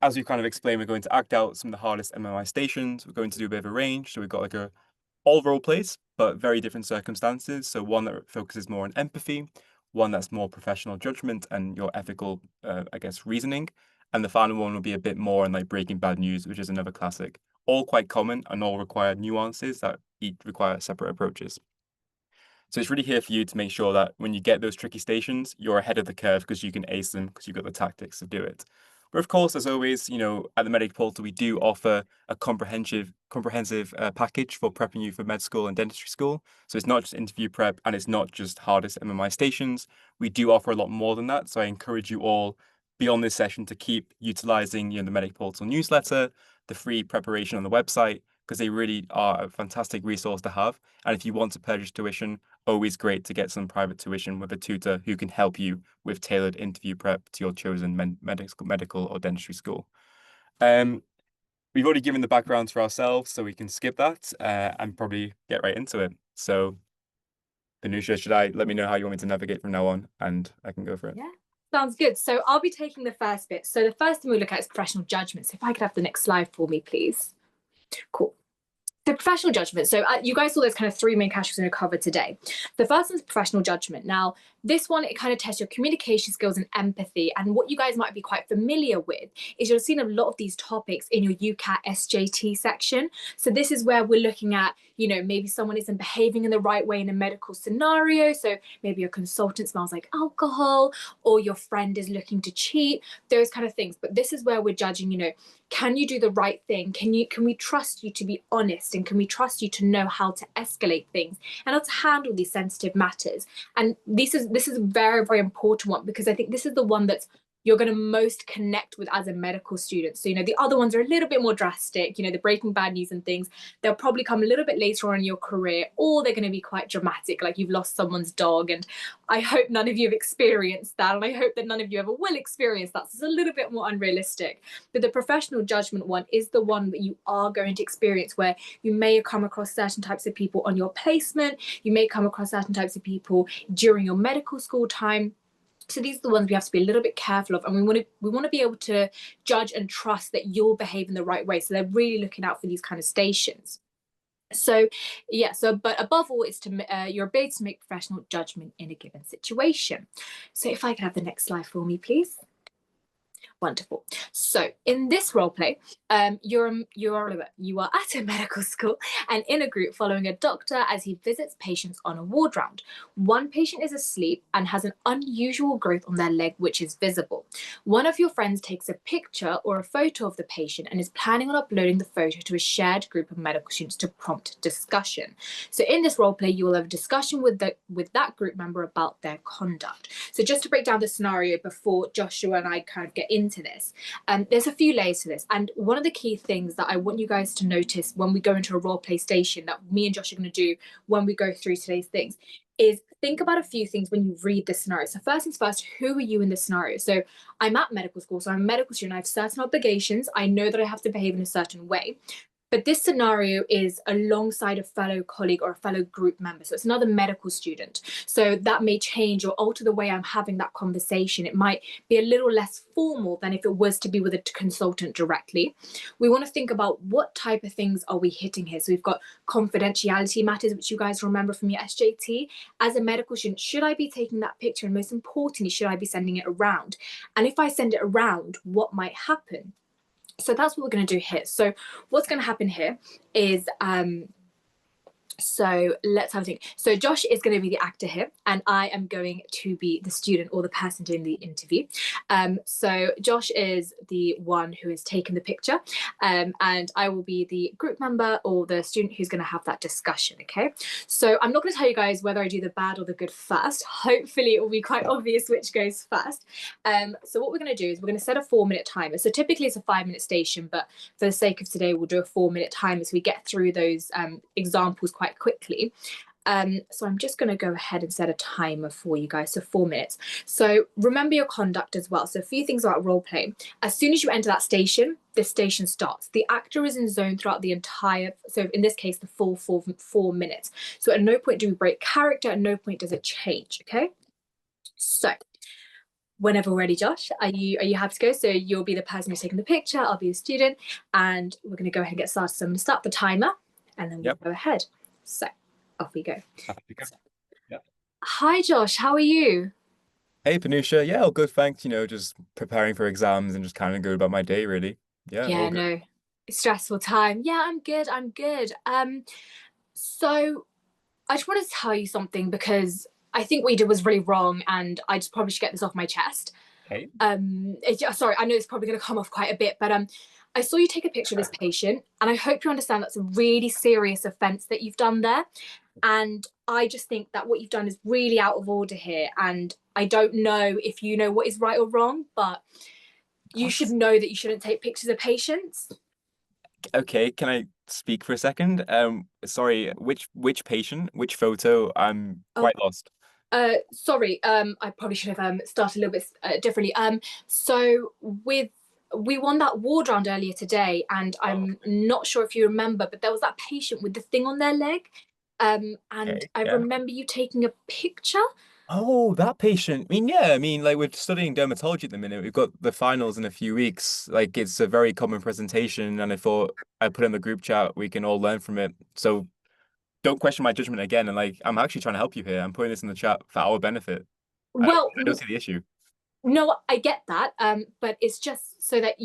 as we kind of explained, we're going to act out some of the hardest MMI stations. We're going to do a bit of a range. So we've got like all role plays, but very different circumstances. So one that focuses more on empathy, one that's more professional judgment and your ethical, I guess, reasoning. And the final one will be a bit more on like Breaking Bad News, which is another classic. All quite common and all require nuances that each require separate approaches. So it's really here for you to make sure that when you get those tricky stations, you're ahead of the curve because you can ace them because you've got the tactics to do it. But of course, as always, at the Medic Portal, we do offer a comprehensive package for prepping you for med school and dentistry school. So it's not just interview prep and it's not just hardest MMI stations. We do offer a lot more than that. So I encourage you all beyond this session to keep utilizing, the Medic Portal newsletter, the free preparation on the website, because they really are a fantastic resource to have. And if you want to purchase tuition, always great to get some private tuition with a tutor who can help you with tailored interview prep to your chosen medical or dentistry school. Um, we've already given the backgrounds for ourselves, so we can skip that and probably get right into it. So, Danusha, should I let me know how you want me to navigate from now on, and I can go for it? Yeah, sounds good. So I'll be taking the first bit. So the first thing we look at is professional judgment. So if I could have the next slide for me, please. Cool. So professional judgment. So you guys saw there's kind of three main categories we're going to cover today. The first one is professional judgment. Now, this one, it kind of tests your communication skills and empathy. And what you guys might be quite familiar with is you've seen a lot of these topics in your UCAT SJT section. So this is where we're looking at, maybe someone isn't behaving in the right way in a medical scenario. So maybe your consultant smells like alcohol, or your friend is looking to cheat, those kind of things. But this is where we're judging, can you do the right thing? Can we trust you to be honest? And can we trust you to know how to escalate things and how to handle these sensitive matters? And this is a very, very important one, because I think this is the one that's you're going to most connect with as a medical student. So, the other ones are a little bit more drastic, the Breaking Bad News and things. They'll probably come a little bit later on in your career, or they're going to be quite dramatic, like you've lost someone's dog. And I hope none of you have experienced that. And I hope that none of you ever will experience that. So it's a little bit more unrealistic. But the professional judgment one is the one that you are going to experience, where you may come across certain types of people on your placement. You may come across certain types of people during your medical school time. So these are the ones we have to be a little bit careful of, and we want to be able to judge and trust that you'll behave in the right way. So they're really looking out for these kind of stations. So yeah, but above all, it's to your ability to make professional judgment in a given situation. So if I could have the next slide for me, please. Wonderful. So in this role play, you are at a medical school and in a group following a doctor as he visits patients on a ward round. One patient is asleep and has an unusual growth on their leg, which is visible. One of your friends takes a picture or a photo of the patient and is planning on uploading the photo to a shared group of medical students to prompt discussion. So in this role play, you will have a discussion with that group member about their conduct. So just to break down the scenario before Joshua and I kind of get into this, there's a few layers to this, and one of the key things that I want you guys to notice when we go into a role play station that me and Josh are going to do when we go through today's things is think about a few things when you read the scenario. So first things first, who are you in this scenario? So I'm at medical school, so I'm a medical student. I have certain obligations. I know that I have to behave in a certain way. But this scenario is alongside a fellow colleague or a fellow group member. So it's another medical student. So that may change or alter the way I'm having that conversation. It might be a little less formal than if it was to be with a consultant directly. We want to think about what type of things are we hitting here. So we've got confidentiality matters, which you guys remember from your SJT. As a medical student, should I be taking that picture? And most importantly, should I be sending it around? And if I send it around, what might happen? So that's what we're going to do here. So what's going to happen here is so let's have a think. So Josh is going to be the actor here, and I am going to be the student or the person doing the interview. So Josh is the one who has taken the picture, and I will be the group member or the student who's going to have that discussion, okay? So I'm not going to tell you guys whether I do the bad or the good first. Hopefully it will be quite obvious which goes first. So what we're going to do is we're going to set a 4-minute timer. So typically it's a 5-minute station, but for the sake of today, we'll do a 4-minute timer so we get through those examples quite quickly. So I'm just going to go ahead and set a timer for you guys, so 4 minutes. So remember your conduct as well. So a few things about role play. As soon as you enter that station, this station starts. The actor is in zone throughout the entire, so in this case, the full 4 minutes. So at no point do we break character, at no point does it change, okay? So Whenever we're ready, Josh, are you happy to go? So you'll be the person who's taking the picture, I'll be the student, and we're going to go ahead and get started. So I'm going to start the timer, and then we'll Yep. go ahead. So off we go. Happy to go. Yeah. Hi, Josh. How are you? Hey, Panusha. Yeah, all good, thanks. Just preparing for exams and just kind of going about my day, really. Yeah, all Yeah, good. no, stressful time. Yeah, I'm good. I'm good. So I just wanted to tell you something because I think what you did was really wrong, and I just probably should get this off my chest. Okay. Sorry, I know it's probably going to come off quite a bit, but I saw you take a picture of this patient, and I hope you understand that's a really serious offence that you've done there. And I just think that what you've done is really out of order here. And I don't know if you know what is right or wrong, but you should What? know that you shouldn't take pictures of patients. Okay, can I speak for a second? Sorry, which patient, which photo? I'm Oh, quite lost. sorry. I probably should have started a little bit differently. So we won that ward round earlier today, and Oh, I'm not sure if you remember, but there was that patient with the thing on their leg. And okay. I Yeah. remember you taking a picture. Oh, that patient. I mean, like we're studying dermatology at the minute. We've got the finals in a few weeks. Like it's a very common presentation, and I thought I put in the group chat. We can all learn from it. So don't question my judgment again. And like, I'm actually trying to help you here. I'm putting this in the chat for our benefit. Well, I don't see the issue. no, I get that. But it's just so that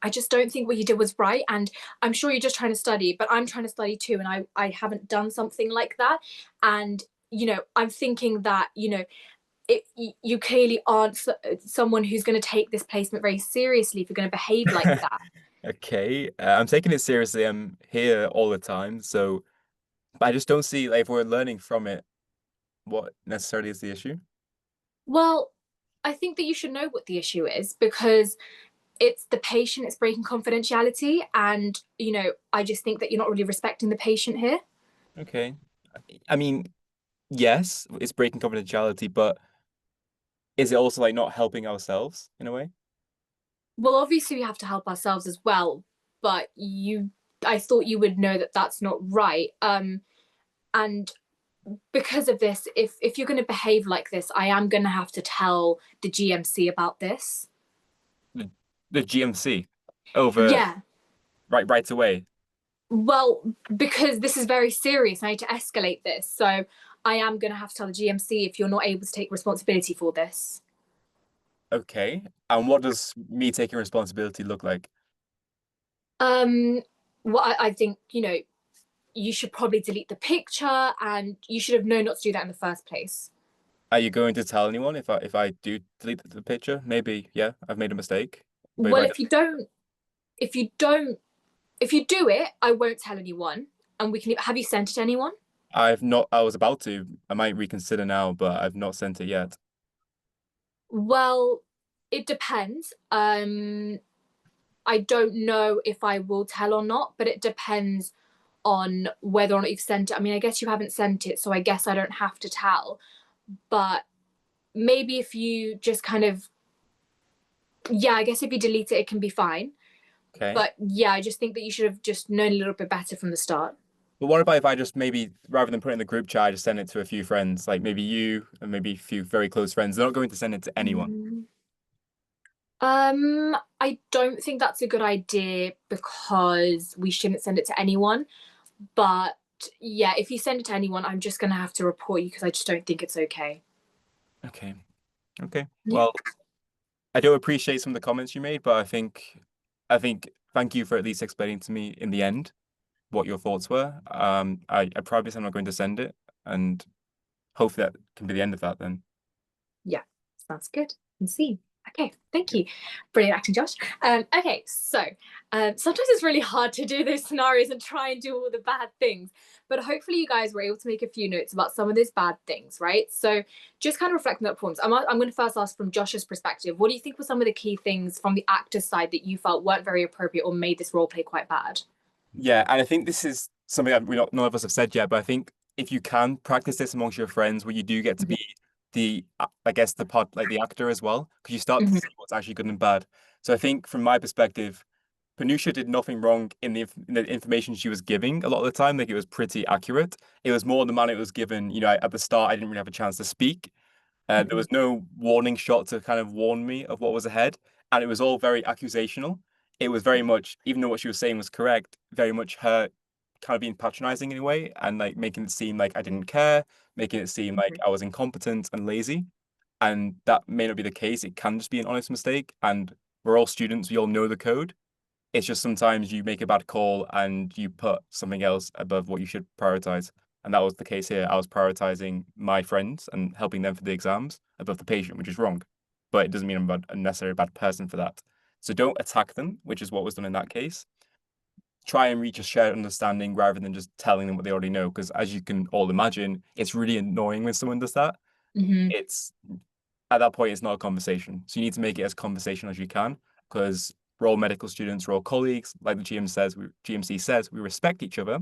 I just don't think what you did was right. And I'm sure you're just trying to study, but I'm trying to study too, and I haven't done something like that. And I'm thinking that you clearly aren't someone who's going to take this placement very seriously if you're going to behave like that. Okay, I'm taking it seriously. I'm here all the time, so but I just don't see like if we're learning from it, what necessarily is the issue? Well, I think that you should know what the issue is because it's the patient, it's breaking confidentiality. And, I just think that you're not really respecting the patient here. Okay, I mean, yes, it's breaking confidentiality, but is it also like not helping ourselves in a way? Well, obviously, we have to help ourselves as well. But I thought you would know that that's not right. And because of this, if you're going to behave like this, I am going to have to tell the GMC about this. The, the GMC over Yeah. right away. Well, because this is very serious, I need to escalate this. So I am going to have to tell the GMC if you're not able to take responsibility for this. Okay, and what does me taking responsibility look like? Um, what I think, you should probably delete the picture, and you should have known not to do that in the first place. Are you going to tell anyone if I do delete the picture? Maybe, yeah, I've made a mistake. But if Well, I don't, if you don't, if you do it, I won't tell anyone. And we can, have you sent it to anyone? I've not. I was about to. I might reconsider now, but I've not sent it yet. Well, it depends. I don't know if I will tell or not, but it depends on whether or not you've sent it. I mean, I guess you haven't sent it, so I guess I don't have to tell. But maybe if you just kind of, yeah, I guess if you delete it, it can be fine. Okay. But yeah, I just think that you should have just known a little bit better from the start. But what about if I just maybe rather than put it in the group chat, I just send it to a few friends, like maybe you and maybe a few very close friends. They're not going to send it to anyone. Mm. I don't think that's a good idea because we shouldn't send it to anyone. But yeah, if you send it to anyone, I'm just gonna have to report you because I just don't think it's okay. Okay. Okay. Yeah. Well, I do appreciate some of the comments you made, but I think thank you for at least explaining to me in the end what your thoughts were. I promise I'm not going to send it, and hopefully that can be the end of that then. Yeah, sounds good. And see. Okay, thank you. Brilliant acting, Josh. Okay, so sometimes it's really hard to do those scenarios and try and do all the bad things, but hopefully you guys were able to make a few notes about some of those bad things, right? So just kind of reflecting on that performance, I'm going to first ask from Josh's perspective, what do you think were some of the key things from the actor's side that you felt weren't very appropriate or made this role play quite bad? Yeah, and I think this is something that none of us have said yet, but I think if you can practice this amongst your friends, where you do get to be I guess the pod, like the actor as well, because you start to Mhm. see what's actually good and bad. So I think from my perspective, Panusha did nothing wrong in the information she was giving a lot of the time. Like it was pretty accurate. It was more the manner it was given. At the start, I didn't really have a chance to speak. There Mhm. was no warning shot to kind of warn me of what was ahead, and it was all very accusational. It was very much, even though what she was saying was correct, very much her kind of being patronizing in a way and like making it seem like I didn't care, making it seem like Mhm. I was incompetent and lazy. And that may not be the case. It can just be an honest mistake. And we're all students, we all know the code. It's just sometimes you make a bad call and you put something else above what you should prioritize. And that was the case here. I was prioritizing my friends and helping them for the exams above the patient, which is wrong. But it doesn't mean I'm a necessarily a bad person for that. So don't attack them, which is what was done in that case. Try and reach a shared understanding rather than just telling them what they already know. Because as you can all imagine, it's really annoying when someone does that. Mhm. It's At that point, it's not a conversation. So you need to make it as conversational as you can because we're all medical students, we're all colleagues. Like the GMC says, we respect each other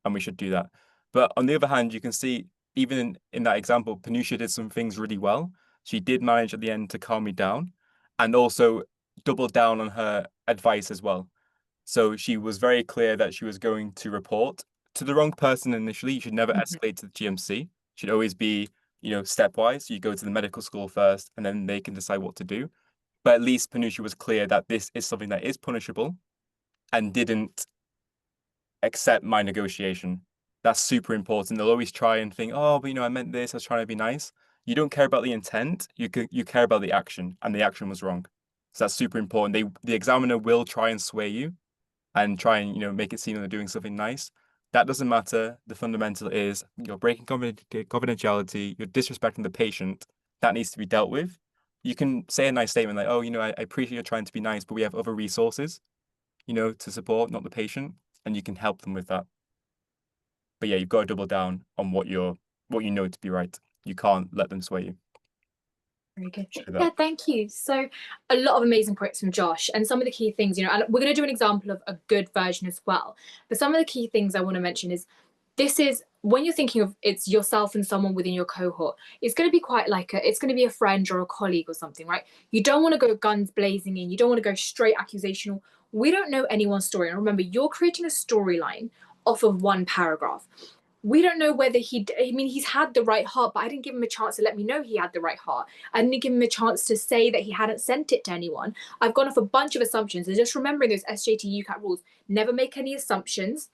and we should do that. But on the other hand, you can see even in that example, Panusha did some things really well. She did manage at the end to calm me down and also doubled down on her advice as well. So she was very clear that she was going to report to the wrong person initially. You should never Mhm. escalate to the GMC. It should always be, stepwise. You go to the medical school first, and then they can decide what to do. But at least Panusha was clear that this is something that is punishable and didn't accept my negotiation. That's super important. They'll always try and think, oh, but I meant this. I was trying to be nice. You don't care about the intent. You care about the action, and the action was wrong. So that's super important. The examiner will try and sway you and try and make it seem like they're doing something nice. That doesn't matter. The fundamental is you're breaking confidentiality, you're disrespecting the patient. That needs to be dealt with. You can say a nice statement like, "Oh, I appreciate you're trying to be nice, but we have other resources, to support, not the patient, and you can help them with that." But yeah, you've got to double down on what you know to be right. You can't let them sway you. Very good. Show Yeah, that. thank you. So, a lot of amazing points from Josh, and some of the key things, and we're going to do an example of a good version as well. But some of the key things I want to mention is this is when you're thinking of it's yourself and someone within your cohort, it's going to be quite like it's going to be a friend or a colleague or something, right? You don't want to go guns blazing in, you don't want to go straight accusational. We don't know anyone's story. And remember, you're creating a storyline off of one paragraph. We don't know whether he's had the right heart, but I didn't give him a chance to let me know he had the right heart. I didn't give him a chance to say that he hadn't sent it to anyone. I've gone off a bunch of assumptions. And just remembering those SJT UCAT rules, never make any assumptions,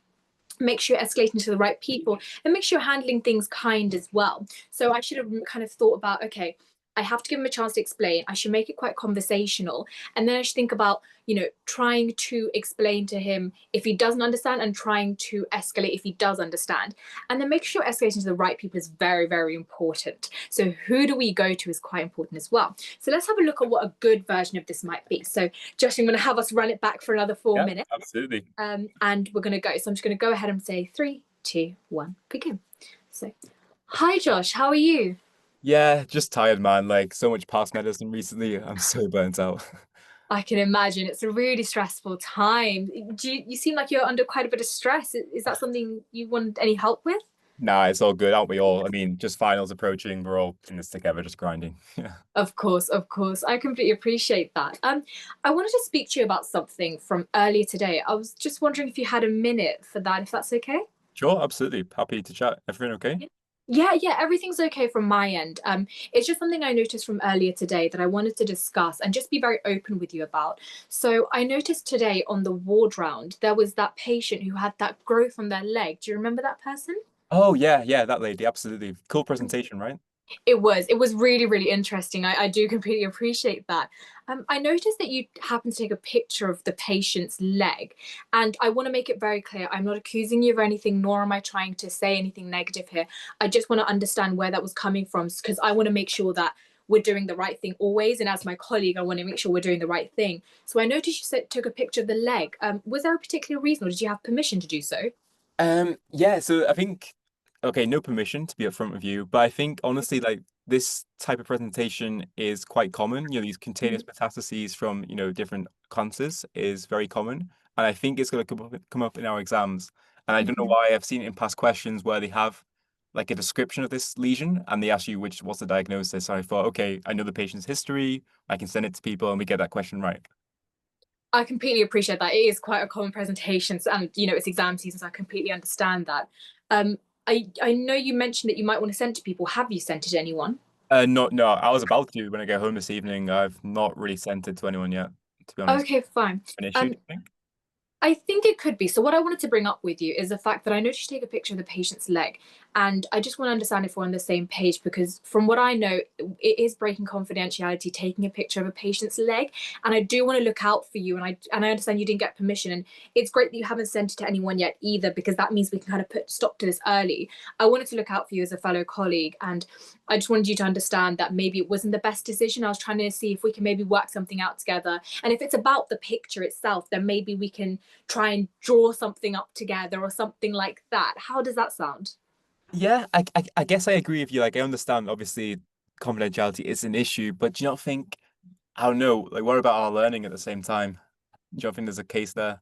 make sure you're escalating to the right people, and make sure you're handling things kind as well. So I should have kind of thought about, okay, I have to give him a chance to explain. I should make it quite conversational. And then I should think about, trying to explain to him if he doesn't understand and trying to escalate if he does understand. And then make sure escalating to the right people is very, very important. So who do we go to is quite important as well. So let's have a look at what a good version of this might be. So Josh, I'm going to have us run it back for another four Yeah, minutes. absolutely. And we're going to go. So I'm just going to go ahead and say 3, 2, 1, begin. So, hi, Josh. How are you? Yeah, just tired, man. Like so much past medicine recently. I'm so burnt out. I can imagine it's a really stressful time. You seem like you're under quite a bit of stress? Is that something you want any help with? Nah, it's all good, aren't we all? I mean, just finals approaching. We're all in this together, just grinding. Yeah. Of course, of course. I completely appreciate that. I wanted to speak to you about something from earlier today. I was just wondering if you had a minute for that, if that's okay. Sure, absolutely. Happy to chat. Everything okay? Yeah, everything's okay from my end. It's just something I noticed from earlier today that I wanted to discuss and just be very open with you about. So I noticed today on the ward round, there was that patient who had that growth on their leg. Do you remember that person? Oh yeah, yeah, that lady, absolutely. Cool presentation, right? It was really, really interesting. I do completely appreciate that. I noticed that you happened to take a picture of the patient's leg, and I want to make it very clear I'm not accusing you of anything, nor am I trying to say anything negative here. I just want to understand where that was coming from because I want to make sure that we're doing the right thing always. And as my colleague, I want to make sure we're doing the right thing. So I noticed you took a picture of the leg. Was there a particular reason, or did you have permission to do so? Yeah, so I think okay, no permission to be upfront with you, but I think honestly, like this type of presentation is quite common. These cutaneous metastases from, different cancers is very common. And I think it's going to come up in our exams. And I don't know Mhm. why I've seen it in past questions where they have like a description of this lesion and they ask you what's the diagnosis. And I thought, okay, I know the patient's history, I can send it to people and we get that question right. I completely appreciate that. It is quite a common presentation, and it's exam season, so I completely understand that. Um, I know you mentioned that you might want to send to people. Have you sent it to anyone? No, no, I was about to when I get home this evening. I've not really sent it to anyone yet, to be honest. Okay, fine. An issue, do Um, you think? I think it could be. So, what I wanted to bring up with you is the fact that I noticed you take a picture of the patient's leg. And I just want to understand if we're on the same page, because from what I know, it is breaking confidentiality taking a picture of a patient's leg. And I do want to look out for you. And I understand you didn't get permission. And it's great that you haven't sent it to anyone yet either, because that means we can kind of put stop to this early. I wanted to look out for you as a fellow colleague. And I just wanted you to understand that maybe it wasn't the best decision. I was trying to see if we can maybe work something out together. And if it's about the picture itself, then maybe we can try and draw something up together or something like that. How does that sound? Yeah, I guess I agree with you. Like, I understand, obviously, confidentiality is an issue, but do you not think, I don't know, like, what about our learning at the same time? Do you not think there's a case there?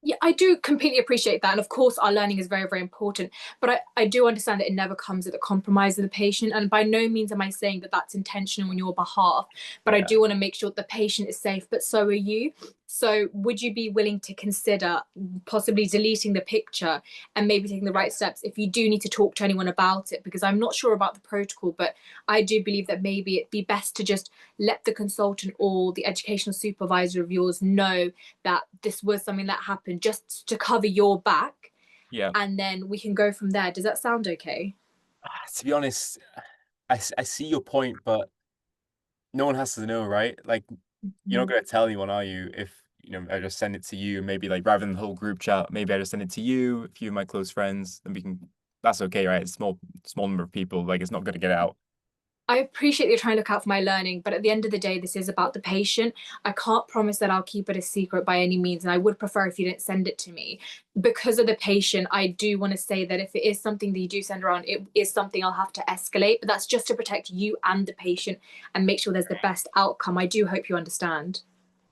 Yeah, I do completely appreciate that. And of course, our learning is very, very important. But I do understand that it never comes at the compromise of the patient. And by no means am I saying that that's intentional on your behalf. But I Yeah. do want to make sure that the patient is safe, but so are you. So would you be willing to consider possibly deleting the picture and maybe taking the right steps if you do need to talk to anyone about it? Because I'm not sure about the protocol, but I do believe that maybe it'd be best to just let the consultant or the educational supervisor of yours know that this was something that happened just to cover your back, Yeah. and then we can go from there. Does that sound okay? To be honest, I see your point, but no one has to know, right? Like, you're not Mhm. going to tell anyone, are you? If, I just send it to you, maybe like rather than the whole group chat, maybe I just send it to you, a few of my close friends, and we can, that's okay, right? It's small number of people. Like, it's not going to get out. I appreciate you trying to look out for my learning, but at the end of the day, this is about the patient. I can't promise that I'll keep it a secret by any means, and I would prefer if you didn't send it to me. Because of the patient, I do want to say that if it is something that you do send around, it is something I'll have to escalate, but that's just to protect you and the patient and make sure there's the best outcome. I do hope you understand.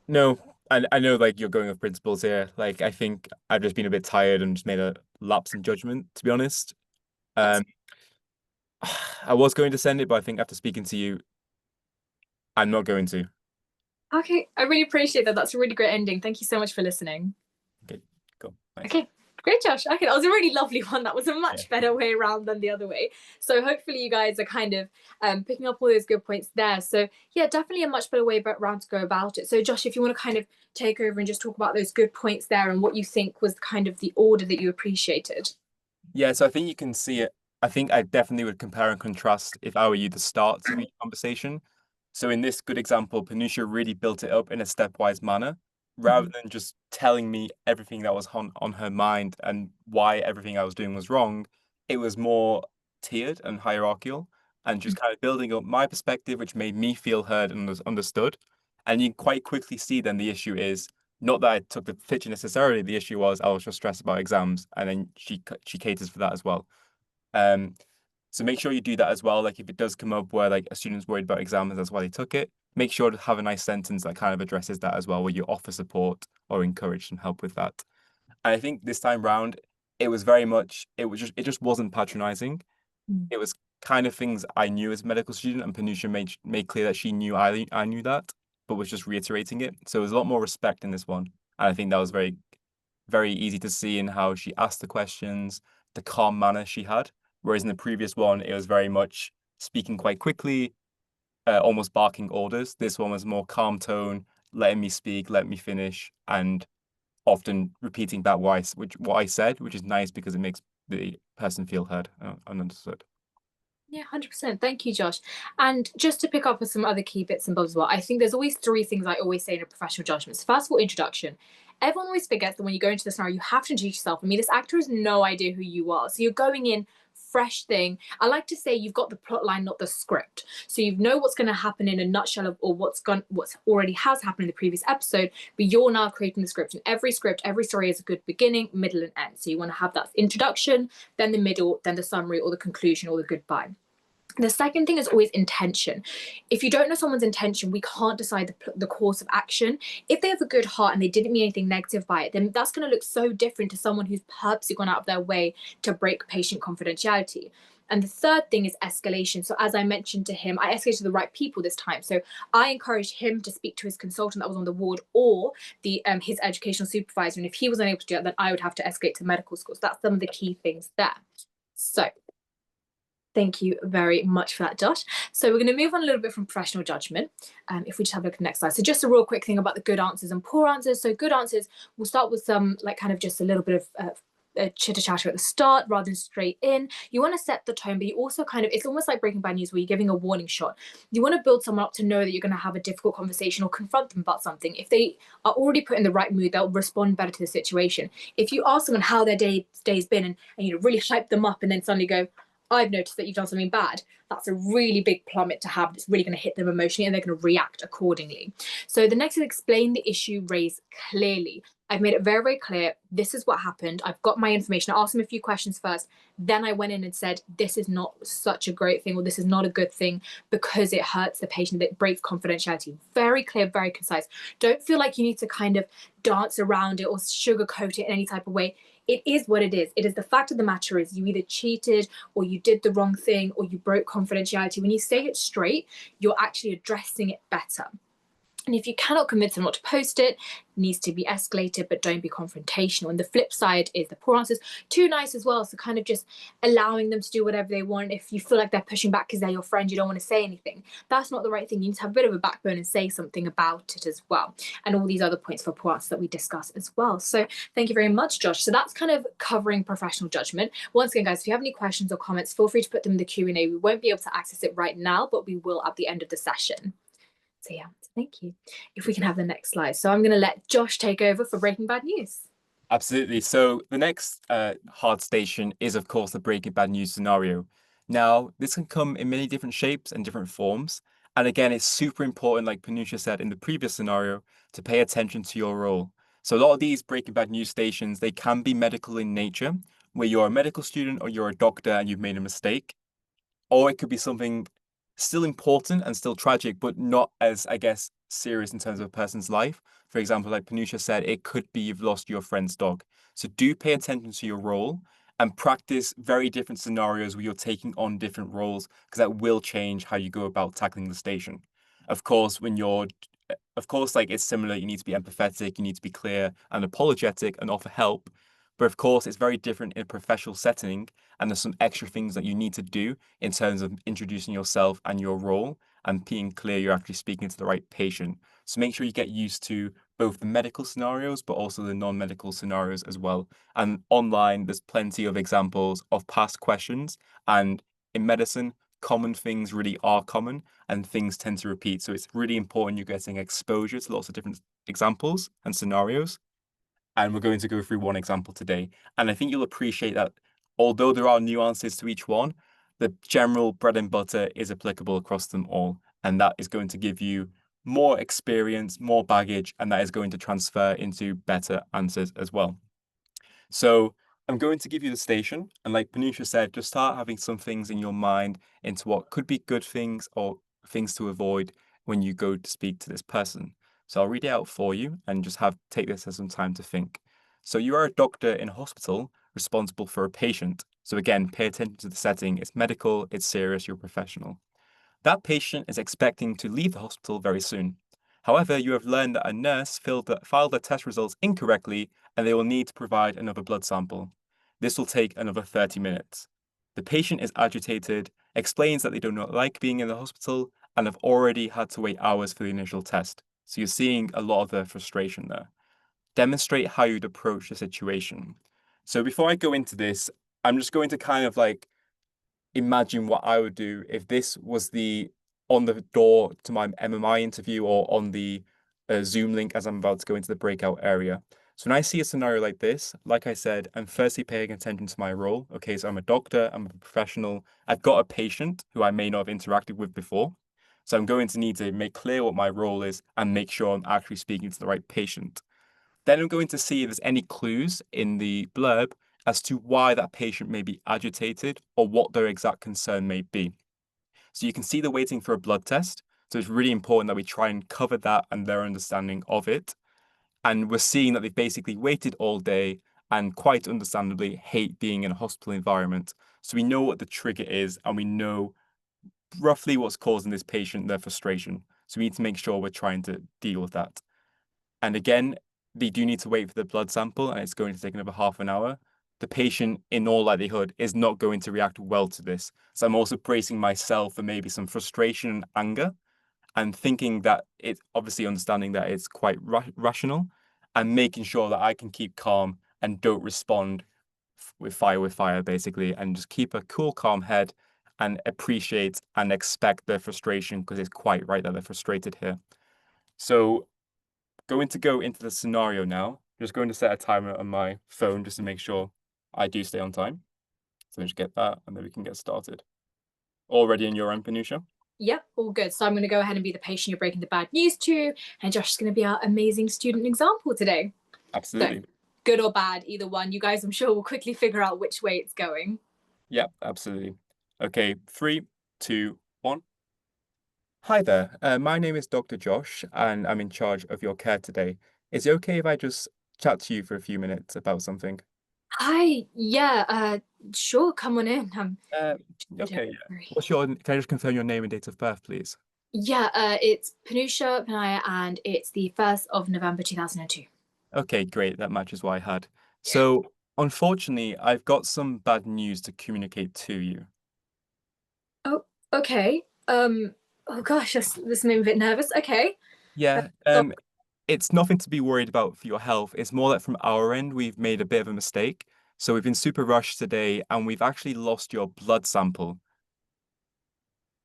No, I know like you're going with principles here. Like, I think I've just been a bit tired and just made a lapse in judgment, to be honest. That's Um, I was going to send it, but I think after speaking to you, I'm not going to. okay. I really appreciate that. That's a really great ending. Thank you so much for listening. Okay, cool. Nice. Okay, great, Josh. Okay, that was a really lovely one. That was a Yeah. much better way around than the other way. So hopefully you guys are kind of picking up all those good points there. So yeah, definitely a much better way around to go about it. So Josh, if you want to kind of take over and just talk about those good points there and what you think was kind of the order that you appreciated. Yeah, so I think you can see it. I think I definitely would compare and contrast if I were you the start of each conversation. So in this good example, Panusha really built it up in a stepwise manner, rather Mhm. than just telling me everything that was on her mind and why everything I was doing was wrong. It was more tiered and hierarchical and just kind of building up my perspective, which made me feel heard and understood. And you quite quickly see then the issue is not that I took the picture necessarily. The issue was I was just stressed about exams, and then she caters for that as well. Um, so make sure you do that as well. Like if it does come up where like a student's worried about exams, that's why they took it. Make sure to have a nice sentence that kind of addresses that as well, where you offer support or encourage some help with that. And I think this time round, it was very much it just wasn't patronizing. Mm. It was kind of things I knew as a medical student, and Panusha made clear that she knew I knew that, but was just reiterating it. So there's a lot more respect in this one, and I think that was very easy to see in how she asked the questions, the calm manner she had. Whereas in the previous one, it was very much speaking quite quickly, almost barking orders. This one was more calm tone, letting me speak, let me finish, and often repeating back what I said, which is nice because it makes the person feel heard and understood. Yeah, 100%. Thank you, Josh. And just to pick up with some other key bits and bobs as well, I think there's always three things I always say in a professional judgment. So first of all, introduction. Everyone always forgets that when you go into the scenario, you have to introduce yourself. I mean, this actor has no idea who you are. So you're going in fresh thing. I like to say you've got the plot line, not the script. So you know what's going to happen in a nutshell of, or what's already has happened in the previous episode, but you're now creating the script. And every script, every story has a good beginning, middle, and end. So you want to have that introduction, then the middle, then the summary or the conclusion or the goodbye. The second thing is always intention. If you don't know someone's intention, we can't decide the course of action. If they have a good heart and they didn't mean anything negative by it, then that's going to look so different to someone who's purposely gone out of their way to break patient confidentiality. And the third thing is escalation. So, as I mentioned to him, I escalated to the right people this time. So, I encouraged him to speak to his consultant that was on the ward or the his educational supervisor. And if he was unable to do that, then I would have to escalate to medical school. So, that's some of the key things there. So, Thank you very much for that, Josh. So we're going to move on a little bit from professional judgment. If we just have a look at the next slide. So just a real quick thing about the good answers and poor answers. So good answers, we'll start with some like kind of just a little bit of chitter chatter at the start rather than straight in. You want to set the tone, but you also kind of, it's almost like Breaking Bad News where you're giving a warning shot. You want to build someone up to know that you're going to have a difficult conversation or confront them about something. If they are already put in the right mood, they'll respond better to the situation. If you ask someone how their day's been and you know really hype them up and then suddenly go, I've noticed that you've done something bad, that's a really big plummet to have. It's really going to hit them emotionally and they're going to react accordingly. So the next is explain the issue raised clearly. I've made it very, very clear. This is what happened. I've got my information. I asked them a few questions first. Then I went in and said, this is not such a great thing, or this is not a good thing because it hurts the patient, that breaks confidentiality. Very clear, very concise. Don't feel like you need to kind of dance around it or sugarcoat it in any type of way. It is what it is. It is the fact of the matter is you either cheated or you did the wrong thing or you broke confidentiality. When you say it straight, you're actually addressing it better. And if you cannot convince them not to post it, it needs to be escalated, but don't be confrontational. And the flip side is the poor answers, too nice as well. So kind of just allowing them to do whatever they want. If you feel like they're pushing back because they're your friend, you don't want to say anything. That's not the right thing. You need to have a bit of a backbone and say something about it as well. And all these other points for poor answers that we discuss as well. So thank you very much, Josh. So that's kind of covering professional judgment. Once again, guys, if you have any questions or comments, feel free to put them in the Q&A. We won't be able to access it right now, but we will at the end of the session. So yeah, thank you. If we can have the next slide. So I'm going to let Josh take over for Breaking Bad News. Absolutely. So the next hard station is, of course, the Breaking Bad News scenario. Now, this can come in many different shapes and different forms. And again, it's super important, like Panusha said in the previous scenario, to pay attention to your role. So a lot of these Breaking Bad News stations, they can be medical in nature, where you're a medical student or you're a doctor and you've made a mistake. Or it could be something still important and still tragic, but not as, I guess, serious in terms of a person's life. For example, like Panusha said, it could be you've lost your friend's dog. So do pay attention to your role and practice very different scenarios where you're taking on different roles, because that will change how you go about tackling the station. Of course, like it's similar, you need to be empathetic, you need to be clear and apologetic and offer help. But of course, it's very different in a professional setting, and there's some extra things that you need to do in terms of introducing yourself and your role and being clear you're actually speaking to the right patient. So make sure you get used to both the medical scenarios, but also the non-medical scenarios as well. And online, there's plenty of examples of past questions. And in medicine, common things really are common and things tend to repeat. So it's really important you're getting exposure to lots of different examples and scenarios. And we're going to go through one example today. And I think you'll appreciate that although there are nuances to each one, the general bread and butter is applicable across them all. And that is going to give you more experience, more baggage, and that is going to transfer into better answers as well. So I'm going to give you the station. And like Panusha said, just start having some things in your mind into what could be good things or things to avoid when you go to speak to this person. So I'll read it out for you and just take this as some time to think. So you are a doctor in a hospital responsible for a patient. So again, pay attention to the setting. It's medical, it's serious, you're a professional. That patient is expecting to leave the hospital very soon. However, you have learned that a nurse filed the test results incorrectly and they will need to provide another blood sample. This will take another 30 minutes. The patient is agitated, explains that they do not like being in the hospital, and have already had to wait hours for the initial test. So you're seeing a lot of the frustration there. Demonstrate how you'd approach the situation. So before I go into this, I'm just going to kind of like imagine what I would do if this was the on the door to my MMI interview or on the Zoom link as I'm about to go into the breakout area. So when I see a scenario like this, like I said, I'm firstly paying attention to my role. Okay, so I'm a doctor, I'm a professional. I've got a patient who I may not have interacted with before. So I'm going to need to make clear what my role is and make sure I'm actually speaking to the right patient. Then I'm going to see if there's any clues in the blurb as to why that patient may be agitated or what their exact concern may be. So you can see they're waiting for a blood test. So it's really important that we try and cover that and their understanding of it. And we're seeing that they've basically waited all day and quite understandably hate being in a hospital environment. So we know what the trigger is and we know roughly what's causing this patient their frustration. So we need to make sure we're trying to deal with that. And again, they do need to wait for the blood sample and it's going to take another half an hour. the patient, in all likelihood, is not going to react well to this. So I'm also bracing myself for maybe some frustration and anger and thinking that it's obviously understanding that it's quite rational and making sure that I can keep calm and don't respond with fire, basically, and just keep a cool, calm head and appreciate and expect their frustration because it's quite right that they're frustrated here. So going to go into the scenario now. Just going to set a timer on my phone just to make sure I do stay on time. So just get that and then we can get started. All ready in your end, Panusha? Yep, all good. So I'm going to go ahead and be the patient you're breaking the bad news to, and Josh is going to be our amazing student example today. So, Absolutely. good or bad, either one. You guys, I'm sure, will quickly figure out which way it's going. Yep, absolutely. Okay, three, two, one. Hi there. My name is Dr. Josh, and I'm in charge of your care today. Is it okay if I just chat to you for a few minutes about something? Hi, yeah, sure, come on in. Uh, Don't okay, yeah. worry. Can I just confirm your name and date of birth, please? Yeah, it's Panusha Panaya, and it's the 1st of November 2002. Okay, great. That matches what I had. So, unfortunately, I've got some bad news to communicate to you. Oh, okay. Oh gosh, this made me a bit nervous. Okay. Yeah, Oh, it's nothing to be worried about for your health. It's more that from our end, we've made a bit of a mistake. So we've been super rushed today, and we've actually lost your blood sample.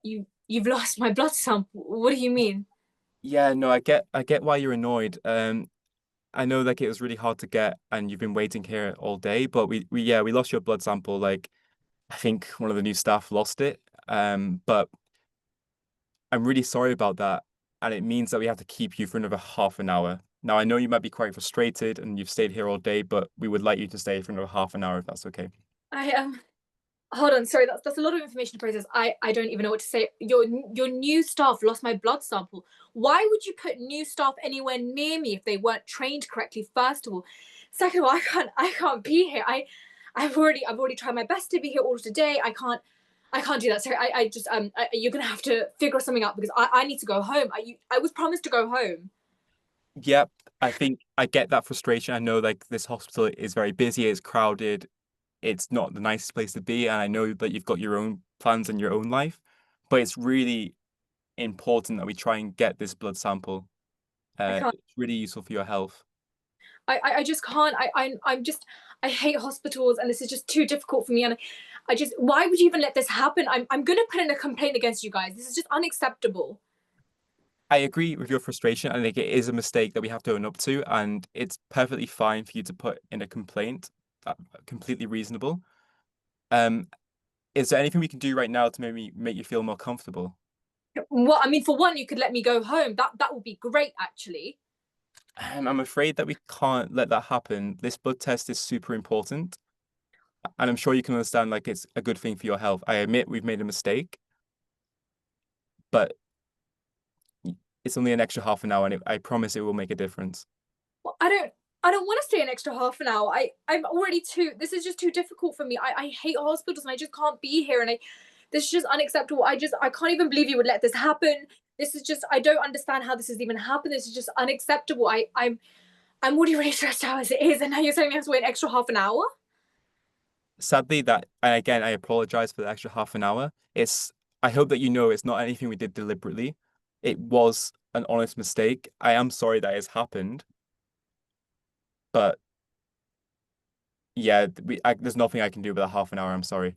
you've lost my blood sample. What do you mean? Yeah, no, I get why you're annoyed. I know like it was really hard to get, and you've been waiting here all day. But we lost your blood sample. Like I think one of the new staff lost it. But I'm really sorry about that, and it means that we have to keep you for another half an hour. Now I know you might be quite frustrated, and you've stayed here all day, but we would like you to stay for another half an hour if that's okay. I Hold on, sorry, that's a lot of information to process. I don't even know what to say. Your new staff lost my blood sample. Why would you put new staff anywhere near me if they weren't trained correctly? First of all, second of all, I can't be here. I've already tried my best to be here all today. I can't do that. Sorry, I just you're gonna have to figure something out because I need to go home. I was promised to go home. Yep, I think I get that frustration. I know like this hospital is very busy, it's crowded, it's not the nicest place to be, and I know that you've got your own plans and your own life, but it's really important that we try and get this blood sample. I can't. It's really useful for your health. I just can't. I'm just I hate hospitals and this is just too difficult for me. And I just why would you even let this happen? I'm gonna put in a complaint against you guys. This is just unacceptable. I agree with your frustration. I think it is a mistake that we have to own up to, and it's perfectly fine for you to put in a complaint. Completely reasonable. Um, is there anything we can do right now to maybe make you feel more comfortable? Well, I mean, for one, you could let me go home. That would be great, actually. I'm afraid that we can't let that happen. This blood test is super important, and I'm sure you can understand like it's a good thing for your health. I admit we've made a mistake, but it's only an extra half an hour, and I promise it will make a difference. Well, I don't want to stay an extra half an hour. I'm already too. This is just too difficult for me. I hate hospitals and I just can't be here. And I this is just unacceptable. I can't even believe you would let this happen. This is just I don't understand how this has even happened. This is just unacceptable. I'm already really stressed out as it is, and now you're saying I have to wait an extra half an hour? Sadly, that and again, I apologize for the extra half an hour. I hope that you know it's not anything we did deliberately. It was an honest mistake. I am sorry that it's happened, but yeah, there's nothing I can do with a half an hour. I'm sorry.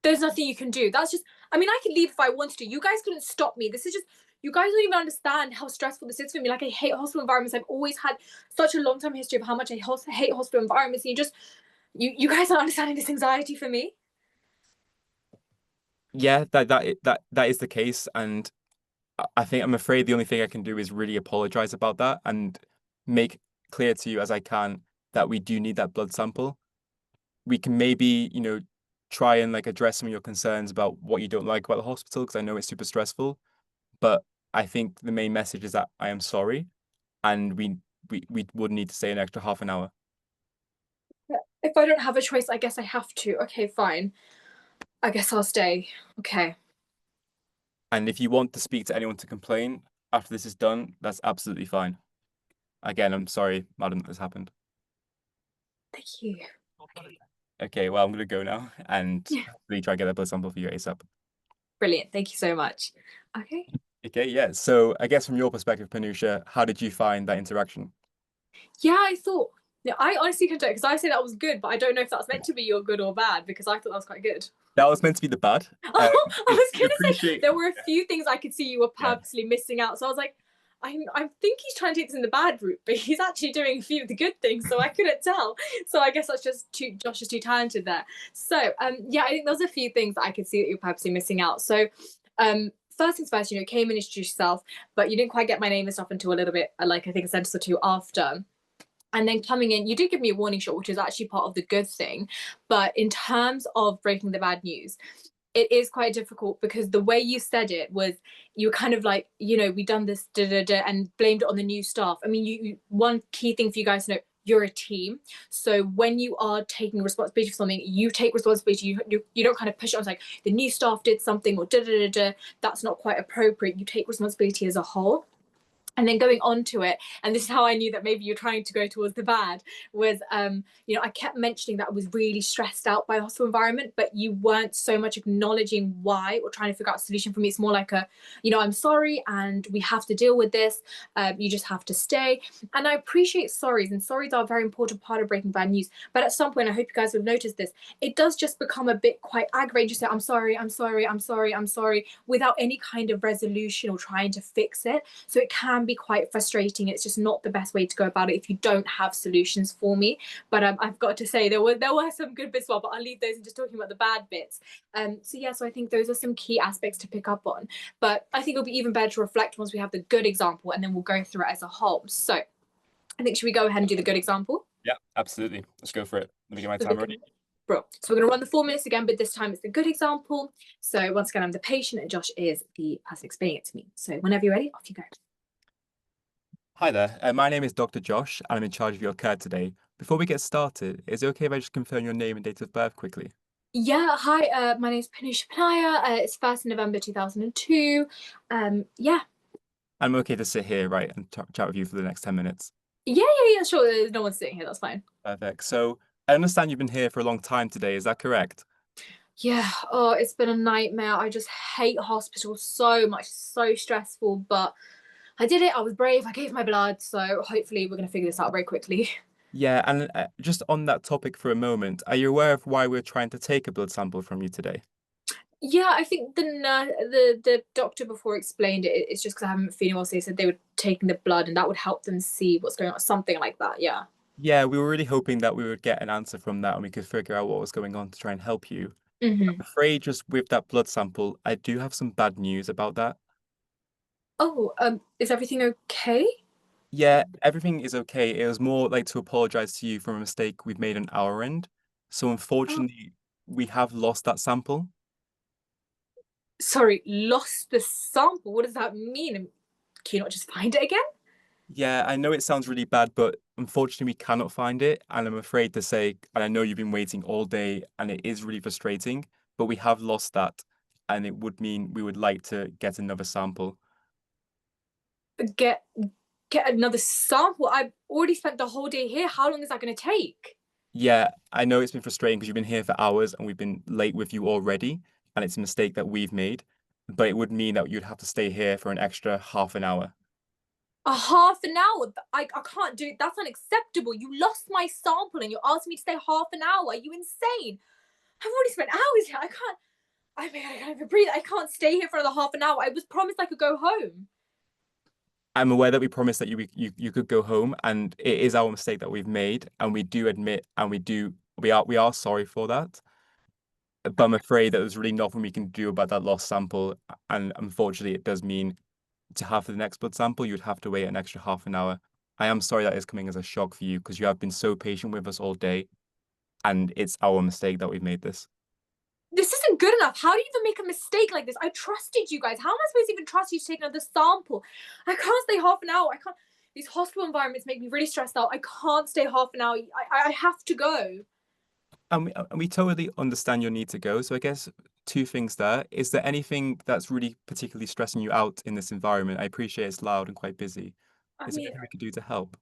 There's nothing you can do. That's just, I mean, I could leave if I wanted to. You guys couldn't stop me. This is just, you guys don't even understand how stressful this is for me. Like, I hate hospital environments. I've always had such a long time history of how much I hate hospital environments. And you guys aren't understanding this anxiety for me. Yeah, that is the case, and I think I'm afraid the only thing I can do is really apologize about that and make clear to you as I can that we do need that blood sample. We can maybe, try and like address some of your concerns about what you don't like about the hospital because I know it's super stressful. But I think the main message is that I am sorry and we would need to stay an extra half an hour. If I don't have a choice, I guess I have to. Okay, fine. I guess I'll stay. Okay. And if you want to speak to anyone to complain after this is done, that's absolutely fine. Again, I'm sorry, madam, that this happened. Thank you. Okay. Okay, well, I'm gonna go now and Yeah. hopefully try to get a blood sample for you ASAP. Brilliant. Thank you so much. Okay. Okay, yeah. So I guess from your perspective, Panusha, how did you find that interaction? Yeah, I thought. Yeah, I honestly can do it because I say that was good, but I don't know if that's meant to be your good or bad because I thought that was quite good. That was meant to be the bad. I was We gonna say appreciate. there were a few things I could see you were Yeah. purposely missing out. So I was like, I think he's trying to take this in the bad route, but he's actually doing a few of the good things. So I couldn't tell. So I guess that's just too Josh is too talented there. So yeah, I think there's a few things that I could see that you're purposely missing out. So first things first, came and introduced yourself, but you didn't quite get my name and stuff until a little bit, like I think a sentence or two after. And then coming in, you did give me a warning shot, which is actually part of the good thing. But in terms of breaking the bad news, it is quite difficult because the way you said it was you were kind of like, we done this and blamed it on the new staff. I mean, one key thing for you guys to know, you're a team. So when you are taking responsibility for something, you take responsibility. You don't kind of push it on like the new staff did something or That's not quite appropriate. You take responsibility as a whole. And then going on to it, and this is how I knew that maybe you're trying to go towards the bad, was I kept mentioning that I was really stressed out by the hospital environment, but you weren't so much acknowledging why or trying to figure out a solution for me. It's more like I'm sorry and we have to deal with this. You just have to stay. And I appreciate sorries, and sorries are a very important part of breaking bad news. But at some point, I hope you guys have noticed this, it does just become a bit quite aggravating. Just say, I'm sorry, I'm sorry, I'm sorry, I'm sorry, without any kind of resolution or trying to fix it. So it can be quite frustrating. It's just not the best way to go about it if you don't have solutions for me. But I've got to say there were some good bits as well, but I'll leave those and just talking about the bad bits. So I think those are some key aspects to pick up on. But I think it'll be even better to reflect once we have the good example, and then we'll go through it as a whole. So I think should we go ahead and do the good example? Yeah, absolutely. Let's go for it. Let me get my So the timer ready. Bro. So we're going to run the 4 minutes again, but this time it's the good example. So once again, I'm the patient and Josh is the person explaining it to me. So whenever you're ready, off you go. Hi there. My name is Dr. Josh, and I'm in charge of your care today. Before we get started, is it okay if I just confirm your name and date of birth quickly? Yeah, hi, my name's Panusha Panaya. It's 1st November 2002. Yeah. I'm okay to sit here, right, and chat with you for the next 10 minutes. Yeah, sure. There's no one sitting here. That's fine. Perfect. So I understand you've been here for a long time today. Is that correct? Yeah. Oh, it's been a nightmare. I just hate hospital so much. So stressful, but I did it. I was brave. I gave my blood. So hopefully we're going to figure this out very quickly. Yeah, and just on that topic for a moment, are you aware of why we're trying to take a blood sample from you today? Yeah, I think the doctor before explained it. It's just because I haven't been feeling well, so they said they were taking the blood and that would help them see what's going on, something like that. Yeah. Yeah, we were really hoping that we would get an answer from that and we could figure out what was going on to try and help you. I'm Hmm. afraid just with that blood sample, I do have some bad news about that. Oh, is everything okay? Yeah, everything is okay. It was more like to apologize to you for a mistake we've made on our end. So Oh, unfortunately, we have lost that sample. sorry, lost the sample. What does that mean? Can you not just find it again? Yeah, I know it sounds really bad, but unfortunately, we cannot find it. And I'm afraid to say, and I know you've been waiting all day, and it is really frustrating, but we have lost that. And it would mean we would like to get another sample. Get get another sample. I've already spent the whole day here. How long is that going to take? Yeah, I know it's been frustrating because you've been here for hours and we've been late with you already, and it's a mistake that we've made. But it would mean that you'd have to stay here for an extra half an hour. A half an hour. I can't do it. That's unacceptable. You lost my sample and you're asking me to stay half an hour. Are you insane? I've already spent hours here. I can't. I mean, I can't even breathe. I can't stay here for another half an hour. I was promised I could go home. I'm aware that we promised that you could go home, and it is our mistake that we've made, and we do admit, and we are sorry for that. But I'm afraid that there's really nothing we can do about that lost sample, and unfortunately, it does mean to have the next blood sample, you'd have to wait an extra half an hour. I am sorry that is coming as a shock for you because you have been so patient with us all day, and it's our mistake that we've made this. This isn't good enough. How do you even make a mistake like this? I trusted you guys. How am I supposed to even trust you to take another sample? I can't stay half an hour. I can't. These hospital environments make me really stressed out. I can't stay half an hour. I have to go. And we totally understand your need to go. So I guess two things there. Is there anything that's really particularly stressing you out in this environment? I appreciate it's loud and quite busy. I Is there mean, anything we could do to help?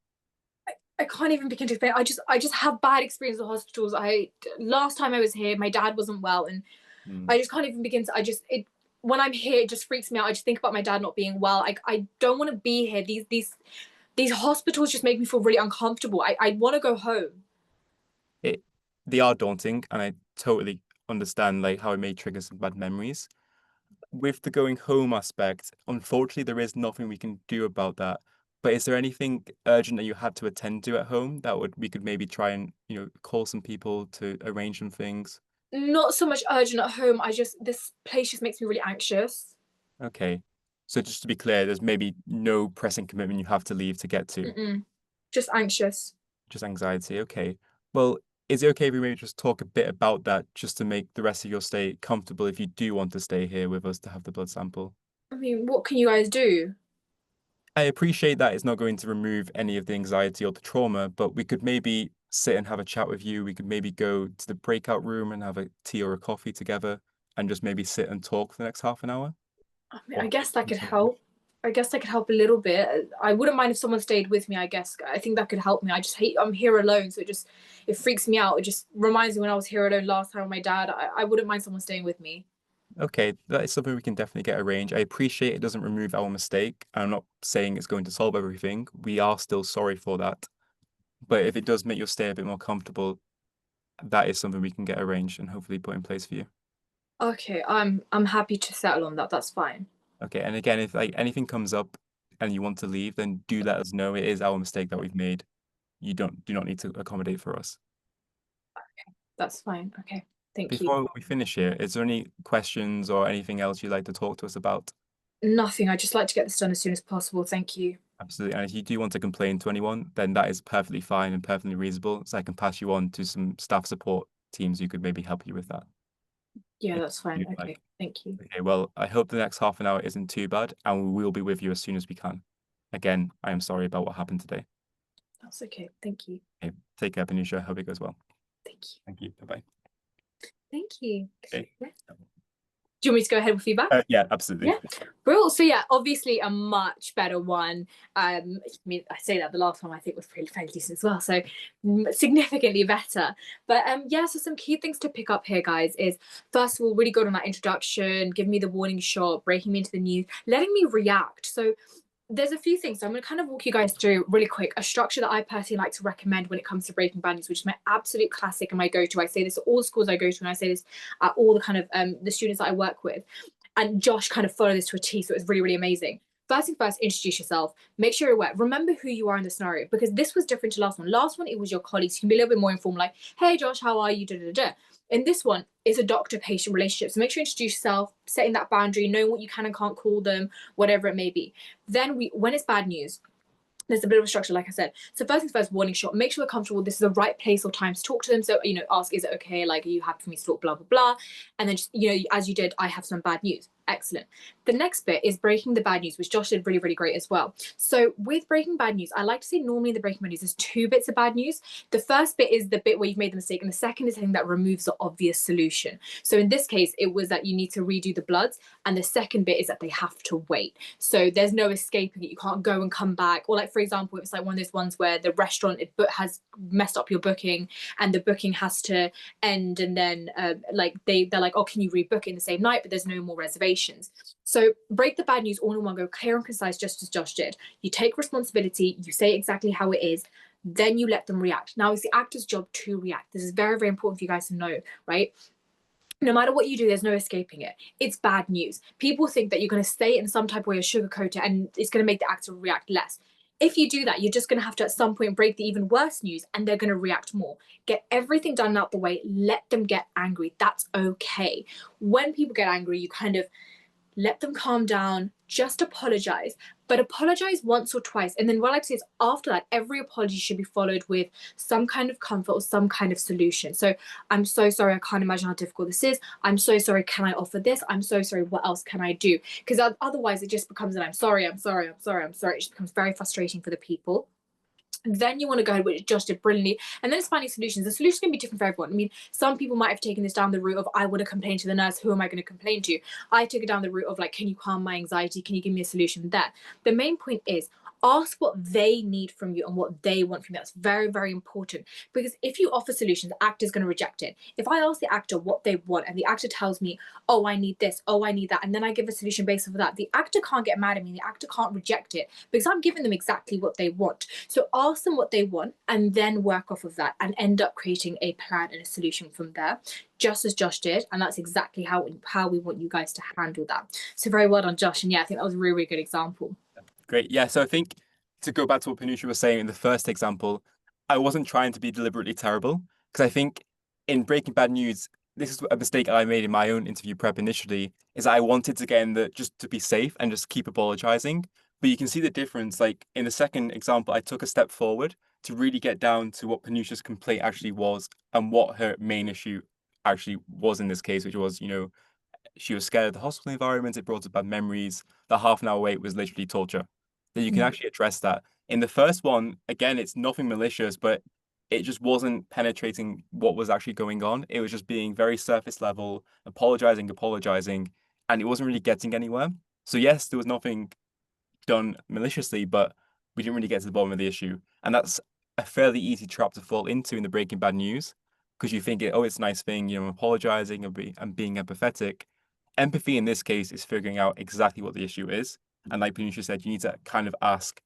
I can't even begin to explain. I just have bad experience with hospitals. Last time I was here, my dad wasn't well, and Mm. I just can't even begin to. I just it when I'm here, it just freaks me out. I just think about my dad not being well. I don't want to be here. These hospitals just make me feel really uncomfortable. I want to go home. It They are daunting, and I totally understand like how it may trigger some bad memories. With the going home aspect, unfortunately, there is nothing we can do about that. But is there anything urgent that you had to attend to at home that would we could maybe try and, call some people to arrange some things? Not so much urgent at home. This place just makes me really anxious. Okay. So just to be clear, there's maybe no pressing commitment you have to leave to get to, Mm-mm. Just anxious. just anxiety. Okay. Well, is it okay if we maybe just talk a bit about that just to make the rest of your stay comfortable if you do want to stay here with us to have the blood sample? I mean, what can you guys do? I appreciate that it's not going to remove any of the anxiety or the trauma, but we could maybe sit and have a chat with you. We could maybe go to the breakout room and have a tea or a coffee together and just maybe sit and talk for the next half an hour. I mean, Or I guess that could something. help. I guess that could help a little bit. I wouldn't mind if someone stayed with me, I guess. I think that could help me. I just hate I'm here alone, so it freaks me out. It just reminds me when I was here alone last time with my dad. I wouldn't mind someone staying with me. Okay, that is something we can definitely get arranged. I appreciate it doesn't remove our mistake. I'm not saying it's going to solve everything. We are still sorry for that. But if it does make your stay a bit more comfortable, that is something we can get arranged and hopefully put in place for you. Okay, I'm happy to settle on that. That's fine. Okay, and again, if like anything comes up and you want to leave, then do let us know. It is our mistake that we've made. You do not need to accommodate for us. That's fine. Okay. Thank you. Before we finish here, is there any questions or anything else you'd like to talk to us about? Nothing. I'd just like to get this done as soon as possible. Thank you. Absolutely. And if you do want to complain to anyone, then that is perfectly fine and perfectly reasonable. So I can pass you on to some staff support teams who could maybe help you with that Yeah, if that's fine. you'd Okay. like. Thank you. Okay, well, I hope the next half an hour isn't too bad, and we will be with you as soon as we can. Again, I am sorry about what happened today. That's okay. Thank you. Okay, take care, Benusha. Hope it goes well. Thank you. Thank you. Bye-bye. Thank you. Okay. Yeah. Do you want me to go ahead with feedback? Yeah, absolutely. Yeah. Brilliant. So yeah, obviously a much better one. I mean, I say that the last one I think was pretty fairly decent as well. So significantly better. But yeah, so some key things to pick up here, guys, is first of all, really good on that introduction, giving me the warning shot, breaking me into the news, letting me react. So there's a few things. So I'm going to kind of walk you guys through really quick a structure that I personally like to recommend when it comes to breaking bad news, which is my absolute classic and my go-to. I say this at all the schools I go to, and I say this at all the kind of the students that I work with. And Josh kind of followed this to a T, so it was really, really amazing. First thing first, introduce yourself. Make sure you're aware. Remember who you are in the scenario, because this was different to last one. Last one, it was your colleagues. You can be a little bit more informal, like, hey, Josh, how are you? Da, da, da. In this one, it's a doctor-patient relationship. So make sure you introduce yourself, setting that boundary, knowing what you can and can't call them, whatever it may be. Then when it's bad news, there's a bit of a structure, like I said. So first things first, warning shot. Make sure they're comfortable. This is the right place or time to talk to them. So, ask, is it okay? Like, are you happy for me to talk? Blah, blah, blah. And then just, as you did, I have some bad news. Excellent. The next bit is breaking the bad news, which Josh did really, really great as well. So with breaking bad news, I like to say normally in the breaking bad news, there's two bits of bad news. The first bit is the bit where you've made the mistake, and the second is something that removes the obvious solution. So in this case, it was that you need to redo the bloods, and the second bit is that they have to wait. So there's no escaping it. You can't go and come back. Or like, for example, it's like one of those ones where the restaurant has messed up your booking, and the booking has to end, and then they're like, oh, can you rebook it in the same night? But there's no more reservations. So break the bad news all in one go, clear and concise, just as Josh did. You take responsibility, you say exactly how it is, then you let them react. Now it's the actor's job to react. This is very, very important for you guys to know, right? No matter what you do, there's no escaping it. It's bad news. People think that you're going to say it in some type of way or sugarcoat it, and it's going to make the actor react less. If you do that, you're just going to have to at some point break the even worse news, and they're going to react more. Get everything done out the way. Let them get angry. That's okay. When people get angry, you kind of let them calm down, just apologize, but apologize once or twice. And then what I like to say is after that, every apology should be followed with some kind of comfort or some kind of solution. So I'm so sorry, I can't imagine how difficult this is. I'm so sorry, can I offer this? I'm so sorry, what else can I do? Because otherwise it just becomes an I'm sorry, I'm sorry, I'm sorry, I'm sorry. It just becomes very frustrating for the people. Then you want to go ahead, which Josh did brilliantly, and then it's finding solutions. The solution can be different for everyone. I mean, some people might have taken this down the route of, I want to complain to the nurse, who am I going to complain to? I took it down the route of like, can you calm my anxiety? Can you give me a solution there? The main point is, Ask what they need from you and what they want from you. That's very, very important. Because if you offer solutions, the actor's going to reject it. If I ask the actor what they want and the actor tells me, oh, I need this, oh, I need that, and then I give a solution based off of that, the actor can't get mad at me. The actor can't reject it because I'm giving them exactly what they want. So ask them what they want and then work off of that and end up creating a plan and a solution from there, just as Josh did. And that's exactly how we want you guys to handle that. So very well done, Josh. And yeah, I think that was a really, really good example. Great. Yeah. So I think to go back to what Panusha was saying in the first example, I wasn't trying to be deliberately terrible because I think in Breaking Bad News, this is a mistake I made in my own interview prep initially, is I wanted to get in the just to be safe and just keep apologizing. But you can see the difference. Like in the second example, I took a step forward to really get down to what Panusha's complaint actually was and what her main issue actually was in this case, which was, she was scared of the hospital environment. It brought up bad memories. The half an hour wait was literally torture. That you can Mm. actually address that. In the first one, again, it's nothing malicious, but it just wasn't penetrating what was actually going on. It was just being very surface level, apologizing, and it wasn't really getting anywhere. So yes, there was nothing done maliciously, but we didn't really get to the bottom of the issue. And that's a fairly easy trap to fall into in the Breaking Bad news because you think, oh, it's a nice thing, I'm apologizing and being empathetic. Empathy in this case is figuring out exactly what the issue is. And like Panusha said, you need to kind of ask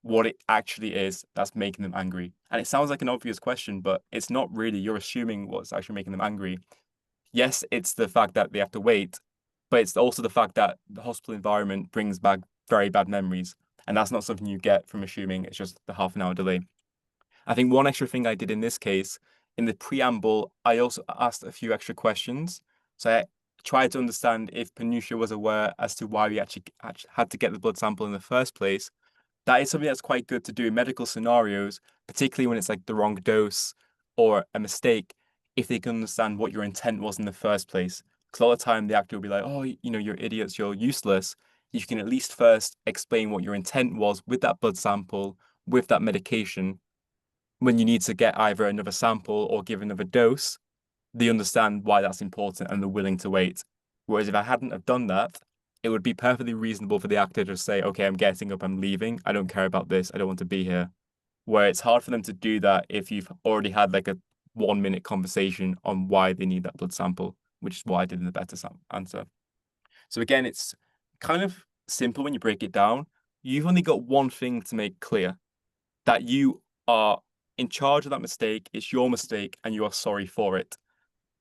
what it actually is that's making them angry. And it sounds like an obvious question, but it's not really. You're assuming what's actually making them angry. Yes, it's the fact that they have to wait, but it's also the fact that the hospital environment brings back very bad memories. And that's not something you get from assuming it's just the half an hour delay. I think one extra thing I did in this case, in the preamble, I also asked a few extra questions. So I tried to understand if Panusha was aware as to why we actually had to get the blood sample in the first place. That is something that's quite good to do in medical scenarios, particularly when it's like the wrong dose or a mistake, if they can understand what your intent was in the first place. Because all the time the actor will be like, oh, you're idiots, you're useless. You can at least first explain what your intent was with that blood sample, with that medication. When you need to get either another sample or give another dose, they understand why that's important and they're willing to wait. Whereas if I hadn't have done that, it would be perfectly reasonable for the actor to say, okay, I'm getting up, I'm leaving. I don't care about this. I don't want to be here. Where it's hard for them to do that if you've already had like a 1 minute conversation on why they need that blood sample, which is what I did in the better answer. So again, it's kind of simple when you break it down. You've only got one thing to make clear that you are in charge of that mistake. It's your mistake and you are sorry for it.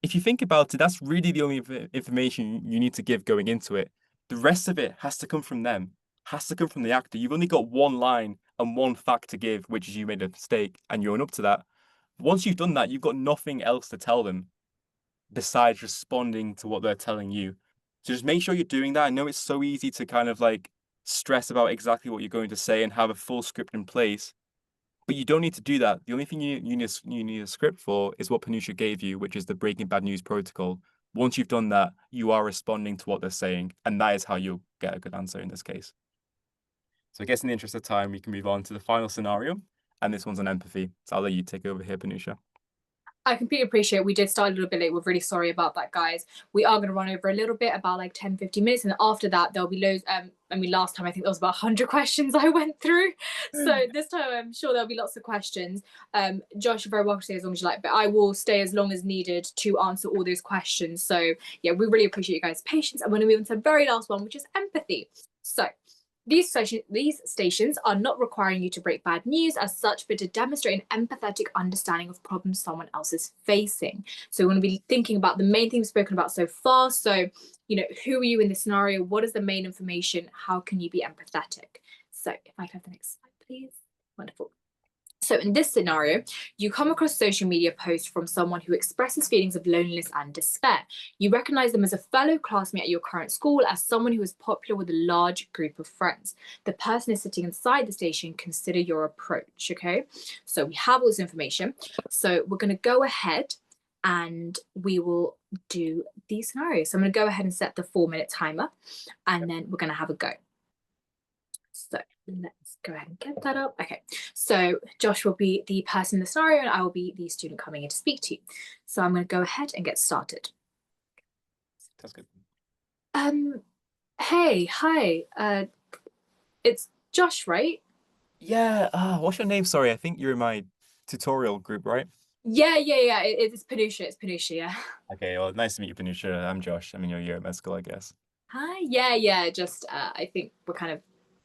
If you think about it, that's really the only information you need to give going into it. The rest of it has to come from them, has to come from the actor. You've only got one line and one fact to give, which is you made a mistake and you own up to that. Once you've done that, you've got nothing else to tell them besides responding to what they're telling you. So just make sure you're doing that. I know it's so easy to kind of like stress about exactly what you're going to say and have a full script in place. But you don't need to do that. The only thing you need a script for is what Panusha gave you, which is the Breaking Bad News protocol. Once you've done that, you are responding to what they're saying, and that is how you'll get a good answer in this case. So I guess in the interest of time, we can move on to the final scenario, and this one's on empathy. So I'll let you take over here, Panusha. I completely appreciate we did start a little bit late. We're really sorry about that, guys. We are going to run over a little bit, about like 10, 15 minutes. And after that, there'll be loads. Last time I think there was about 100 questions I went through. So this time I'm sure there'll be lots of questions. Josh, you're very welcome to stay as long as you like, but I will stay as long as needed to answer all those questions. So yeah, we really appreciate you guys' patience. I'm going to move on to the very last one, which is empathy. So these stations are not requiring you to break bad news as such, but to demonstrate an empathetic understanding of problems someone else is facing. So we're going to be thinking about the main things spoken about so far. So, who are you in this scenario? What is the main information? How can you be empathetic? So if I can have the next slide, please. Wonderful. So in this scenario, you come across social media posts from someone who expresses feelings of loneliness and despair. You recognize them as a fellow classmate at your current school, as someone who is popular with a large group of friends. The person is sitting inside the station. Consider your approach, okay? So we have all this information. So we're going to go ahead and we will do these scenarios. So I'm going to go ahead and set the 4-minute timer, and then we're going to have a go. So let's go ahead and get that up. Okay, so Josh will be the person in the scenario and I will be the student coming in to speak to you. So I'm going to go ahead and get started. That's good. Hey, hi. It's Josh, right? Yeah, what's your name? Sorry, I think you're in my tutorial group, right? Yeah. It's Panusha. It's Panusha. Yeah. Okay, well, nice to meet you, Panusha. I'm Josh. I'm in your year at med school, I guess. Hi. Yeah. Just I think we're kind of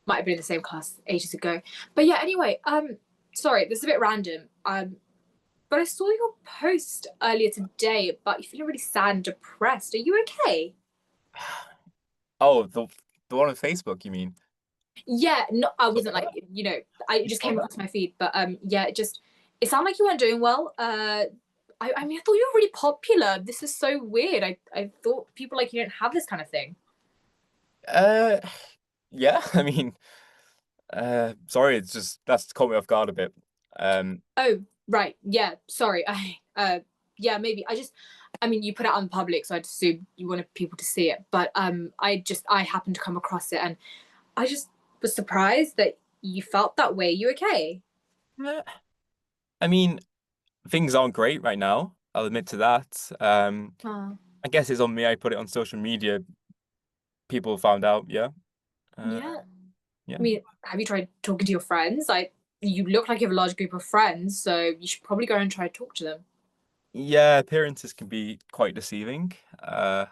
might have been in the same class ages ago. But yeah. Anyway, sorry, this is a bit random. But I saw your post earlier today about you feeling really sad and depressed. Are you okay? Oh, the one on Facebook, you mean? Yeah. No, I So, wasn't like I it just came across my feed, but yeah, it sounded like you weren't doing well. I mean, I thought you were really popular. This is so weird. I thought people like you don't have this kind of thing. uh, yeah, I mean, sorry, it's just that's caught me off guard a bit. Um, Oh, right. Yeah. Sorry. Yeah, maybe. I mean, you put it on public, so I'd assume you wanted people to see it. But I happened to come across it, and I just was surprised that you felt that way. You okay? eh, I mean, things aren't great right now. I'll admit to that. Uh, I guess it's on me. I put it on social media. People found out. Yeah. Uh, yeah. I yeah. mean, have you tried talking to your friends? Like, you look like you have a large group of friends, so you should probably go and try to talk to them. Yeah, appearances can be quite deceiving. Uh,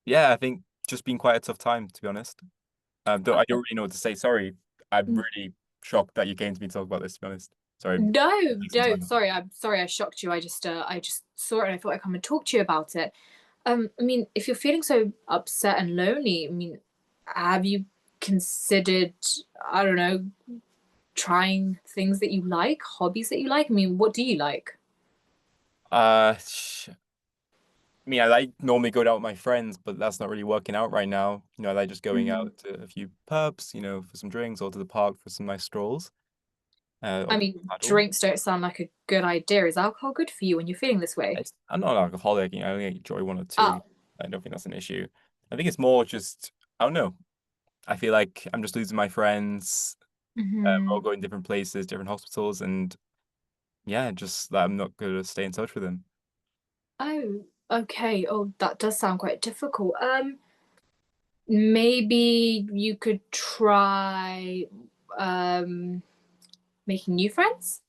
yeah, I think just been quite a tough time, to be honest. I don't really know what to say. Sorry. I'm really shocked that you came to me to talk about this, to be honest. Sorry. Take some No. time. Sorry, I'm sorry I shocked you. I just saw it and I thought I'd come and talk to you about it. I mean, if you're feeling so upset and lonely, I mean, have you considered, I don't know, trying things that you like, hobbies that you like? I mean, what do you like? I mean, I like normally go out with my friends, but that's not really working out right now. I like just going Mm. out to a few pubs, for some drinks or to the park for some nice strolls, I or mean, paddle. drinks don't sound like a good idea. Is alcohol good for you when you're feeling this way? I'm not an alcoholic, I only enjoy one or two. Oh. I don't think that's an issue. I think it's more just, I don't know. I feel like I'm just losing my friends. We're all Hmm. going different places, different hospitals, and yeah, just that I'm not going to stay in touch with them. Oh, okay. Oh, that does sound quite difficult. Maybe you could try um making new friends.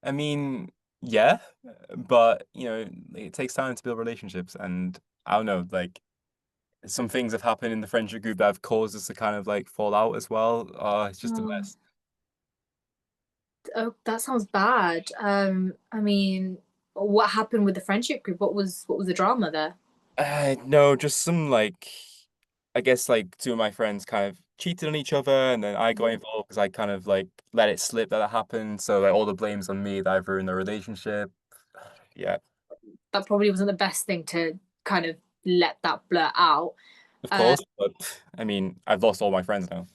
I mean, yeah, but it takes time to build relationships, and I don't know, like some things have happened in the friendship group that have caused us to kind of like fall out as well. It's just a Oh, mess. oh, that sounds bad. I mean, what happened with the friendship group? What was the drama there? No, just some like, I guess like two of my friends kind of cheated on each other, and then I got involved because I kind of like let it slip that it happened. So like all the blame's on me that I've ruined the relationship. Yeah, That probably wasn't the best thing to kind of let that blurt out. of Uh, course, but I mean, I've lost all my friends now.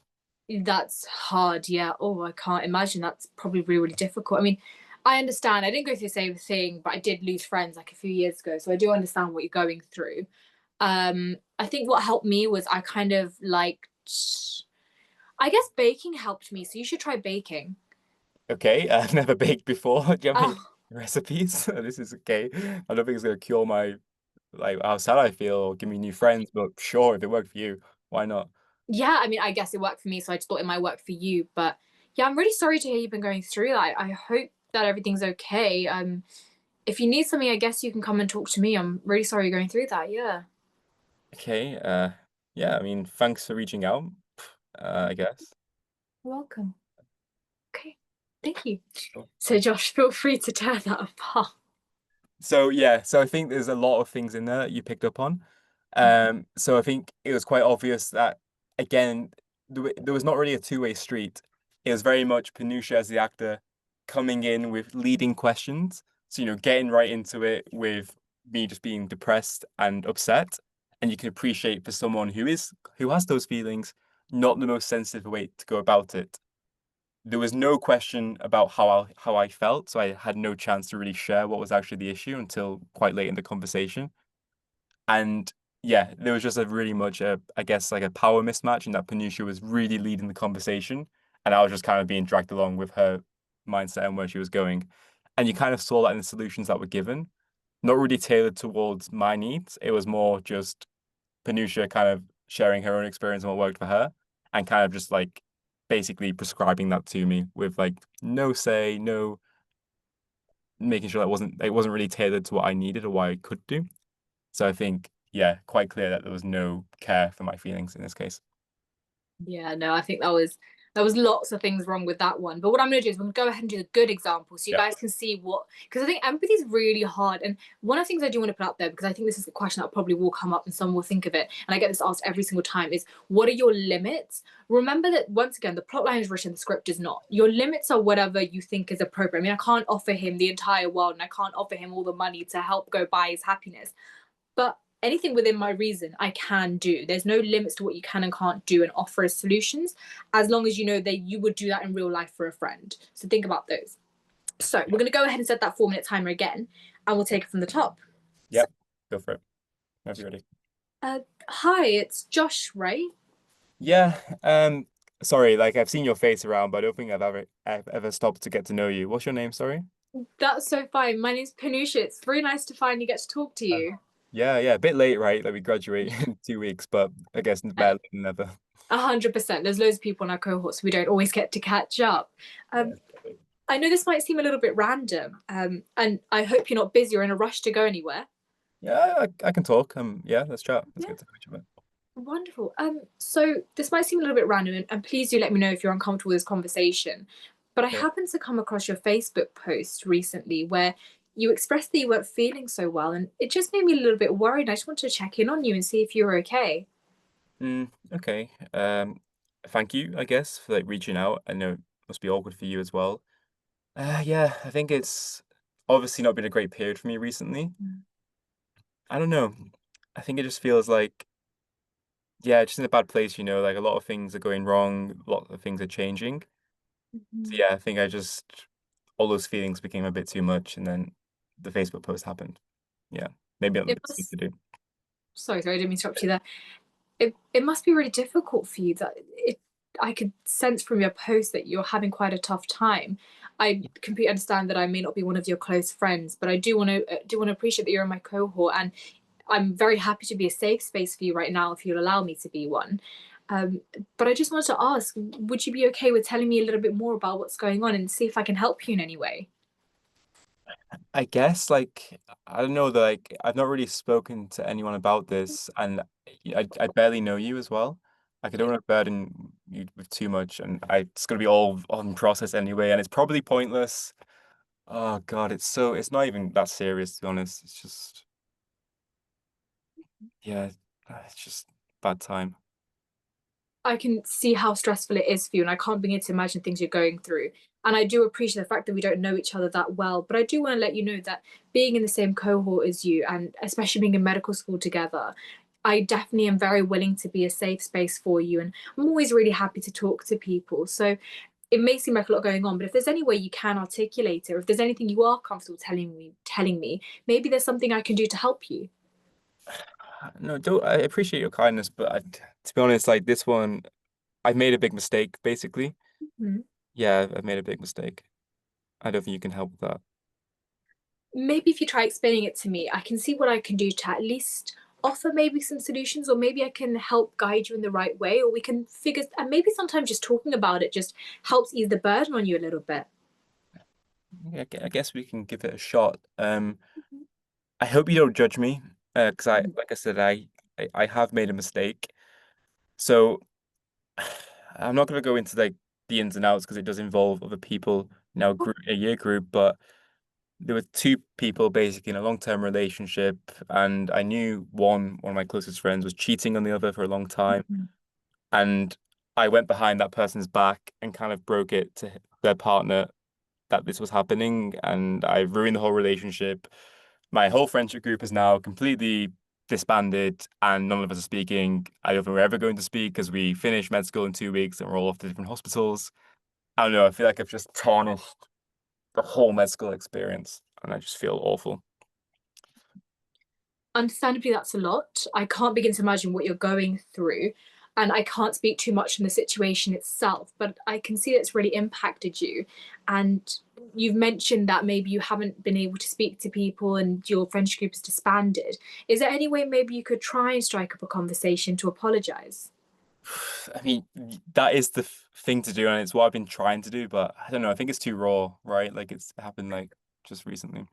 that's hard, yeah. Oh, I can't imagine. That's probably really difficult. I mean, I understand. I didn't go through the same thing, but I did lose friends like a few years ago, so I do understand what you're going through. I think what helped me was I kind of liked, I guess baking helped me, so you should try baking. Okay, I've never baked before. Do you have any Oh, recipes? This is okay. I don't think it's gonna cure my like how sad I feel or give me new friends, but sure, if it worked for you, why not? yeah, I mean, I guess it worked for me, so I just thought it might work for you. But yeah, I'm really sorry to hear you've been going through that. I hope that everything's okay. If you need something, I guess you can come and talk to me. I'm really sorry you're going through that. Yeah. Okay, yeah, I mean, thanks for reaching out, I guess. You're welcome. Okay. Thank you. Cool. So, Josh, feel free to tear that apart. So yeah, so I think there's a lot of things in there that you picked up on. So I think it was quite obvious that again, there was not really a two-way street. It was very much Panusha as the actor coming in with leading questions. So, getting right into it with me just being depressed and upset. And you can appreciate for someone who has those feelings, not the most sensitive way to go about it. There was no question about how I felt, so I had no chance to really share what was actually the issue until quite late in the conversation. And yeah, there was just a really much I guess like a power mismatch in that Panusha was really leading the conversation, and I was just kind of being dragged along with her mindset and where she was going. And you kind of saw that in the solutions that were given, not really tailored towards my needs. It was more just Panusha kind of sharing her own experience and what worked for her. and kind of just like basically prescribing that to me with like no say, no making sure that it wasn't really tailored to what I needed or what I could do. So I think, yeah, quite clear that there was no care for my feelings in this case. Yeah, no, I think that was lots of things wrong with that one. But what I'm going to do is I'm going to go ahead and do the good example so you Yeah. guys can see what, because I think empathy is really hard. And one of the things I do want to put out there, because I think this is a question that probably will come up and someone will think of it, and I get this asked every single time, is what are your limits? Remember that once again, the plot line is written, the script is not. Your limits are whatever you think is appropriate. I mean, I can't offer him the entire world and I can't offer him all the money to help go buy his happiness. But anything within my reason I can do. There's no limits to what you can and can't do and offer as solutions, as long as you know that you would do that in real life for a friend. So think about those. So we're going to go ahead and set that 4 minute timer again, and we'll take it from the top. So, Yep. Go for it. Whenever you're ready. hi, it's Josh, right? Yeah. Sorry, like I've seen your face around, but I don't think I've ever stopped to get to know you. What's your name, sorry? That's so fine. My name's Panusha. It's very nice to finally get to talk to Uh, you. yeah, yeah, a bit late, right? Like we graduate in 2 weeks, but I guess better than never. 100%. There's loads of people in our cohort, so we don't always get to catch up. Um, Yeah. I know this might seem a little bit random, and I hope you're not busy or in a rush to go anywhere. Yeah, I can talk. Yeah, let's chat. Let's Yeah, get to know each other. wonderful. So this might seem a little bit random, and please do let me know if you're uncomfortable with this conversation. But I Okay. happened to come across your Facebook post recently where you expressed that you weren't feeling so well, and it just made me a little bit worried. I just wanted to check in on you and see if you were okay. Okay. Thank you, I guess, for like reaching out. I know it must be awkward for you as well. Yeah, I think it's obviously not been a great period for me recently. I don't know. I think it just feels like, yeah, just in a bad place, like a lot of things are going wrong, a lot of things are changing. So Mhm. yeah, I think all those feelings became a bit too much, and then the Facebook post happened. Yeah, maybe that's It what I need must. to do. Sorry, I didn't mean to interrupt you there. It must be really difficult for you that it I could sense from your post that you're having quite a tough time. I completely understand that I may not be one of your close friends, but I do want to appreciate that you're in my cohort, and I'm very happy to be a safe space for you right now if you'll allow me to be one. Um, but I just wanted to ask, would you be okay with telling me a little bit more about what's going on and see if I can help you in any way? I guess like I don't know, like I've not really spoken to anyone about this, and I barely know you as well. Like I don't Yeah. want to burden you with too much, and it's gonna be all on process anyway, and it's probably pointless. Oh God, it's not even that serious to be honest. It's just yeah, it's just bad time. I can see how stressful it is for you, and I can't begin to imagine things you're going through. And I do appreciate the fact that we don't know each other that well, but I do want to let you know that being in the same cohort as you, and especially being in medical school together, I definitely am very willing to be a safe space for you. And I'm always really happy to talk to people. So it may seem like a lot going on, but if there's any way you can articulate it, or if there's anything you are comfortable telling me, maybe there's something I can do to help you. No, don't I appreciate your kindness, but to be honest, like this one, I've made a big mistake, basically. Mhm. Yeah, I've made a big mistake. I don't think you can help with that. Maybe if you try explaining it to me, I can see what I can do to at least offer maybe some solutions, or maybe I can help guide you in the right way, or we can figure, and maybe sometimes just talking about it just helps ease the burden on you a little bit. Yeah, I guess we can give it a shot. I hope you don't judge me, because like I said, I have made a mistake. So I'm not going to go into like the ins and outs because it does involve other people in our group, a year group. But there were two people basically in a long-term relationship, and I knew one of my closest friends was cheating on the other for a long time, and I went behind that person's back and kind of broke it to their partner that this was happening, and I ruined the whole relationship. My whole friendship group is now completely disbanded, and none of us are speaking. I don't think we're ever going to speak because we finish med school in 2 weeks and we're all off to different hospitals. I don't know. I feel like I've just tarnished the whole med school experience, and I just feel awful. Understandably, that's a lot. I can't begin to imagine what you're going through, and I can't speak too much on the situation itself, but I can see that it's really impacted you. And you've mentioned that maybe you haven't been able to speak to people and your friendship group is disbanded. Is there any way maybe you could try and strike up a conversation to apologize? I mean, that is the thing to do, and it's what I've been trying to do, but I don't know. I think it's too raw, right? Like it's happened like just recently.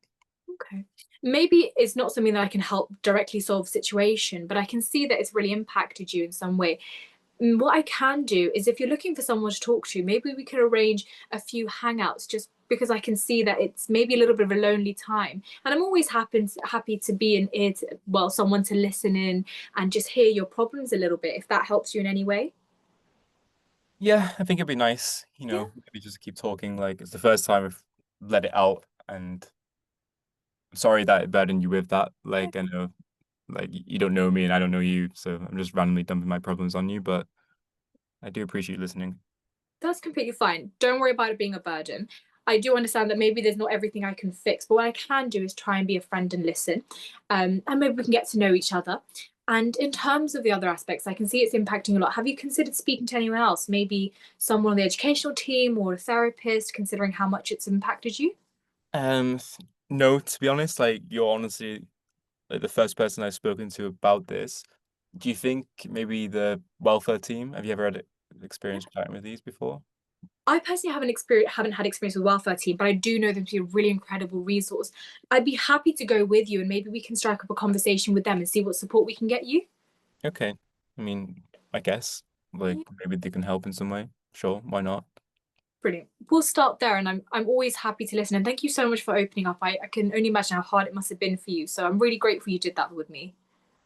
Okay. Maybe it's not something that I can help directly solve the situation, but I can see that it's really impacted you in some way. What I can do is if you're looking for someone to talk to, maybe we could arrange a few hangouts just because I can see that it's maybe a little bit of a lonely time. And I'm always happy to be an ear to, well, someone to listen in and just hear your problems a little bit if that helps you in any way. Yeah, I think it'd be nice, Yeah. maybe just keep talking. Like it's the first time I've let it out, and I'm sorry that it burdened you with that. Like I know, like you don't know me and I don't know you, so I'm just randomly dumping my problems on you, but I do appreciate you listening. That's completely fine. Don't worry about it being a burden. I do understand that maybe there's not everything I can fix, but what I can do is try and be a friend and listen. And maybe we can get to know each other. And in terms of the other aspects, I can see it's impacting a lot. Have you considered speaking to anyone else? Maybe someone on the educational team or a therapist, considering how much it's impacted you? Um, no, to be honest, like you're honestly like the first person I've spoken to about this. Do you think maybe the welfare team? Have you ever had experience chatting with these before? I personally haven't had experience with welfare team, but I do know them to be a really incredible resource. I'd be happy to go with you, and maybe we can strike up a conversation with them and see what support we can get you. Okay. I mean, I guess like maybe they can help in some way. Sure, why not? Brilliant. We'll start there, and I'm always happy to listen. And thank you so much for opening up. I can only imagine how hard it must have been for you. So I'm really grateful you did that with me.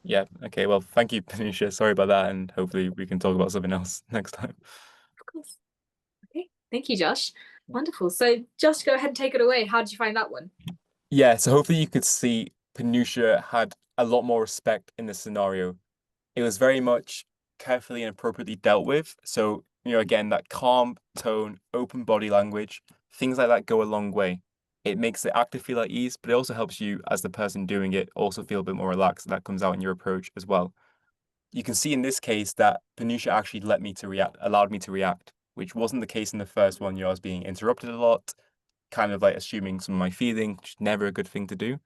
Yeah. Okay. Well, thank you, Tanisha. Sorry about that, and hopefully we can talk about something else next time. Of course. Okay. Thank you, Josh. Wonderful. So Josh, go ahead and take it away. How did you find that one? Yeah. So hopefully you could see Panusha had a lot more respect in this scenario. It was very much carefully and appropriately dealt with. So, again, that calm tone, open body language, things like that go a long way. It makes the actor feel at ease, but it also helps you as the person doing it also feel a bit more relaxed. That comes out in your approach as well. You can see in this case that Panusha actually let me to react, allowed me to react, which wasn't the case in the first one. I was being interrupted a lot, kind of like assuming some of my feelings, which is never a good thing to do.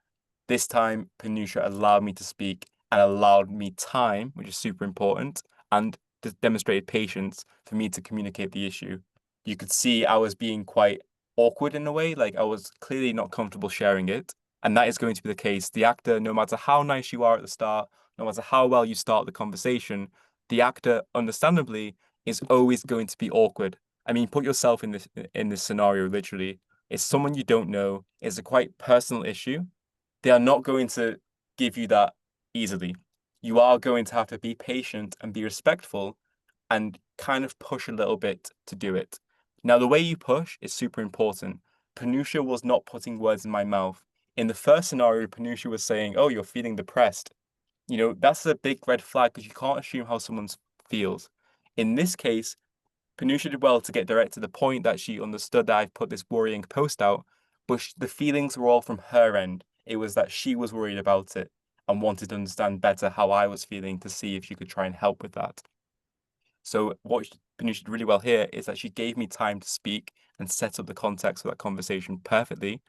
This time, Panusha allowed me to speak and allowed me time, which is super important, and demonstrated patience for me to communicate the issue. You could see I was being quite awkward in a way, like I was clearly not comfortable sharing it. And that is going to be the case. The actor, no matter how nice you are at the start, no matter how well you start the conversation, the actor, understandably, is always going to be awkward. I mean, put yourself in this scenario, literally. It's someone you don't know. It's a quite personal issue. They are not going to give you that easily. You are going to have to be patient and be respectful and kind of push a little bit to do it. Now, the way you push is super important. Panusha was not putting words in my mouth. In the first scenario, Panusha was saying, "Oh, you're feeling depressed." That's a big red flag because you can't assume how someone feels. In this case, Panusha did well to get direct to the point that she understood that I put this worrying post out, but the feelings were all from her end. It was that she was worried about it and wanted to understand better how I was feeling to see if she could try and help with that. So what Panusha did really well here is that she gave me time to speak and set up the context for that conversation perfectly.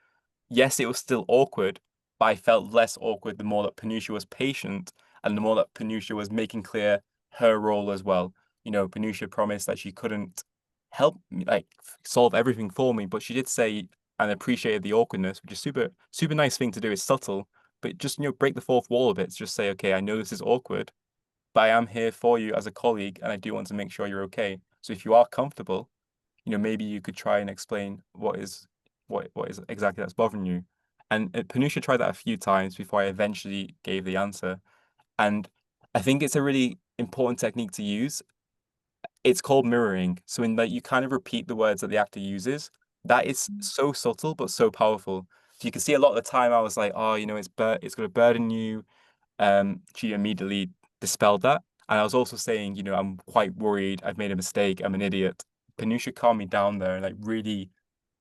Yes, it was still awkward, but I felt less awkward the more that Panusha was patient and the more that Panusha was making clear her role as well. Panusha promised that she couldn't help me, like solve everything for me, but she did say and appreciated the awkwardness, which is super, super nice thing to do. It's subtle, but just, break the fourth wall a bit. Just say, okay, I know this is awkward, but I am here for you as a colleague and I do want to make sure you're okay. So if you are comfortable, maybe you could try and explain what is exactly that's bothering you. And Panusha tried that a few times before I eventually gave the answer. And I think it's a really important technique to use. It's called mirroring. So in that you kind of repeat the words that the actor uses. That is so subtle but so powerful. So you can see a lot of the time I was like, oh, it's going to burden you. She immediately dispelled that. And I was also saying, I'm quite worried. I've made a mistake. I'm an idiot. Panusha calmed me down there and like really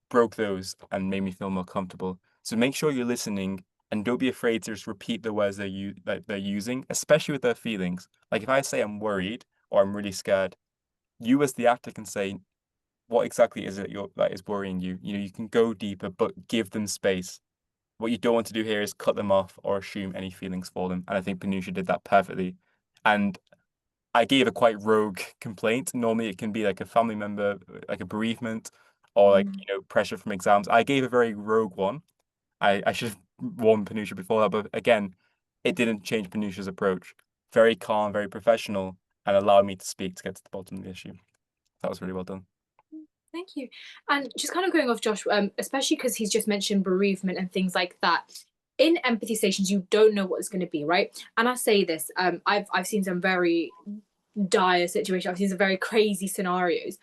broke those and made me feel more comfortable. So make sure you're listening and don't be afraid to just repeat the words they're using, especially with their feelings. Like if I say I'm worried or I'm really scared, you as the actor can say, what exactly is it that is worrying you? You can go deeper, but give them space. What you don't want to do here is cut them off or assume any feelings for them. And I think Panusha did that perfectly. And I gave a quite rogue complaint. Normally, it can be like a family member, like a bereavement, or like Mm. pressure from exams. I gave a very rogue one. I should have warned Panusha before that, but again, it didn't change Panusha's approach. Very calm, very professional, and allowed me to speak to get to the bottom of the issue. That was really well done. Thank you. And just kind of going off Josh, especially because he's just mentioned bereavement and things like that. In empathy stations, you don't know what it's going to be, right? And I say this, I've seen some very dire situations. I've seen some very crazy scenarios.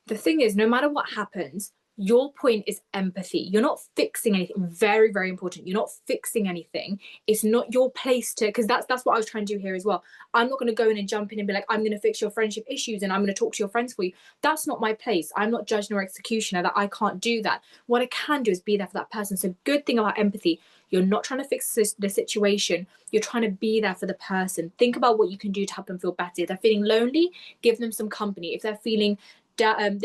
The thing is, no matter what happens, your point is empathy. You're not fixing anything. Very, very important. You're not fixing anything. It's not your place to, because that's what I was trying to do here as well. I'm not going to go in and jump in and be like, I'm going to fix your friendship issues and I'm going to talk to your friends for you. That's not my place. I'm not judge nor executioner. That I can't do that. What I can do is be there for that person. So good thing about empathy, you're not trying to fix the situation. You're trying to be there for the person. Think about what you can do to help them feel better. If they're feeling lonely, give them some company. If they're feeling down,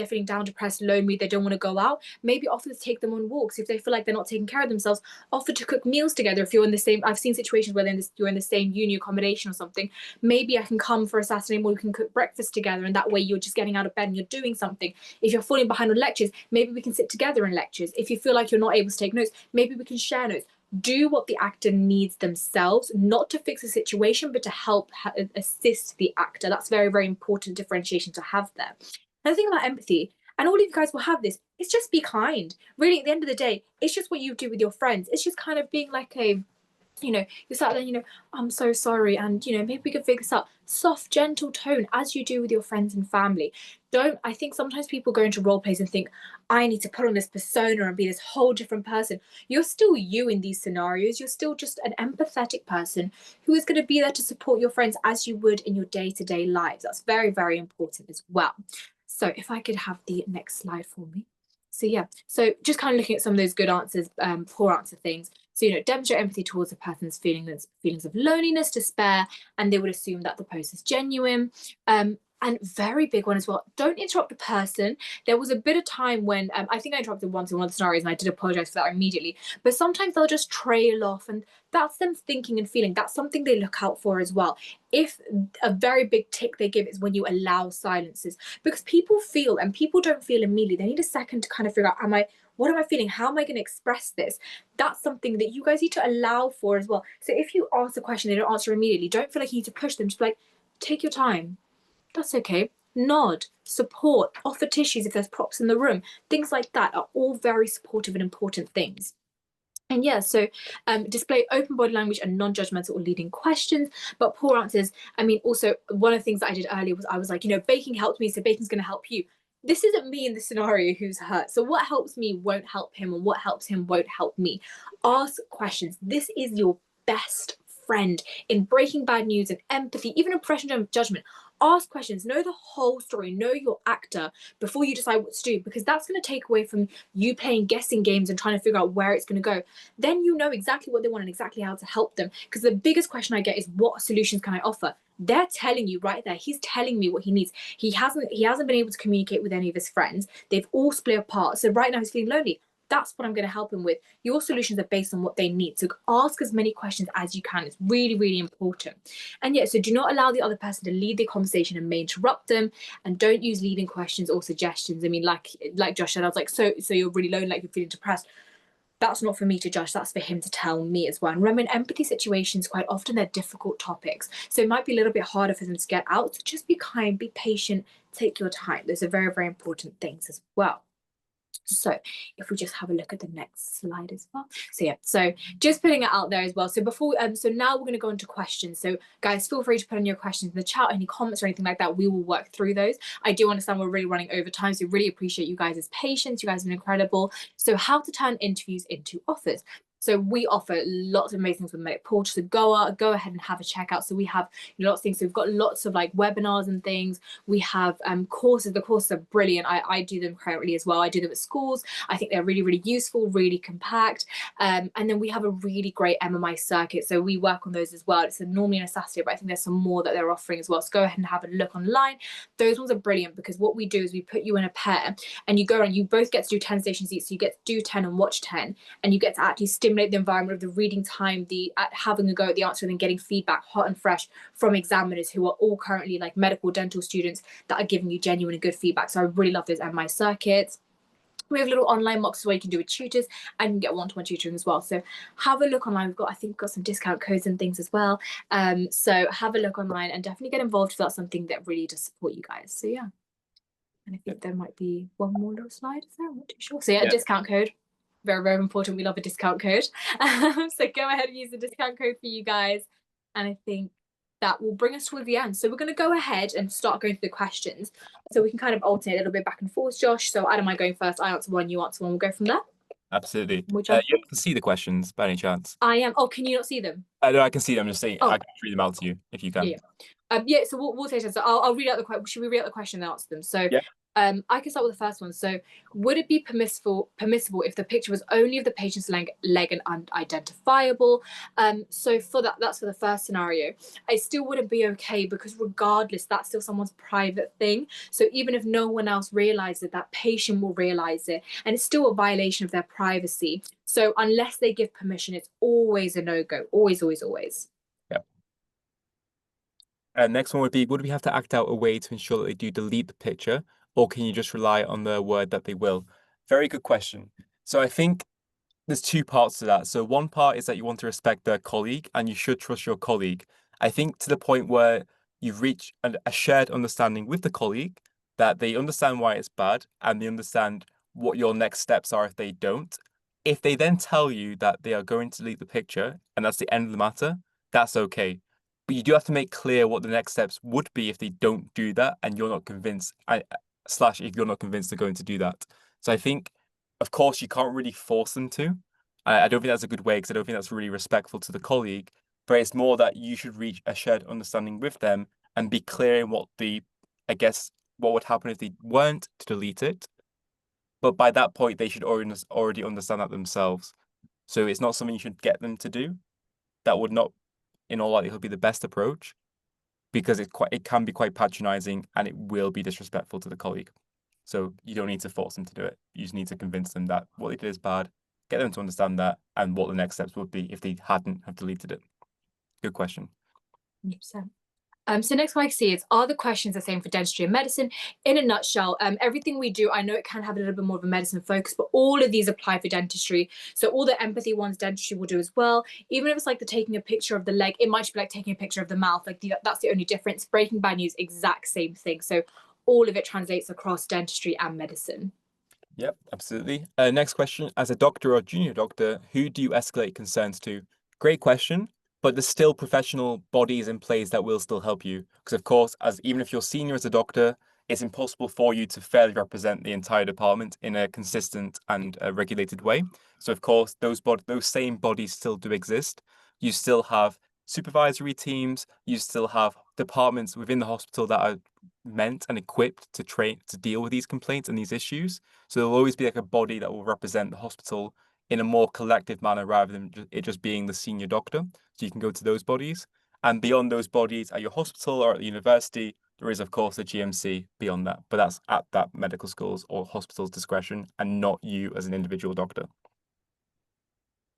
depressed, lonely, they don't want to go out, maybe offer to take them on walks. If they feel like they're not taking care of themselves, offer to cook meals together. If you're in the same, I've seen situations where you're in the same uni accommodation or something. Maybe I can come for a Saturday morning, we can cook breakfast together, and that way you're just getting out of bed and you're doing something. If you're falling behind on lectures, maybe we can sit together in lectures. If you feel like you're not able to take notes, maybe we can share notes. Do what the actor needs themselves, not to fix the situation, but to help assist the actor. That's very, very important differentiation to have there. And the thing about empathy, and all of you guys will have this, it's just be kind. Really, at the end of the day, it's just what you do with your friends. It's just kind of being like a, you're sat there, I'm so sorry, and maybe we can figure this out. Soft, gentle tone, as you do with your friends and family. Don't I think sometimes people go into role plays and think, I need to put on this persona and be this whole different person. You're still you in these scenarios. You're still just an empathetic person who is going to be there to support your friends as you would in your day-to-day lives. That's very, very important as well. So if I could have the next slide for me. So yeah, so just kind of looking at some of those good answers, poor answer things. So, demonstrate empathy towards a person's feelings of loneliness, despair, and they would assume that the post is genuine. And very big one as well, don't interrupt the person. There was a bit of time when I think I interrupted once in one of the scenarios and I did apologize for that immediately. But sometimes they'll just trail off, and that's them thinking and feeling. That's something they look out for as well. If a very big tick they give is when you allow silences, because people feel and people don't feel immediately. They need a second to kind of figure out, what am I feeling? How am I going to express this? That's something that you guys need to allow for as well. So if you ask a question, they don't answer immediately, don't feel like you need to push them. Just be like, take your time. That's okay. Nod, support, offer tissues if there's props in the room. Things like that are all very supportive and important things. And yeah, so display open body language and non-judgmental or leading questions, but poor answers. Also one of the things that I did earlier was I was like, baking helped me, so baking's going to help you. This isn't me in the scenario who's hurt. So what helps me won't help him, and what helps him won't help me. Ask questions. This is your best friend in breaking bad news and empathy, even in professional judgment. Ask questions, know the whole story, know your actor before you decide what to do, because that's going to take away from you playing guessing games and trying to figure out where it's going to go. Then you know exactly what they want and exactly how to help them. Because the biggest question I get is, what solutions can I offer? They're telling you right there. He's telling me what he needs. He hasn't been able to communicate with any of his friends. They've all split apart. So right now he's feeling lonely. That's what I'm going to help him with. Your solutions are based on what they need. So ask as many questions as you can. It's really, really important. And yeah, so do not allow the other person to lead the conversation and may interrupt them. And don't use leading questions or suggestions. Like Josh said, I was like, so you're really lonely, like you're feeling depressed. That's not for me to judge. That's for him to tell me as well. And remember, in empathy situations, quite often they're difficult topics. So it might be a little bit harder for them to get out. So just be kind, be patient, take your time. Those are very, very important things as well. So if we just have a look at the next slide as well. So yeah, so just putting it out there as well. So so now we're going to go into questions. So guys, feel free to put in your questions in the chat, any comments or anything like that. We will work through those. I do understand we're really running over time, so really appreciate you guys' patience. You guys have been incredible. So how to turn interviews into offers. So we offer lots of amazing things with Make Portal. So go ahead and have a check out. So we have lots of things. So we've got lots of like webinars and things. We have courses. The courses are brilliant. I do them currently as well. I do them at schools. I think they're really, really useful, really compact. And then we have a really great MMI circuit. So we work on those as well. It's normally on a Saturday, but I think there's some more that they're offering as well. So go ahead and have a look online. Those ones are brilliant because what we do is we put you in a pair and you go around, you both get to do 10 stations each. So you get to do 10 and watch 10, and you get to actually stimulate stimulate the environment of the reading time, the having a go at the answer, and then getting feedback hot and fresh from examiners who are all currently like medical dental students that are giving you genuine and good feedback. So I really love those MMI circuits. We have little online mocks where you can do with tutors and you can get one-to-one tutoring as well. So have a look online. I think we've got some discount codes and things as well. So have a look online and definitely get involved if that's something that really does support you guys. So yeah. And I think there might be one more little slide. Is there? I'm not too sure. So yeah, discount code. Very, very important. We love a discount code. So go ahead and use the discount code for you guys. And I think that will bring us toward the end. So we're going to go ahead and start going through the questions. So we can kind of alternate a little bit back and forth, Josh. So I don't mind going first. I answer one, you answer one. We'll go from there. Absolutely. Which you can see the questions by any chance? I am. Oh, can you not see them? No, I can see them. I'm just saying, I can read them out to you if you can. Yeah. So we'll take it. So I'll read out the question. Should we read out the question and answer them? So I can start with the first one. So would it be permissible if the picture was only of the patient's leg and unidentifiable? So for that's for the first scenario. It still wouldn't be okay because regardless, that's still someone's private thing. So even if no one else realizes it, that patient will realize it. And it's still a violation of their privacy. So unless they give permission, it's always a no-go. Always, always, always. Next one would be, would we have to act out a way to ensure that they do delete the picture, or can you just rely on their word that they will? Very good question. So I think there's two parts to that. So one part is that you want to respect their colleague and you should trust your colleague. I think to the point where you've reached a shared understanding with the colleague that they understand why it's bad and they understand what your next steps are if they don't. If they then tell you that they are going to delete the picture and that's the end of the matter, that's okay. But you do have to make clear what the next steps would be if they don't do that and you're not convinced, slash, if you're not convinced they're going to do that. So I think, of course, you can't really force them to. I don't think that's a good way because I don't think that's really respectful to the colleague. But it's more that you should reach a shared understanding with them and be clear in what would happen if they weren't to delete it. But by that point, they should already understand that themselves. So it's not something you should get them to do. That would not, in all likelihood, be the best approach because it can be quite patronizing and it will be disrespectful to the colleague. So you don't need to force them to do it. You just need to convince them that what they did is bad, get them to understand that, and what the next steps would be if they hadn't have deleted it. Good question. 100%. So next one I see is, are the questions the same for dentistry and medicine? In a nutshell, everything we do, I know it can have a little bit more of a medicine focus, but all of these apply for dentistry. So all the empathy ones dentistry will do as well. Even if it's like the taking a picture of the leg, it might be like taking a picture of the mouth. Like that's the only difference. Breaking bad news, exact same thing. So all of it translates across dentistry and medicine. Yep, absolutely. Next question. As a doctor or junior doctor, who do you escalate concerns to? Great question, but there's still professional bodies in place that will still help you. Because of course, even if you're senior as a doctor, it's impossible for you to fairly represent the entire department in a consistent and regulated way. So of course, those same bodies still do exist. You still have supervisory teams, you still have departments within the hospital that are meant and equipped to deal with these complaints and these issues. So there'll always be like a body that will represent the hospital in a more collective manner rather than it just being the senior doctor. So you can go to those bodies. And beyond those bodies at your hospital or at the university, there is, of course, a GMC beyond that. But that's at that medical school's or hospital's discretion and not you as an individual doctor.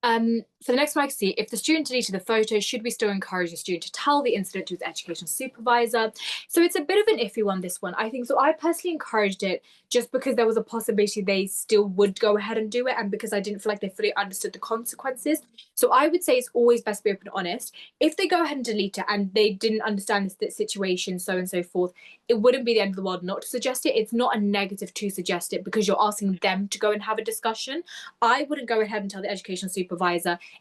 For the next one I see, if the student deleted the photo, should we still encourage the student to tell the incident to his educational supervisor? So it's a bit of an iffy one, this one. I think so. I personally encouraged it just because there was a possibility they still would go ahead and do it, and because I didn't feel like they fully understood the consequences. So I would say it's always best to be open and honest. If they go ahead and delete it and they didn't understand the situation, so on and so forth, it wouldn't be the end of the world not to suggest it. It's not a negative to suggest it because you're asking them to go and have a discussion. I wouldn't go ahead and tell the educational supervisor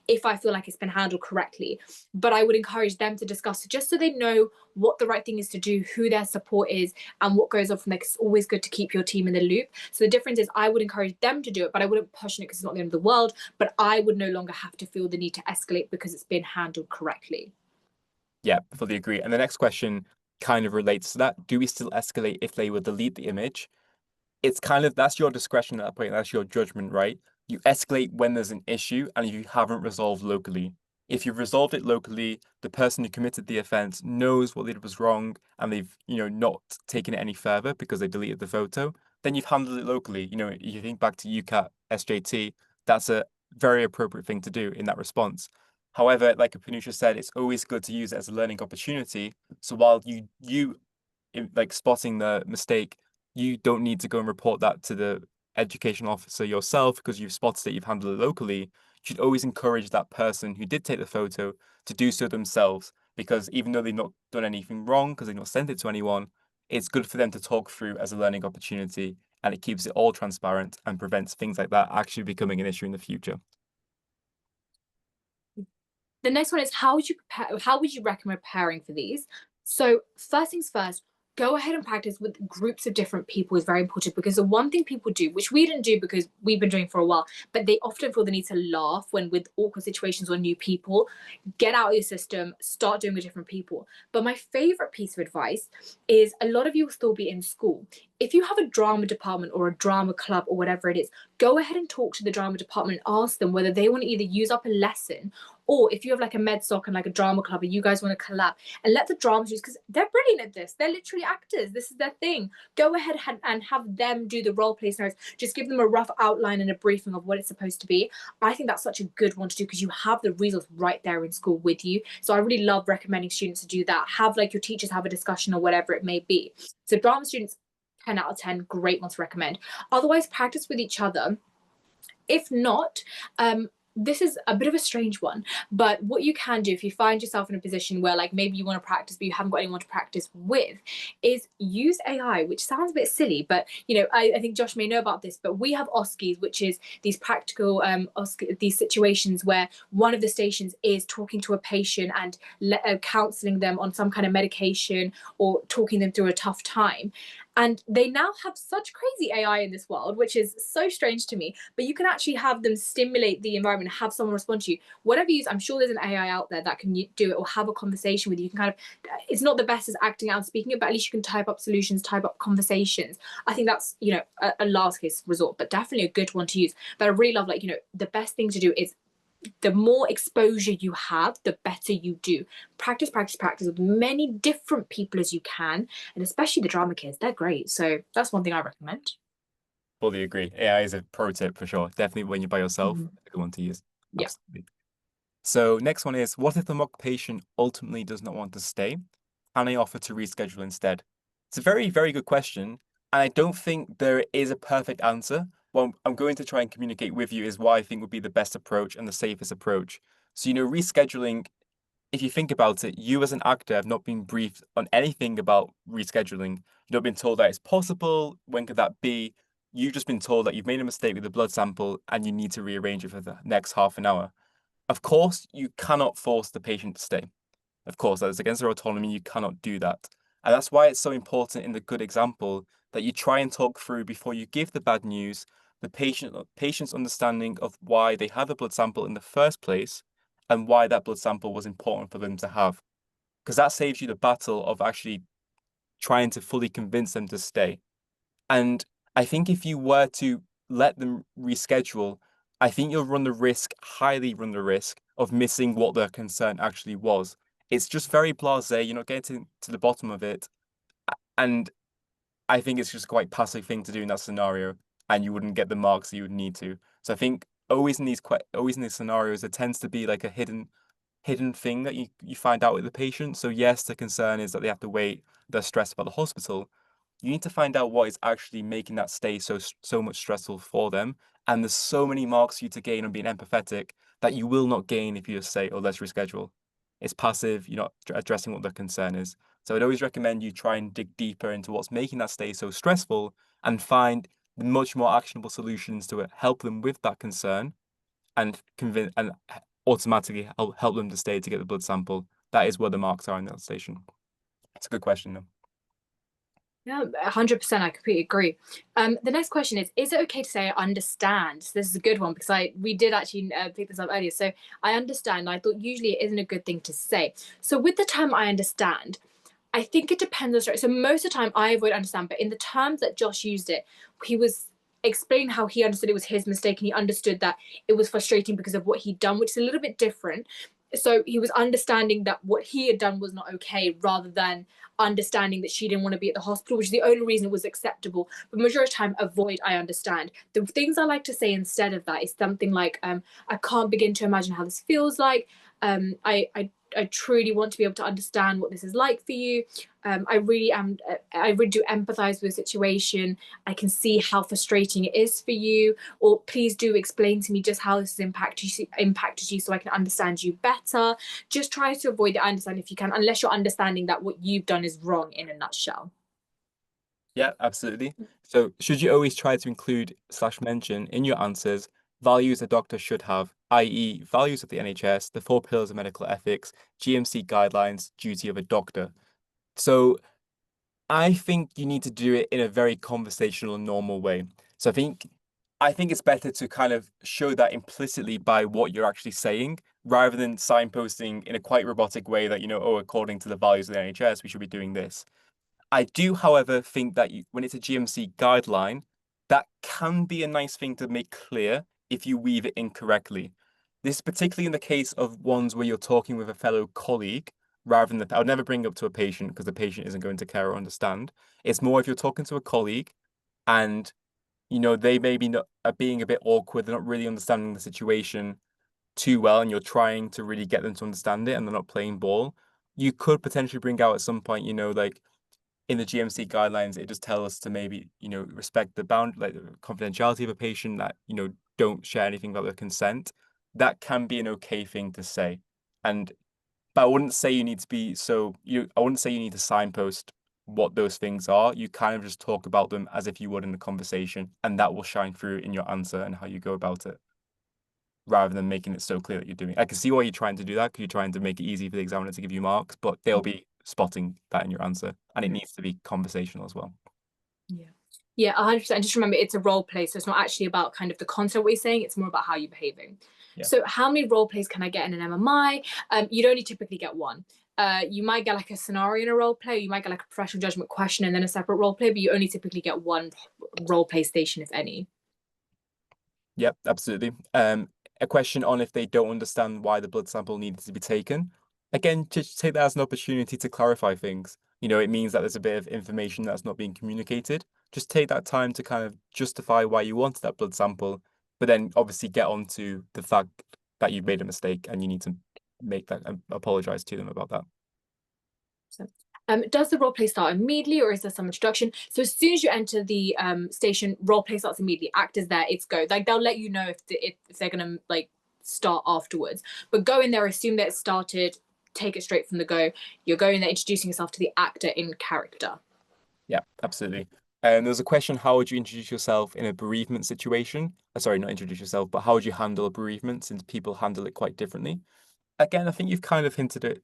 if I feel like it's been handled correctly, but I would encourage them to discuss it just so they know what the right thing is to do, who their support is, and what goes on from there. It's always good to keep your team in the loop. So the difference is I would encourage them to do it, but I wouldn't push on it because it's not the end of the world. But I would no longer have to feel the need to escalate because it's been handled correctly. Yeah, fully agree. And the next question kind of relates to that. Do we still escalate if they will delete the image? It's kind of, that's your discretion at that point. That's your judgment, right? You escalate when there's an issue and you haven't resolved locally. If you've resolved it locally, the person who committed the offense knows what they did was wrong and they've, not taken it any further because they deleted the photo, then you've handled it locally. You think back to UCAT, SJT, that's a very appropriate thing to do in that response. However, like Panusha said, it's always good to use it as a learning opportunity. So while you like spotting the mistake, you don't need to go and report that to the educational officer yourself because you've spotted it, you've handled it locally. You should always encourage that person who did take the photo to do so themselves because even though they've not done anything wrong because they've not sent it to anyone, it's good for them to talk through as a learning opportunity and it keeps it all transparent and prevents things like that actually becoming an issue in the future. The next one is how would you prepare? How would you recommend preparing for these? So first things first, go ahead and practice with groups of different people is very important because the one thing people do, which we didn't do because we've been doing for a while, but they often feel the need to laugh when with awkward situations or new people. Get out of your system, start doing with different people. But my favorite piece of advice is a lot of you will still be in school. If you have a drama department or a drama club or whatever it is, go ahead and talk to the drama department and ask them whether they want to either use up a lesson or if you have like a med soc and like a drama club and you guys want to collab and let the drama students, because they're brilliant at this. They're literally actors. This is their thing. Go ahead and have them do the role play scenarios. Just give them a rough outline and a briefing of what it's supposed to be. I think that's such a good one to do because you have the resource right there in school with you. So I really love recommending students to do that. Have like your teachers have a discussion or whatever it may be. So drama students, 10 out of 10, great one to recommend. Otherwise, practice with each other. If not, this is a bit of a strange one, but what you can do if you find yourself in a position where like maybe you want to practice but you haven't got anyone to practice with is use AI, which sounds a bit silly, but you know, I think Josh may know about this, but we have OSCEs, which is these practical these situations where one of the stations is talking to a patient and counseling them on some kind of medication or talking them through a tough time. And they now have such crazy AI in this world, which is so strange to me. But you can actually have them stimulate the environment, have someone respond to you. Whatever you use, I'm sure there's an AI out there that can do it or have a conversation with you. You can kind of, it's not the best as acting out and speaking it, but at least you can type up solutions, type up conversations. I think that's, you know, a last case resort, but definitely a good one to use. But I really love, like, you know, the best thing to do is the more exposure you have, the better you do. Practice, practice, practice with many different people as you can, and especially the drama kids. They're great. So that's one thing I recommend. Fully agree. AI is a pro tip for sure. Definitely when you're by yourself, Mhm. a good one to use. Yeah. Absolutely. So next one is, what if the mock patient ultimately does not want to stay? Can I offer to reschedule instead? It's a very, very good question. And I don't think there is a perfect answer. What I'm going to try and communicate with you is what I think would be the best approach and the safest approach. So, rescheduling, if you think about it, you as an actor have not been briefed on anything about rescheduling. You've not been told that it's possible. When could that be? You've just been told that you've made a mistake with the blood sample and you need to rearrange it for the next half an hour. Of course, you cannot force the patient to stay. Of course, that is against their autonomy. You cannot do that. And that's why it's so important in the good example that you try and talk through before you give the bad news, the patient's understanding of why they had the blood sample in the first place and why that blood sample was important for them to have. Because that saves you the battle of actually trying to fully convince them to stay. And I think if you were to let them reschedule, I think you'll run the risk, highly run the risk, of missing what their concern actually was. It's just very blasé. You're not getting to the bottom of it. And I think it's just quite passive thing to do in that scenario, and you wouldn't get the marks that you would need to. So I think always in these scenarios, there tends to be like a hidden thing that you find out with the patient. So yes, the concern is that they have to wait, they're stressed about the hospital. You need to find out what is actually making that stay so much stressful for them. And there's so many marks for you to gain on being empathetic that you will not gain if you just say, "Oh, let's reschedule." It's passive. You're not addressing what the concern is. So I'd always recommend you try and dig deeper into what's making that stay so stressful and find much more actionable solutions to it. Help them with that concern and convince and automatically help them to stay to get the blood sample. That is where the marks are in that station. It's a good question, though. Yeah, 100%. I completely agree. The next question is it okay to say I understand? So this is a good one because we did actually pick this up earlier. So I understand. I thought usually it isn't a good thing to say. So with the term I understand, I think it depends on the story. So most of the time I avoid understand, but in the terms that Josh used it, he was explaining how he understood it was his mistake and he understood that it was frustrating because of what he'd done, which is a little bit different. So he was understanding that what he had done was not okay, rather than understanding that she didn't want to be at the hospital, which is the only reason it was acceptable. But majority of the time, avoid, I understand. The things I like to say instead of that is something like, I can't begin to imagine how this feels like. I truly want to be able to understand what this is like for you. I really am. I really do empathize with the situation. I can see how frustrating it is for you. Or please do explain to me just how this has impacted you, so I can understand you better. Just try to avoid it. I understand if you can, unless you're understanding that what you've done is wrong in a nutshell. Yeah, absolutely. So should you always try to include slash mention in your answers values a doctor should have, i.e., values of the NHS, the four pillars of medical ethics, GMC guidelines, duty of a doctor. So I think you need to do it in a very conversational, normal way. So I think it's better to kind of show that implicitly by what you're actually saying, rather than signposting in a quite robotic way that, oh, according to the values of the NHS, we should be doing this. I do, however, think that when it's a GMC guideline, that can be a nice thing to make clear if you weave it in correctly. This is particularly in the case of ones where you're talking with a fellow colleague rather than I would never bring up to a patient because the patient isn't going to care or understand. It's more if you're talking to a colleague and they maybe not are being a bit awkward, they're not really understanding the situation too well, and you're trying to really get them to understand it and they're not playing ball. You could potentially bring out at some point, like in the GMC guidelines, it just tells us to maybe, respect the like the confidentiality of a patient, that, don't share anything without their consent. That can be an okay thing to say. And but I wouldn't say you need to be I wouldn't say you need to signpost what those things are. You kind of just talk about them as if you would in a conversation, and that will shine through in your answer and how you go about it, rather than making it so clear that you're doing. I can see why you're trying to do that because you're trying to make it easy for the examiner to give you marks, but they'll be spotting that in your answer, and it needs to be conversational as well. Yeah. Yeah, 100%. Just remember, it's a role play, so it's not actually about kind of the content we're saying. It's more about how you're behaving. Yeah. So, how many role plays can I get in an MMI? You'd only typically get one. You might get like a scenario in a role play. You might get like a professional judgment question and then a separate role play, but you only typically get one role play station, if any. Yep, absolutely. A question on if they don't understand why the blood sample needed to be taken. Again, just take that as an opportunity to clarify things. It means that there's a bit of information that's not being communicated. Just take that time to kind of justify why you wanted that blood sample, but then obviously get on to the fact that you've made a mistake and you need to make that apologize to them about that. So, does the role play start immediately, or is there some introduction? So as soon as you enter the station, role play starts immediately. Actors there, it's go. Like they'll let you know if they're gonna like start afterwards. But go in there, assume that it started, take it straight from the go. You're going there, introducing yourself to the actor in character. Yeah, absolutely. There's a question, how would you introduce yourself in a bereavement situation? Sorry, not introduce yourself, but how would you handle a bereavement, since people handle it quite differently? Again, I think you've kind of hinted at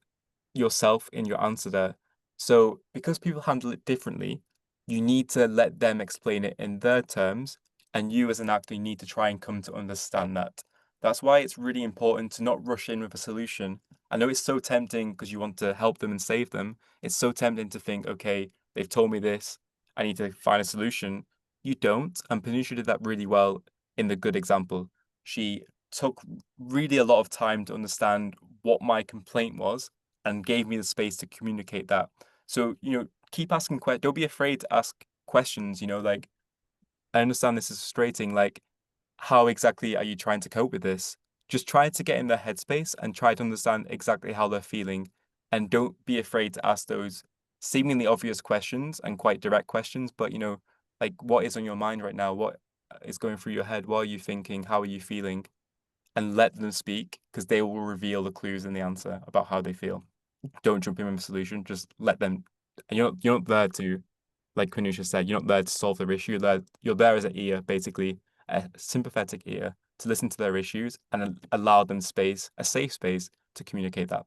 yourself in your answer there. So, because people handle it differently, you need to let them explain it in their terms, and you as an actor, you need to try and come to understand that. That's why it's really important to not rush in with a solution. I know it's so tempting because you want to help them and save them. It's so tempting to think, okay, they've told me this, I need to find a solution. You don't. And Panusha did that really well in the good example. She took really a lot of time to understand what my complaint was and gave me the space to communicate that. So, keep asking questions. Don't be afraid to ask questions, like, I understand this is frustrating. Like, how exactly are you trying to cope with this? Just try to get in their headspace and try to understand exactly how they're feeling. And don't be afraid to ask those seemingly obvious questions and quite direct questions. But, like, what is on your mind right now? What is going through your head? What are you thinking? How are you feeling? And let them speak because they will reveal the clues in the answer about how they feel. Don't jump in with a solution. Just let them. And you're not there to, like Quinusha said, you're not there to solve their issue. You're there as an ear, basically a sympathetic ear to listen to their issues and allow them space, a safe space to communicate that.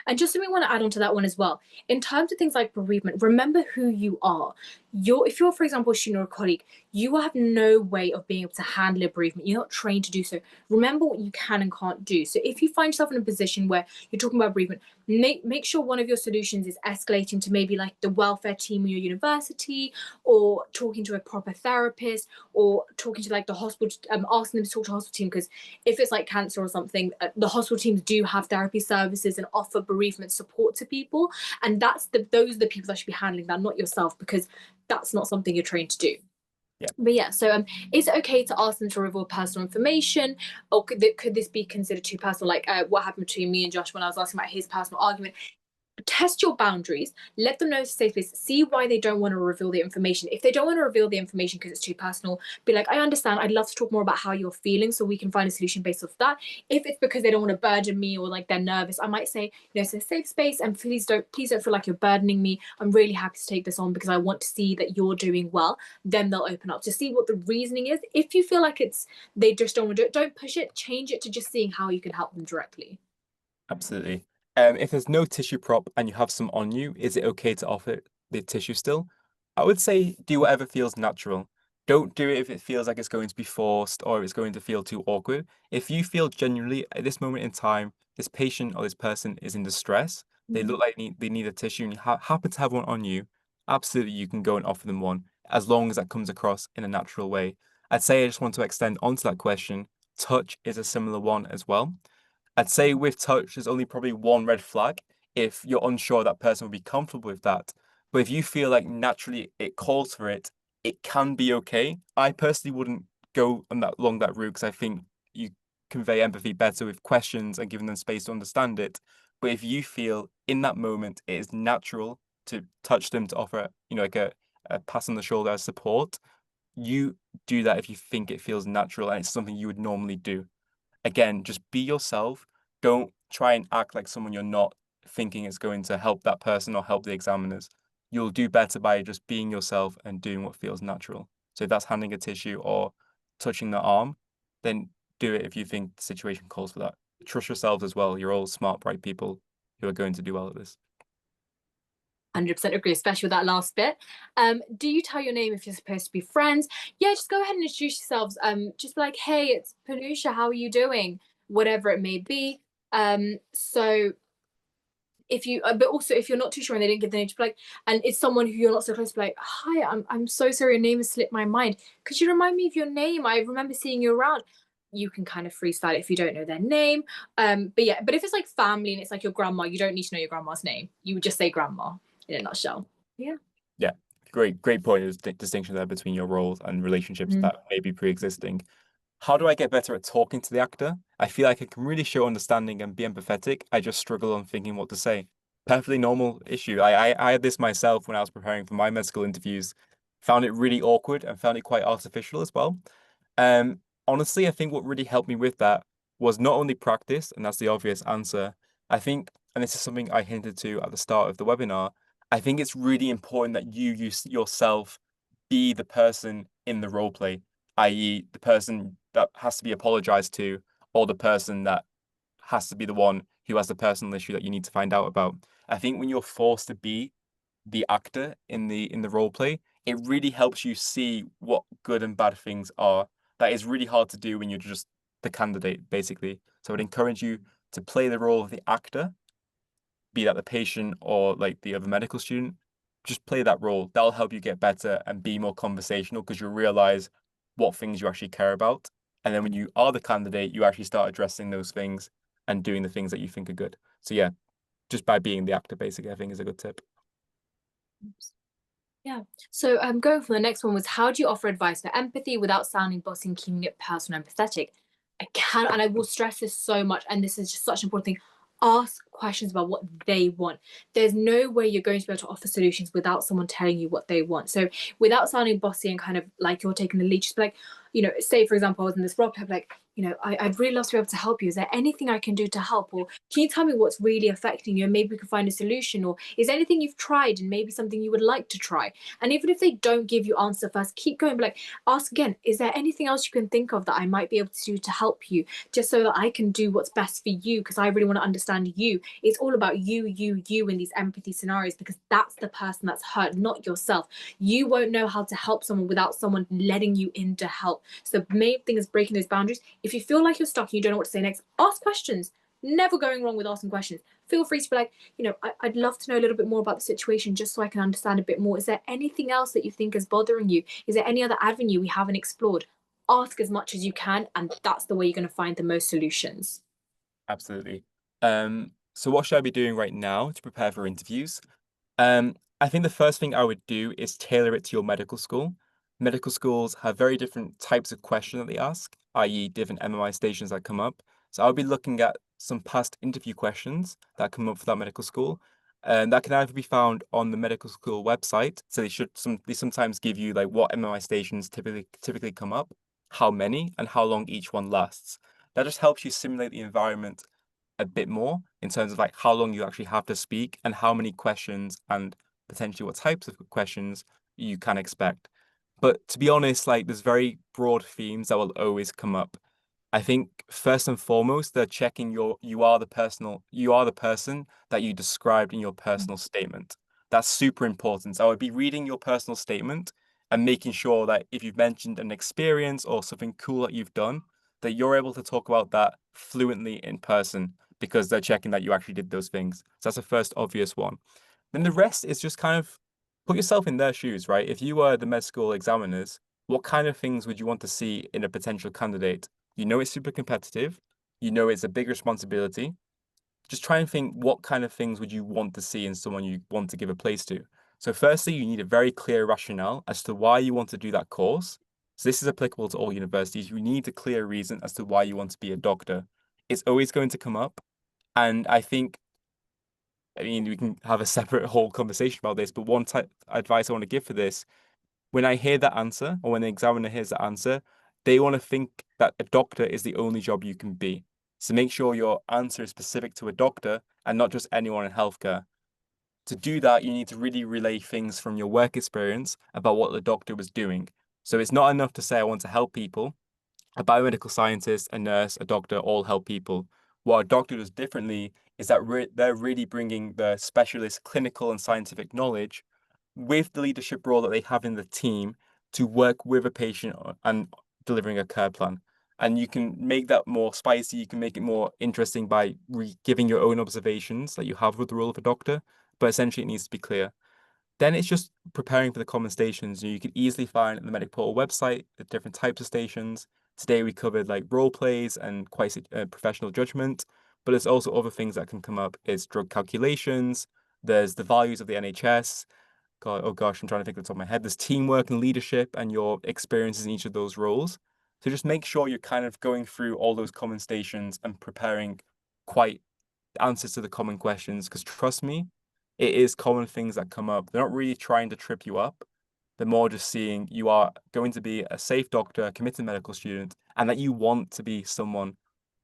And just something I want to add on to that one as well. In terms of things like bereavement, remember who you are. If you're, for example, a student or a colleague, you have no way of being able to handle a bereavement. You're not trained to do so. Remember what you can and can't do. So if you find yourself in a position where you're talking about bereavement, make sure one of your solutions is escalating to maybe like the welfare team in your university, or talking to a proper therapist, or talking to like the hospital, asking them to talk to the hospital team, because if it's like cancer or something, the hospital teams do have therapy services and offer bereavement support to people, and those are the people that should be handling that, not yourself, because that's not something you're trained to do. Yeah. But yeah, so is it okay to ask them to reveal personal information, or could this be considered too personal? Like what happened between me and Josh when I was asking about his personal argument. Test your boundaries, let them know it's a safe place, see why they don't want to reveal the information. If they don't want to reveal the information because it's too personal, be like, I understand, I'd love to talk more about how you're feeling so we can find a solution based off that. If it's because they don't want to burden me, or like they're nervous, I might say, it's a safe space, and please don't feel like you're burdening me. I'm really happy to take this on because I want to see that you're doing well. Then they'll open up to see what the reasoning is. If you feel like they just don't want to do it, don't push it, change it to just seeing how you can help them directly. Absolutely. If there's no tissue prop and you have some on you, is it okay to offer the tissue still? I would say do whatever feels natural. Don't do it if it feels like it's going to be forced or it's going to feel too awkward. If you feel genuinely at this moment in time, this patient or this person is in distress, they Mm-hmm. look like they need a tissue and you happen to have one on you, absolutely you can go and offer them one as long as that comes across in a natural way. I'd say I just want to extend onto that question. Touch is a similar one as well. I'd say with touch, there's only probably one red flag if you're unsure that person will be comfortable with that. But if you feel like naturally it calls for it, it can be okay. I personally wouldn't go on that along that route because I think you convey empathy better with questions and giving them space to understand it. But if you feel in that moment it is natural to touch them to offer, like a pass on the shoulder as support, you do that if you think it feels natural and it's something you would normally do. Again, just be yourself. Don't try and act like someone you're not, thinking it's going to help that person or help the examiners. You'll do better by just being yourself and doing what feels natural. So if that's handing a tissue or touching the arm, then do it if you think the situation calls for that. Trust yourselves as well. You're all smart, bright people who are going to do well at this. 100% agree, especially with that last bit. Do you tell your name if you're supposed to be friends? Yeah, just go ahead and introduce yourselves. Just be like, hey, it's Panusha, how are you doing? Whatever it may be. So if you, but also if you're not too sure and they didn't give the name, just be like, and it's someone who you're not so close to, be like, hi, I'm so sorry, your name has slipped my mind. Could you remind me of your name? I remember seeing you around. You can kind of freestyle it if you don't know their name. But yeah, but if it's like family and it's like your grandma, you don't need to know your grandma's name. You would just say grandma in a nutshell. Yeah. Yeah, great point. There's distinction there between your roles and relationships Mm. that may be pre-existing. How do I get better at talking to the actor? I feel like I can really show understanding and be empathetic. I just struggle on thinking what to say. Perfectly normal issue. I had this myself when I was preparing for my med school interviews. Found it really awkward and found it quite artificial as well. Um, Honestly, I think what really helped me with that was not only practice, and that's the obvious answer. I think, and this is something I hinted to at the start of the webinar, I think it's really important that you use yourself be the person in the role play, i.e., the person that has to be apologized to, or the person that has to be the one who has the personal issue that you need to find out about. I think when you're forced to be the actor in the role play, it really helps you see what good and bad things are. That is really hard to do when you're just the candidate, basically. So I'd encourage you to play the role of the actor, be that the patient or like the other medical student. Just play that role. That'll help you get better and be more conversational because you'll realize what things you actually care about. And then when you are the candidate, you actually start addressing those things and doing the things that you think are good. So yeah, just by being the actor, basically, I think is a good tip. Yeah. So going for the next one was, how do you offer advice for empathy without sounding bossy and keeping it personal and empathetic? I can, and I will stress this so much, and this is just such an important thing. Ask questions about what they want. There's no way you're going to be able to offer solutions without someone telling you what they want. So without sounding bossy and kind of like you're taking the lead, just be like, say for example, I was in this role play, like, I'd really love to be able to help you. Is there anything I can do to help? Or can you tell me what's really affecting you? And maybe we can find a solution. Or is there anything you've tried and maybe something you would like to try? And even if they don't give you answer first, keep going. But like, ask again, is there anything else you can think of that I might be able to do to help you? Just so that I can do what's best for you, because I really want to understand you. It's all about you in these empathy scenarios, because that's the person that's hurt, not yourself. You won't know how to help someone without someone letting you in to help. So the main thing is breaking those boundaries. If you feel like you're stuck and you don't know what to say next, ask questions. Never going wrong with asking questions. Feel free to be like, I'd love to know a little bit more about the situation just so I can understand a bit more. Is there anything else that you think is bothering you? Is there any other avenue we haven't explored? Ask as much as you can, and that's the way you're going to find the most solutions. Absolutely. So what should I be doing right now to prepare for interviews? I think the first thing I would do is tailor it to your medical school. Medical schools have very different types of questions that they ask, i.e., different MMI stations that come up. So I'll be looking at some past interview questions that come up for that medical school. And that can either be found on the medical school website. So they sometimes give you like what MMI stations typically come up, how many, and how long each one lasts. That just helps you simulate the environment a bit more in terms of like how long you actually have to speak and how many questions and potentially what types of questions you can expect. But to be honest, like there's very broad themes that will always come up. I think first and foremost, they're checking you are the person that you described in your personal statement. That's super important. So I would be reading your personal statement and making sure that if you've mentioned an experience or something cool that you've done, that you're able to talk about that fluently in person because they're checking that you actually did those things. So that's the first obvious one. Then the rest is just kind of put yourself in their shoes, right? If you were the med school examiners, what kind of things would you want to see in a potential candidate? You know it's super competitive. You know it's a big responsibility. Just try and think what kind of things would you want to see in someone you want to give a place to. So firstly, you need a very clear rationale as to why you want to do that course. So this is applicable to all universities. You need a clear reason as to why you want to be a doctor. It's always going to come up. And I mean, we can have a separate whole conversation about this, but one type advice I want to give for this, when I hear that answer, or when the examiner hears that answer, they want to think that a doctor is the only job you can be. So make sure your answer is specific to a doctor and not just anyone in healthcare. To do that, you need to really relay things from your work experience about what the doctor was doing. So it's not enough to say, I want to help people. A biomedical scientist, a nurse, a doctor all help people. What a doctor does differently is that they're really bringing the specialist clinical and scientific knowledge with the leadership role that they have in the team to work with a patient and delivering a care plan. And you can make that more spicy, you can make it more interesting by giving your own observations that you have with the role of a doctor, but essentially it needs to be clear. Then it's just preparing for the common stations. You could easily find on the Medic Portal website the different types of stations. Today we covered like role plays and quite professional judgment, but there's also other things that can come up. It's drug calculations. There's the values of the NHS. God, oh gosh, I'm trying to think off the top of my head. There's teamwork and leadership and your experiences in each of those roles. So just make sure you're kind of going through all those common stations and preparing quite answers to the common questions. Because trust me, it is common things that come up. They're not really trying to trip you up. They're more just seeing you are going to be a safe doctor, a committed medical student, and that you want to be someone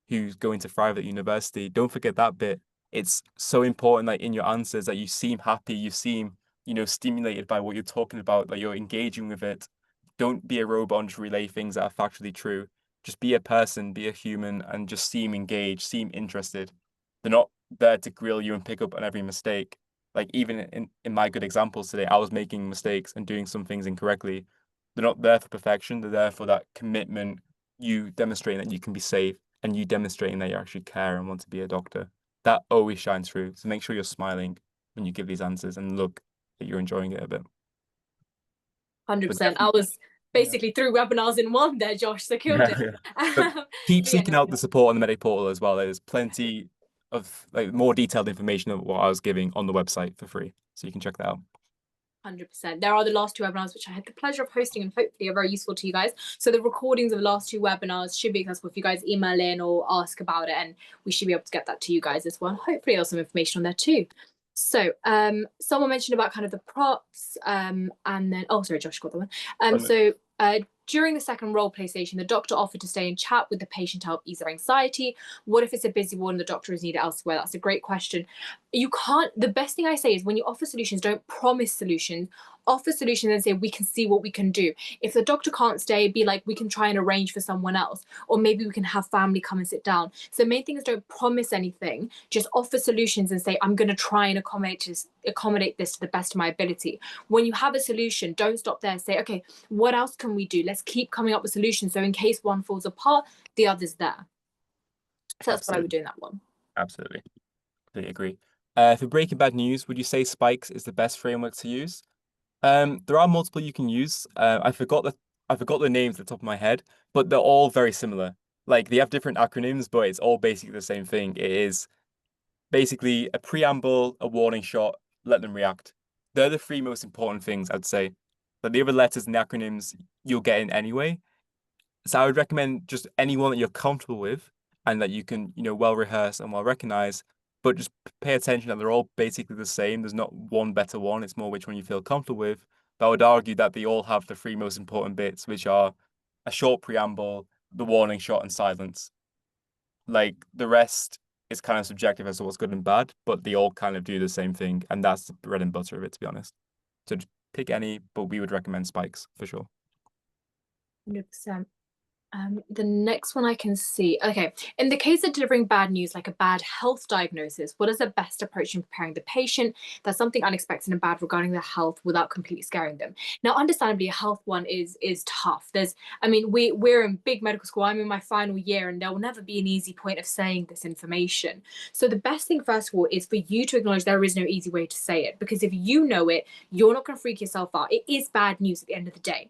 who's going to thrive at university. Don't forget that bit. It's so important that in your answers that you seem happy, you seem, stimulated by what you're talking about, that you're engaging with it. Don't be a robot and just relay things that are factually true. Just be a person, be a human, and just seem engaged, seem interested. They're not there to grill you and pick up on every mistake. Like even in my good examples today, I was making mistakes and doing some things incorrectly. They're not there for perfection. They're there for that commitment, you demonstrating that you can be safe and you demonstrating that you actually care and want to be a doctor. That always shines through. So make sure you're smiling when you give these answers and look that you're enjoying it a bit. But 100%. I definitely, was yeah. basically 3 webinars in one there, Josh, so killed Yeah, it. yeah. But keep Yeah, seeking no, out the no. support on the Medic portal as well. There's plenty of like more detailed information of what I was giving on the website for free. So you can check that out. 100%. There are the last 2 webinars, which I had the pleasure of hosting and hopefully are very useful to you guys. So the recordings of the last 2 webinars should be accessible if you guys email in or ask about it, and we should be able to get that to you guys as well. Hopefully there's some information on there too. So someone mentioned about kind of the props and then, oh, sorry, Josh got the one. Oh, no. So During the second role play station, the doctor offered to stay and chat with the patient to help ease their anxiety. What if it's a busy ward and the doctor is needed elsewhere? That's a great question. You can't, the best thing I say is when you offer solutions, don't promise solutions. Offer solutions and say, we can see what we can do. If the doctor can't stay, be like, we can try and arrange for someone else. Or maybe we can have family come and sit down. So the main thing is don't promise anything. Just offer solutions and say, I'm going to try and accommodate this to the best of my ability. When you have a solution, don't stop there. Say, okay, what else can we do? Let's keep coming up with solutions. So in case one falls apart, the other's there. So that's what I would Absolutely. do in that one. Absolutely. Completely agree. For Breaking Bad news, would you say Spikes is the best framework to use? There are multiple you can use. I forgot the names at the top of my head, but they're all very similar. Like they have different acronyms, but it's all basically the same thing. It is basically a preamble, a warning shot, let them react. They're the three most important things, I'd say. But the other letters and the acronyms you'll get in anyway. So I would recommend just anyone that you're comfortable with and that you can, well rehearse and well recognize, but just pay attention that they're all basically the same. There's not one better one. It's more which one you feel comfortable with. But I would argue that they all have the three most important bits, which are a short preamble, the warning shot, and silence. Like the rest is kind of subjective as to what's good and bad, but they all kind of do the same thing, and that's the bread and butter of it, to be honest. So just pick any, but we would recommend spikes for sure. 100%. The next one I can see. Okay, in the case of delivering bad news, like a bad health diagnosis, what is the best approach in preparing the patient? That's something unexpected and bad regarding their health without completely scaring them. Now, understandably, a health one is tough. We're in big medical school. I'm in my final year, and there will never be an easy point of saying this information. So the best thing, first of all, is for you to acknowledge there is no easy way to say it, because if you know it, you're not going to freak yourself out. It is bad news at the end of the day.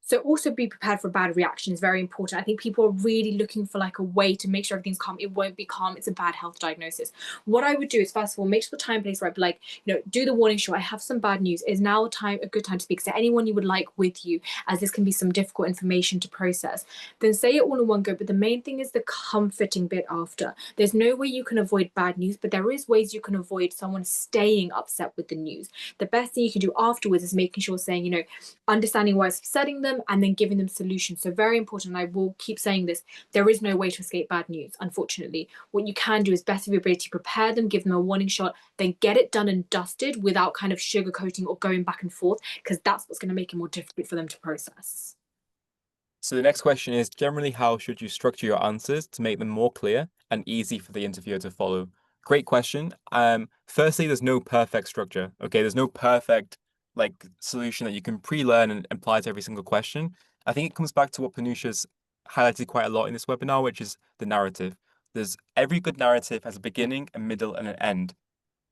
So also be prepared for bad reactions, very important. I think people are really looking for like a way to make sure everything's calm. It won't be calm. It's a bad health diagnosis. What I would do is, first of all, make sure the time place right, but like, do the warning shot. I have some bad news. Is now a good time to speak? Is there anyone you would like with you, as this can be some difficult information to process? Then say it all in one go, but the main thing is the comforting bit after. There's no way you can avoid bad news, but there is ways you can avoid someone staying upset with the news. The best thing you can do afterwards is making sure saying, understanding why it's upsetting them, and then giving them solutions. So very important. I will keep saying this. There is no way to escape bad news, unfortunately. What you can do is best of your ability to prepare them, give them a warning shot, then get it done and dusted without kind of sugarcoating or going back and forth, because that's what's going to make it more difficult for them to process. So the next question is generally how should you structure your answers to make them more clear and easy for the interviewer to follow? Great question. Firstly, there's no perfect structure. Okay, there's no perfect solution that you can pre-learn and apply to every single question. I think it comes back to what Panusha's highlighted quite a lot in this webinar, which is the narrative. There's every good narrative has a beginning, a middle, and an end.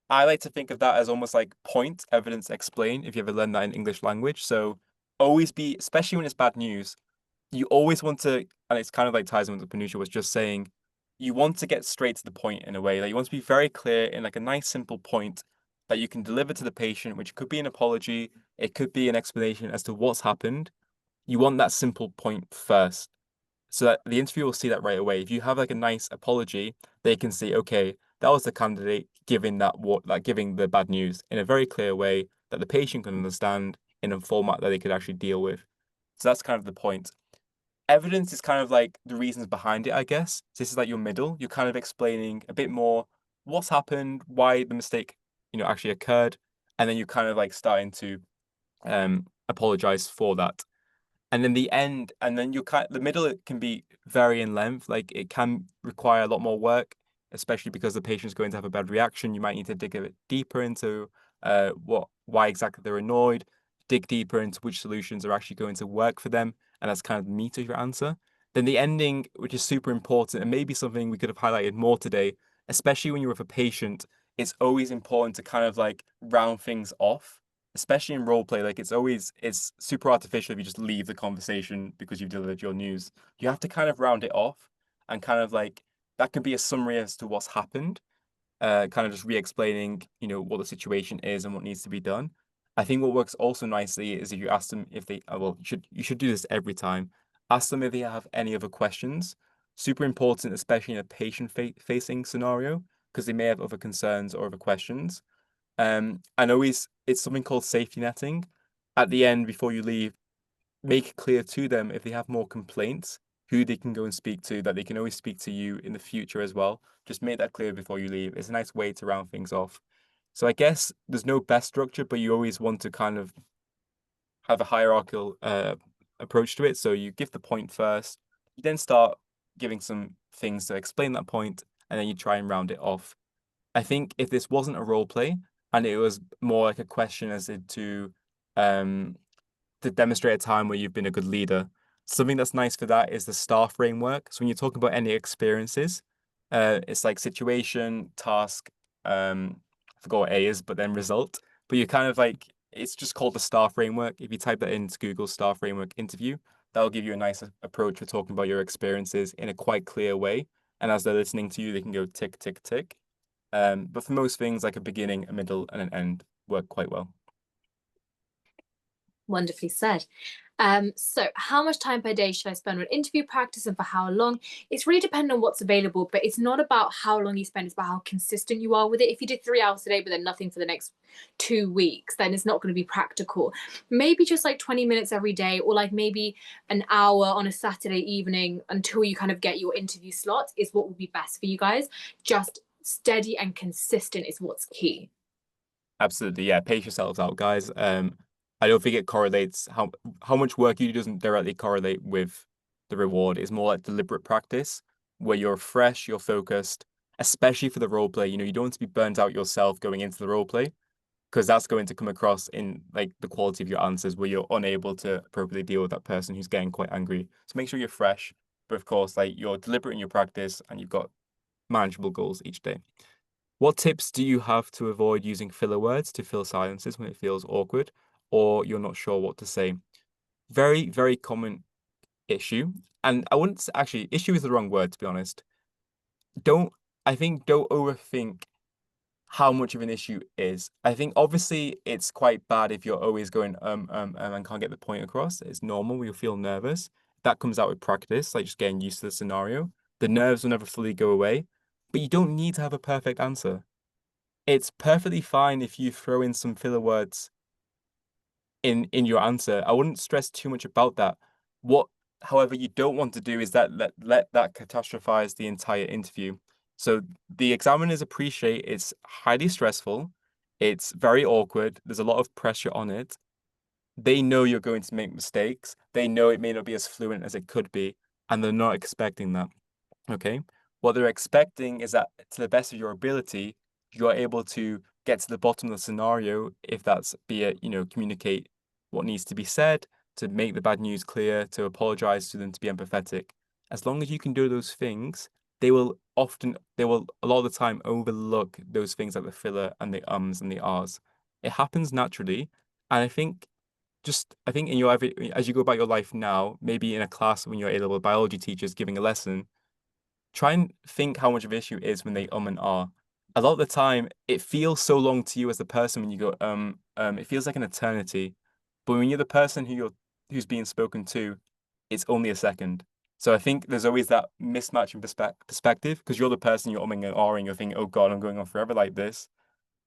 I like to think of that as almost like point, evidence, explain, if you ever learned that in English language. So always be, especially when it's bad news, you always want to, and it's kind of like ties in with what Panusha was just saying, you want to get straight to the point in a way. Like you want to be very clear in like a nice simple point that you can deliver to the patient, which could be an apology, it could be an explanation as to what's happened. You want that simple point first, so that the interviewer will see that right away. If you have like a nice apology, they can see, okay, that was the candidate giving giving the bad news in a very clear way that the patient can understand in a format that they could actually deal with. So that's kind of the point. Evidence is kind of like the reasons behind it, I guess. So this is like your middle. You're kind of explaining a bit more what's happened, why the mistake, actually occurred, and then you're kind of like starting to apologize for that. And then the end, and then the middle, it can be vary in length. Like it can require a lot more work, especially because the patient's going to have a bad reaction. You might need to dig a bit deeper into why exactly they're annoyed, dig deeper into which solutions are actually going to work for them, and that's kind of the meat of your answer. Then the ending, which is super important, and maybe something we could have highlighted more today, especially when you're with a patient, it's always important to kind of like round things off, especially in role play. Like it's super artificial if you just leave the conversation because you've delivered your news. You have to kind of round it off and kind of like that can be a summary as to what's happened, kind of just re-explaining, what the situation is and what needs to be done. I think what works also nicely is if you ask them if they, well, you should do this every time. Ask them if they have any other questions. Super important, especially in a patient facing scenario, because they may have other concerns or other questions. And always, it's something called safety netting. At the end, before you leave, make it clear to them if they have more complaints, who they can go and speak to, that they can always speak to you in the future as well. Just make that clear before you leave. It's a nice way to round things off. So I guess there's no best structure, but you always want to kind of have a hierarchical approach to it. So you give the point first, you then start giving some things to explain that point, and then you try and round it off. I think if this wasn't a role play and it was more like a question as um to demonstrate a time where you've been a good leader. Something that's nice for that is the STAR framework. So when you're talking about any experiences, it's like situation, task, I forgot what A is, but then result. But you kind of like it's just called the STAR framework. If you type that into Google STAR framework interview, that'll give you a nice approach for talking about your experiences in a quite clear way. And as they're listening to you, they can go tick, tick, tick. But for most things, like a beginning, a middle, and an end work quite well. Wonderfully said. So how much time per day should I spend on interview practice and for how long? It's really dependent on what's available, but it's not about how long you spend, it's about how consistent you are with it. If you did 3 hours a day, but then nothing for the next 2 weeks, then it's not going to be practical. Maybe just like 20 minutes every day, or like maybe an hour on a Saturday evening until you kind of get your interview slot is what would be best for you guys. Just steady and consistent is what's key. Absolutely, yeah. Pace yourselves out, guys. I don't think it correlates how much work you do doesn't directly correlate with the reward. It's more like deliberate practice where you're fresh, you're focused, especially for the role play. You know, you don't want to be burnt out yourself going into the role play because that's going to come across in like the quality of your answers where you're unable to appropriately deal with that person who's getting quite angry. So make sure you're fresh, but of course, like you're deliberate in your practice and you've got manageable goals each day. What tips do you have to avoid using filler words to fill silences when it feels awkward or you're not sure what to say? Very, very common issue. And I wouldn't actually, issue is the wrong word, to be honest. Don't, I think, don't overthink how much of an issue is. I think obviously it's quite bad if you're always going, and can't get the point across. It's normal. You'll feel nervous. That comes out with practice, like just getting used to the scenario. The nerves will never fully go away, but you don't need to have a perfect answer. It's perfectly fine if you throw in some filler words in your answer. I wouldn't stress too much about that. What, however, you don't want to do is that let that catastrophize the entire interview. So the examiners appreciate it's highly stressful, it's very awkward, there's a lot of pressure on it. They know you're going to make mistakes. They know it may not be as fluent as it could be, and they're not expecting that. Okay. What they're expecting is that to the best of your ability, you're able to get to the bottom of the scenario, if that's be it, communicate what needs to be said, to make the bad news clear, to apologize to them, to be empathetic. As long as you can do those things, they will a lot of the time overlook those things like the filler and the ums and the ahs. It happens naturally. And I think in your as you go about your life now, maybe in a class when your A-level biology teacher is giving a lesson, try and think how much of an issue it is when they and ah. A lot of the time, it feels so long to you as the person when you go it feels like an eternity. But when you're the person who's being spoken to, it's only a second. So I think there's always that mismatch in perspective because you're the person you're umming and ahhing, you're thinking, oh God, I'm going on forever like this.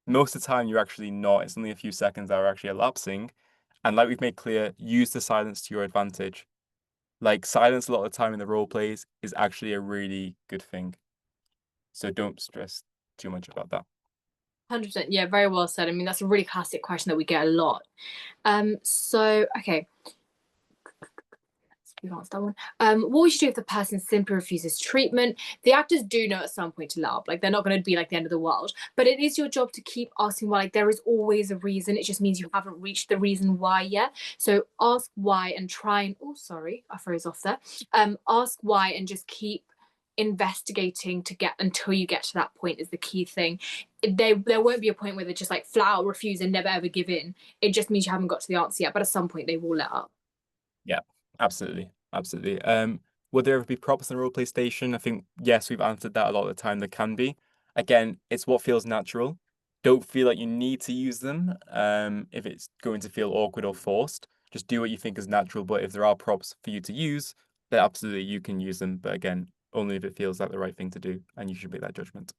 Most of the time, you're actually not. It's only a few seconds that are actually elapsing. And like we've made clear, use the silence to your advantage. Like silence a lot of the time in the role plays is actually a really good thing. So don't stress too much about that. 100%. Yeah, very well said. I mean, that's a really classic question that we get a lot. Okay, we've answered that one. What would you do if the person simply refuses treatment? The actors do know at some point to let up. Like, they're not going to be like the end of the world. But it is your job to keep asking why. Like, there is always a reason. It just means you haven't reached the reason why yet. So ask why and try and, oh, sorry, I froze off there. Ask why and just keep investigating to get until you get to that point is the key thing. There won't be a point where they just like flat out refuse and never ever give in. It just means you haven't got to the answer yet, but at some point they will let up. Yeah, absolutely. Absolutely. Will there ever be props in the roleplay station? I think yes, we've answered that a lot of the time. There can be. Again, it's what feels natural. Don't feel like you need to use them. If it's going to feel awkward or forced, just do what you think is natural. But if there are props for you to use, then absolutely you can use them. But again, only if it feels like the right thing to do, and you should make that judgment.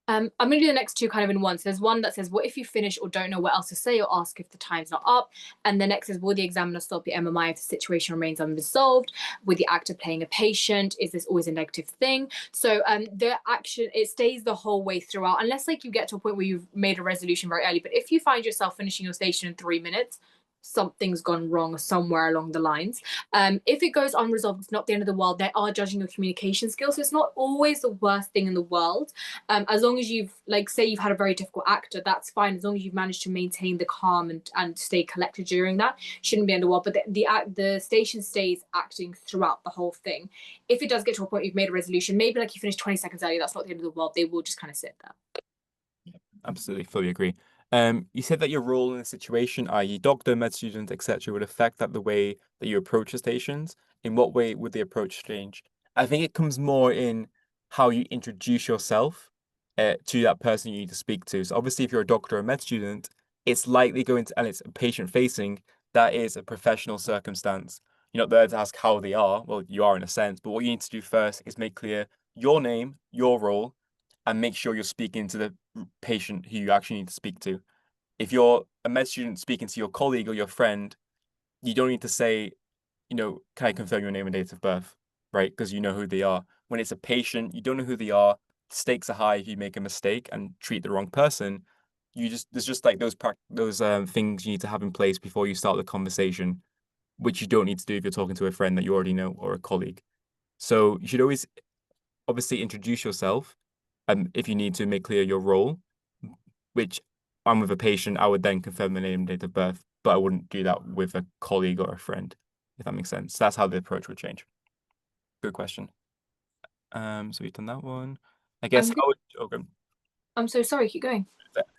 I'm going to do the next two kind of in one. So there's one that says, what if you finish or don't know what else to say or ask if the time's not up? And the next is, will the examiner stop the MMI if the situation remains unresolved? With the actor playing a patient, is this always a negative thing? So the action, it stays the whole way throughout, unless like you get to a point where you've made a resolution very early. But if you find yourself finishing your station in 3 minutes, something's gone wrong somewhere along the lines. If it goes unresolved, it's not the end of the world. They are judging your communication skills. So it's not always the worst thing in the world. As long as you've, like, say you've had a very difficult actor, that's fine. As long as you've managed to maintain the calm and stay collected during that, shouldn't be end of the world. But the station stays acting throughout the whole thing. If it does get to a point you've made a resolution, maybe like you finish 20 seconds early, that's not the end of the world. They will just kind of sit there. Absolutely, fully agree. You said that your role in the situation, i.e., doctor, med student, etc., would affect that the way that you approach the stations. In what way would the approach change? I think it comes more in how you introduce yourself to that person you need to speak to. So obviously, if you're a doctor or a med student, it's likely going to, and it's patient facing, that is a professional circumstance. You're not there to ask how they are. Well, you are in a sense, but what you need to do first is make clear your name, your role, and make sure you're speaking to the patient who you actually need to speak to. If you're a med student speaking to your colleague or your friend, you don't need to say, can I confirm your name and date of birth, right? Because you know who they are. When it's a patient, you don't know who they are. Stakes are high if you make a mistake and treat the wrong person. There's just like those things you need to have in place before you start the conversation, which you don't need to do if you're talking to a friend that you already know or a colleague. So you should always obviously introduce yourself, if you need to make clear your role, which I'm with a patient, I would then confirm the name and date of birth, but I wouldn't do that with a colleague or a friend, if that makes sense. So that's how the approach would change. Good question. So we've done that one. I guess I'm good. how would okay. I'm so sorry. Keep going.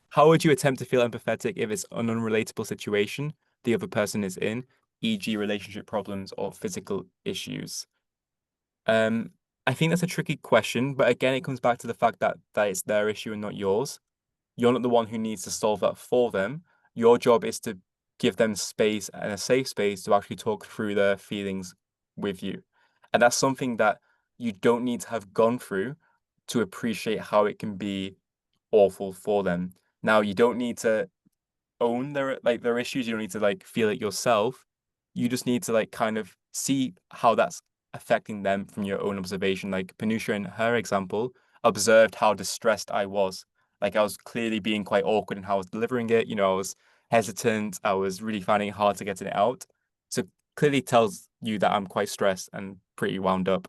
How would you attempt to feel empathetic if it's an unrelatable situation the other person is in, e.g., relationship problems or physical issues? Um, I think that's a tricky question, but again, it comes back to the fact that it's their issue and not yours. You're not the one who needs to solve that for them. Your job is to give them space and a safe space to actually talk through their feelings with you. And that's something that you don't need to have gone through to appreciate how it can be awful for them. Now, you don't need to own their issues. You don't need to like feel it yourself. You just need to like kind of see how that's affecting them from your own observation. Like Panusha in her example observed how distressed I was. Like I was clearly being quite awkward in how I was delivering it. I was hesitant. I was really finding it hard to get it out. So clearly tells you that I'm quite stressed and pretty wound up.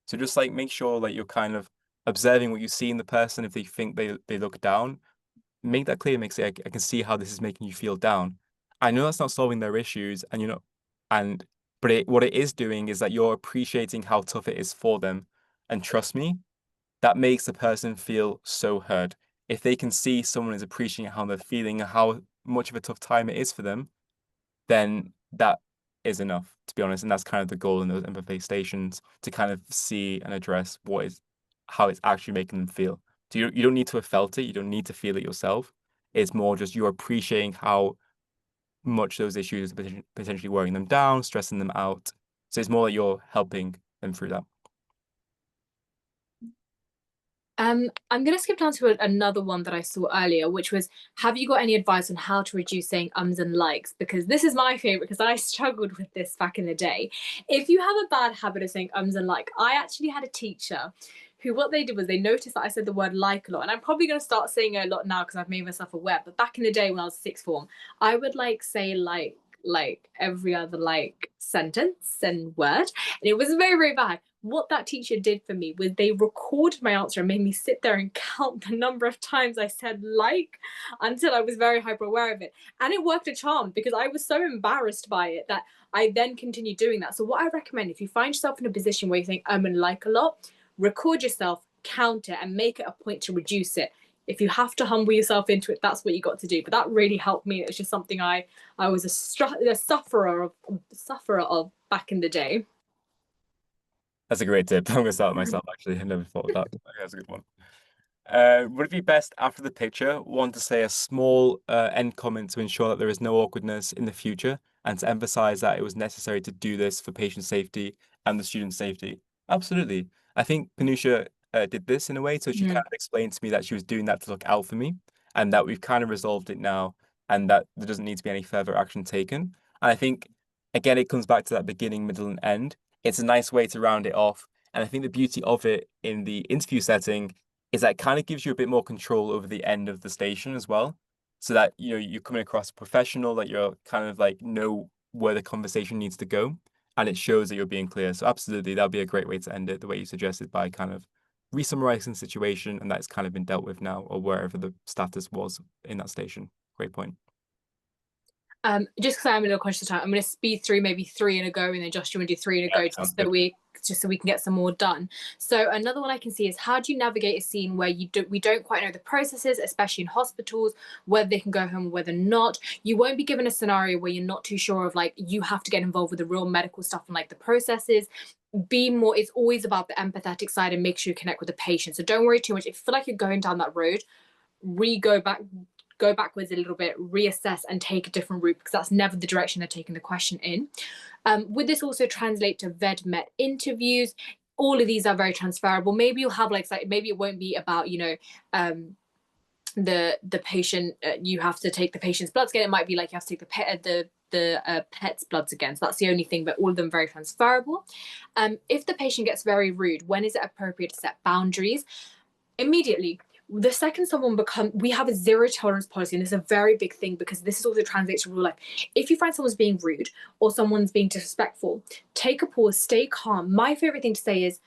So just like make sure that you're kind of observing what you see in the person. If they think they look down, make that clear. Make say I can see how this is making you feel down. I know that's not solving their issues, and and but what it is doing is that you're appreciating how tough it is for them. And trust me, that makes the person feel so heard. If they can see someone is appreciating how they're feeling and how much of a tough time it is for them, then that is enough, to be honest. And that's kind of the goal in those empathy stations, to kind of see and address how it's actually making them feel. So you don't need to have felt it, you don't need to feel it yourself. It's more just you're appreciating how much those issues are potentially wearing them down, stressing them out. So it's more that you're helping them through that. I'm going to skip down to another one that I saw earlier, which was, have you got any advice on how to reduce saying ums and likes? Because this is my favorite, because I struggled with this back in the day. If you have a bad habit of saying ums and like, I actually had a teacher who, what they did was they noticed that I said the word like a lot. And I'm probably going to start saying it a lot now because I've made myself aware. But back in the day when I was sixth form, I would like say like every other like sentence and word, and it was very, very bad. What that teacher did for me was they recorded my answer and made me sit there and count the number of times I said like, until I was very hyper aware of it. And it worked a charm because I was so embarrassed by it that I then continued doing that. So what I recommend, if you find yourself in a position where you think and like a lot, record yourself, count it, and make it a point to reduce it. If you have to humble yourself into it, that's what you got to do. But that really helped me. It's just something I was a sufferer of back in the day. That's a great tip. I'm gonna start myself actually. I never thought of that. That's a good one. Would it be best after the picture, one to say a small end comment to ensure that there is no awkwardness in the future and to emphasize that it was necessary to do this for patient safety and the student safety? Absolutely. I think Panusha did this in a way. So she kind Mm. of explained to me that she was doing that to look out for me, and that we've kind of resolved it now, and that there doesn't need to be any further action taken. And I think again, it comes back to that beginning, middle, and end. It's a nice way to round it off. And I think the beauty of it in the interview setting is that it kind of gives you a bit more control over the end of the station as well. So that, you're coming across professional, that you're kind of like know where the conversation needs to go. And it shows that you're being clear. So absolutely, that'd be a great way to end it, the way you suggested, by kind of re-summarizing the situation, and that's kind of been dealt with now, or wherever the status was in that station. Great point. Just because I'm a little conscious of time, I'm going to speed through maybe three in a go, and then Josh, you want to do three in a Yeah, go, sounds good. just so we can get some more done. So another one I can see is, how do you navigate a scene where we don't quite know the processes, especially in hospitals, whether they can go home or whether not. You won't be given a scenario where you're not too sure of, like, you have to get involved with the real medical stuff and like the processes. Be more, it's always about the empathetic side and make sure you connect with the patient. So don't worry too much. If you feel like you're going down that road, go backwards a little bit, reassess, and take a different route, because that's never the direction they're taking the question in. Would this also translate to vet met interviews? All of these are very transferable. Maybe you'll have like maybe it won't be about the patient. You have to take the patient's bloods again. It might be like you have to take the pet's bloods again. So that's the only thing, but all of them very transferable. If the patient gets very rude, when is it appropriate to set boundaries? Immediately. The second someone we have a zero tolerance policy, and this is a very big thing, because this is also translates to real life. If you find someone's being rude or someone's being disrespectful, take a pause, stay calm. My favorite thing to say is,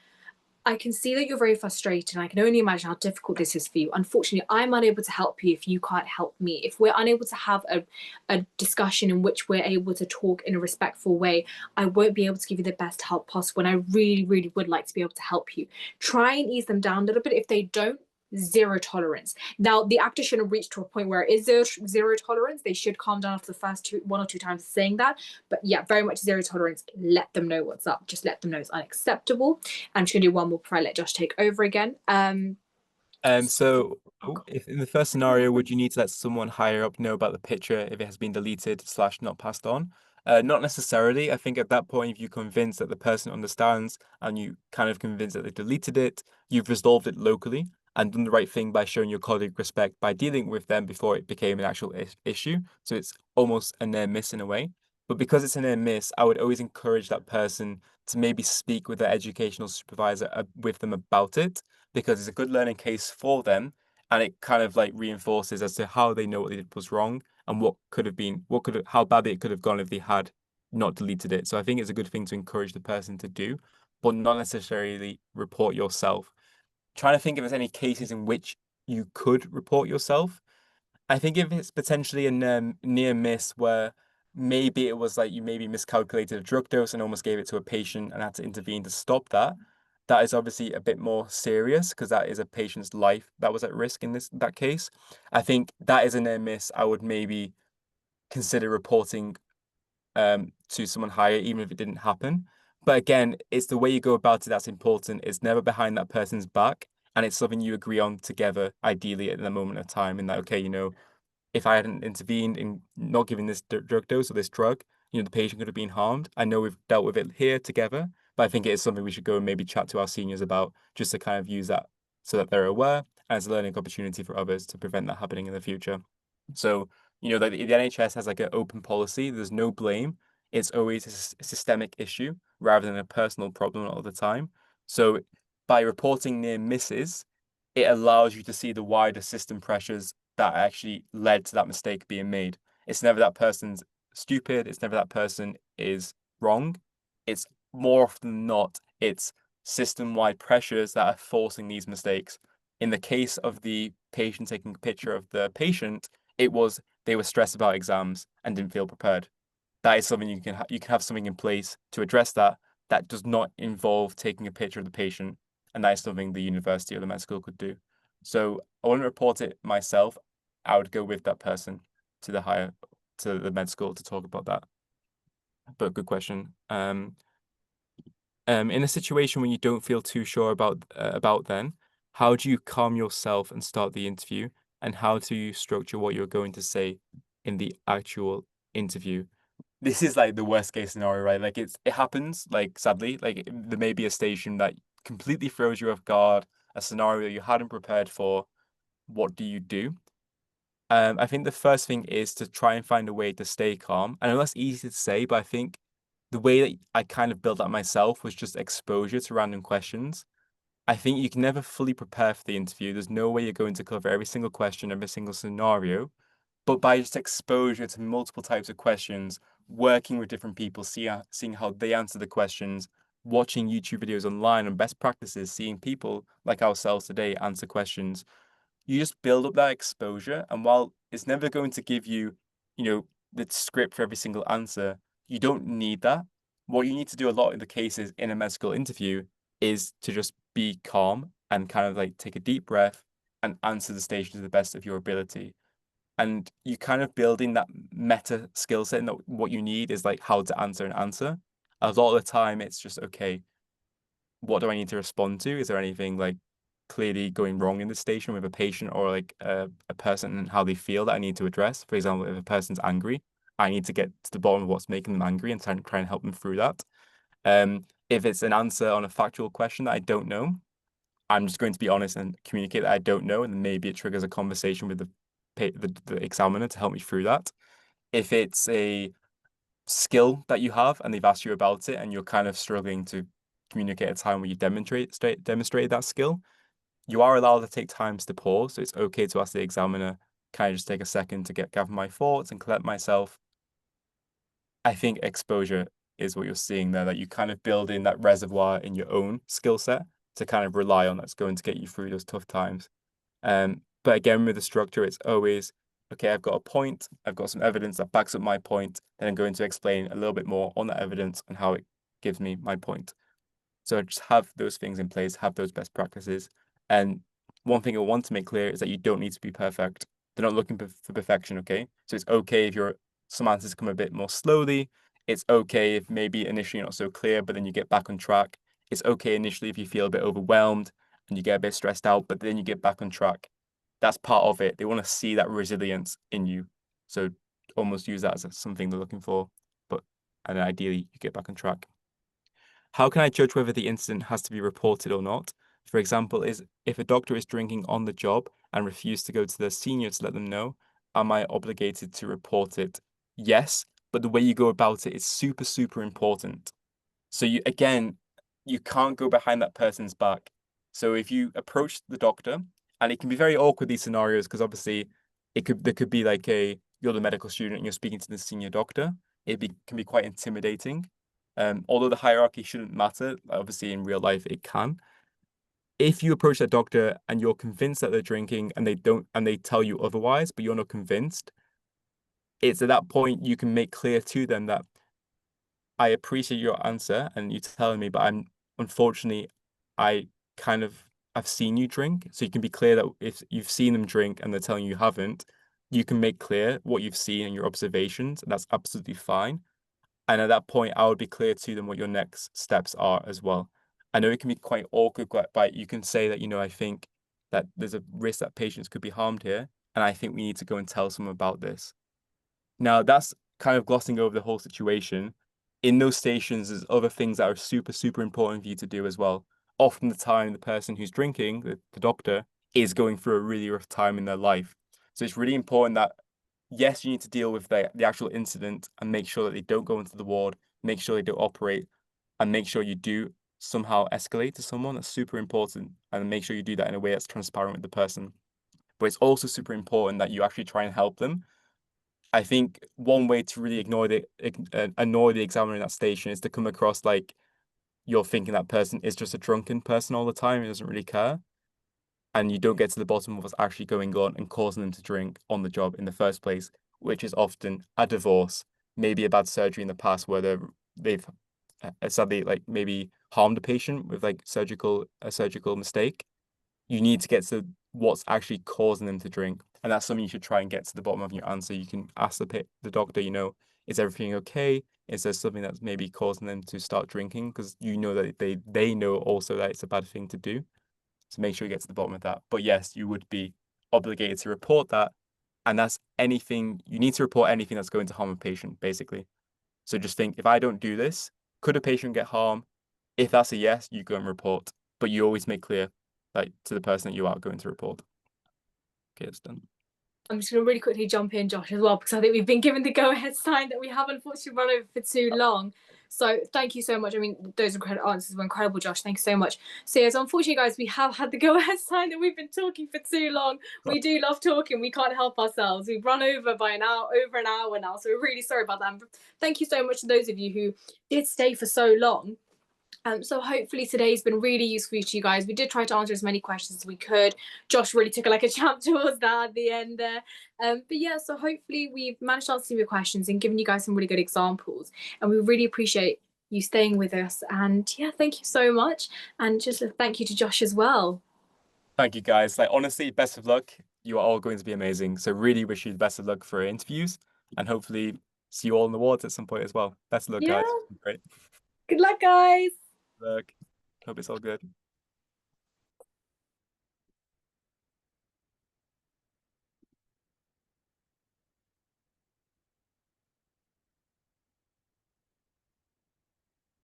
I can see that you're very frustrated, and I can only imagine how difficult this is for you. Unfortunately, I'm unable to help you if you can't help me. If we're unable to have a discussion in which we're able to talk in a respectful way, I won't be able to give you the best help possible. And I really, really would like to be able to help you. Try and ease them down a little bit. If they don't, zero tolerance. Now, the actor shouldn't reach to a point where it is zero tolerance. They should calm down after the first one or two times saying that. But yeah, very much zero tolerance. Let them know what's up. Just let them know it's unacceptable. I'm just gonna do one more before I let Josh take over again. So Oh God. if in the first scenario, would you need to let someone higher up know about the picture if it has been deleted slash not passed on? Not necessarily. I think at that point, if you convince that the person understands and you kind of convince that they deleted it, you've resolved it locally and done the right thing by showing your colleague respect by dealing with them before it became an actual issue. So it's almost a near miss in a way. But because it's a near miss, I would always encourage that person to maybe speak with their educational supervisor with them about it, because it's a good learning case for them, and it kind of like reinforces as to how they know what they did was wrong, and what could have been, how badly it could have gone if they had not deleted it. So I think it's a good thing to encourage the person to do, but not necessarily report yourself. Trying to think if there's any cases in which you could report yourself. I think if it's potentially a near miss where maybe it was like you maybe miscalculated a drug dose and almost gave it to a patient and had to intervene to stop that, that is obviously a bit more serious, because that is a patient's life that was at risk in that case. I think that is a near miss. I would maybe consider reporting to someone higher, even if it didn't happen. But again, it's the way you go about it that's important. It's never behind that person's back, and it's something you agree on together, ideally at the moment of time. And that, okay, if I hadn't intervened in not giving this drug dose or this drug, the patient could have been harmed. I know we've dealt with it here together, but I think it is something we should go and maybe chat to our seniors about, just to kind of use that so that they're aware, and it's a learning opportunity for others to prevent that happening in the future. So, the NHS has like an open policy. There's no blame. It's always a systemic issue rather than a personal problem all the time. So by reporting near misses, it allows you to see the wider system pressures that actually led to that mistake being made. It's never that person's stupid. It's never that person is wrong. It's more often than not, it's system-wide pressures that are forcing these mistakes. In the case of the patient taking a picture of the patient, it was they were stressed about exams and didn't feel prepared. That is something you can have something in place to address that. That does not involve taking a picture of the patient, and that is something the university or the med school could do. So I wouldn't report it myself. I would go with that person to the med school to talk about that. But good question. In a situation when you don't feel too sure about then, how do you calm yourself and start the interview? And how do you structure what you're going to say in the actual interview? This is like the worst case scenario, right? Like it happens, like sadly, like there may be a station that completely throws you off guard a scenario you hadn't prepared for, what do you do? I think the first thing is to try and find a way to stay calm. I know that's easy to say, but I think the way that I kind of built that myself was just exposure to random questions. I think you can never fully prepare for the interview. There's no way you're going to cover every single question, every single scenario. But by just exposure to multiple types of questions, working with different people, seeing how they answer the questions, watching YouTube videos online on best practices, seeing people like ourselves today answer questions, you just build up that exposure. And while it's never going to give you, the script for every single answer, you don't need that. What you need to do a lot in the cases in a medical interview is to just be calm and kind of like take a deep breath and answer the station to the best of your ability. And you kind of building that meta skill set and that what you need is like how to answer an answer. A lot of the time it's just okay, what do I need to respond to? Is there anything like clearly going wrong in the station with a patient or like a person and how they feel that I need to address? For example, if a person's angry, I need to get to the bottom of what's making them angry and try and help them through that. If it's an answer on a factual question that I don't know, I'm just going to be honest and communicate that I don't know, and then maybe it triggers a conversation with the examiner to help me through that. If it's a skill that you have and they've asked you about it and you're kind of struggling to communicate at a time where you demonstrate that skill, you are allowed to take times to pause. So it's okay to ask the examiner, can I just take a second to gather my thoughts and collect myself? I think exposure is what you're seeing there, that you kind of build in that reservoir in your own skill set to kind of rely on that's going to get you through those tough times. But again, with the structure, it's always, okay, I've got a point, I've got some evidence that backs up my point, then I'm going to explain a little bit more on that evidence and how it gives me my point. So just have those things in place, have those best practices. And one thing I want to make clear is that you don't need to be perfect. They're not looking for perfection, okay? So it's okay if some answers come a bit more slowly. It's okay if maybe initially you're not so clear, but then you get back on track. It's okay initially if you feel a bit overwhelmed and you get a bit stressed out, but then you get back on track. That's part of it. They want to see that resilience in you. So almost use that as something they're looking for. But and then ideally you get back on track. How can I judge whether the incident has to be reported or not? For example, is if a doctor is drinking on the job and refused to go to their senior to let them know, am I obligated to report it? Yes, but the way you go about it is super, super important. So you can't go behind that person's back. So if you approach the doctor, and it can be very awkward these scenarios because obviously there could be like you're the medical student and you're speaking to the senior doctor. Can be quite intimidating. Although the hierarchy shouldn't matter, obviously in real life it can. If you approach that doctor and you're convinced that they're drinking and they tell you otherwise, but you're not convinced, it's at that point you can make clear to them that I appreciate your answer and you telling me, but unfortunately I kind of I've seen you drink. So you can be clear that if you've seen them drink and they're telling you haven't, you can make clear what you've seen and your observations, and that's absolutely fine. And at that point, I would be clear to them what your next steps are as well. I know it can be quite awkward, but you can say that, I think that there's a risk that patients could be harmed here. And I think we need to go and tell someone about this. Now, that's kind of glossing over the whole situation. In those stations, there's other things that are super, super important for you to do as well. Often the time, the person who's drinking, the doctor, is going through a really rough time in their life. So it's really important that, yes, you need to deal with the actual incident and make sure that they don't go into the ward, make sure they don't operate, and make sure you do somehow escalate to someone. That's super important. And make sure you do that in a way that's transparent with the person. But it's also super important that you actually try and help them. I think one way to really annoy the examiner in that station is to come across like you're thinking that person is just a drunken person all the time and doesn't really care, and you don't get to the bottom of what's actually going on and causing them to drink on the job in the first place, which is often a divorce, maybe a bad surgery in the past where they've sadly like maybe harmed a patient with like a surgical mistake. You need to get to what's actually causing them to drink. And that's something you should try and get to the bottom of your answer. You can ask the doctor, is everything okay? Is there something that's maybe causing them to start drinking? Because you know that they know also that it's a bad thing to do. So make sure you get to the bottom of that. But yes, you would be obligated to report that. And that's anything, you need to report anything that's going to harm a patient, basically. So just think, if I don't do this, could a patient get harm? If that's a yes, you go and report. But you always make clear like to the person that you are going to report. Okay, it's done. I'm just going to really quickly jump in, Josh, as well, because I think we've been given the go-ahead sign that we have unfortunately run over for too long. So thank you so much. I mean, those incredible answers were incredible, Josh. Thank you so much. So yes, unfortunately, guys, we have had the go-ahead sign that we've been talking for too long. We do love talking. We can't help ourselves. We've run over by over an hour now. So we're really sorry about that. And thank you so much to those of you who did stay for so long. So hopefully today's been really useful to you guys. We did try to answer as many questions as we could. Josh really took like a champ towards that at the end there. But yeah, so hopefully we've managed to answer some of your questions and given you guys some really good examples. And we really appreciate you staying with us. And yeah, thank you so much. And just a thank you to Josh as well. Thank you, guys. Like, honestly, best of luck. You are all going to be amazing. So really wish you the best of luck for your interviews and hopefully see you all in the wards at some point as well. Best of luck, Yeah, guys. Great. good luck, guys. Luck. Hope it's all good.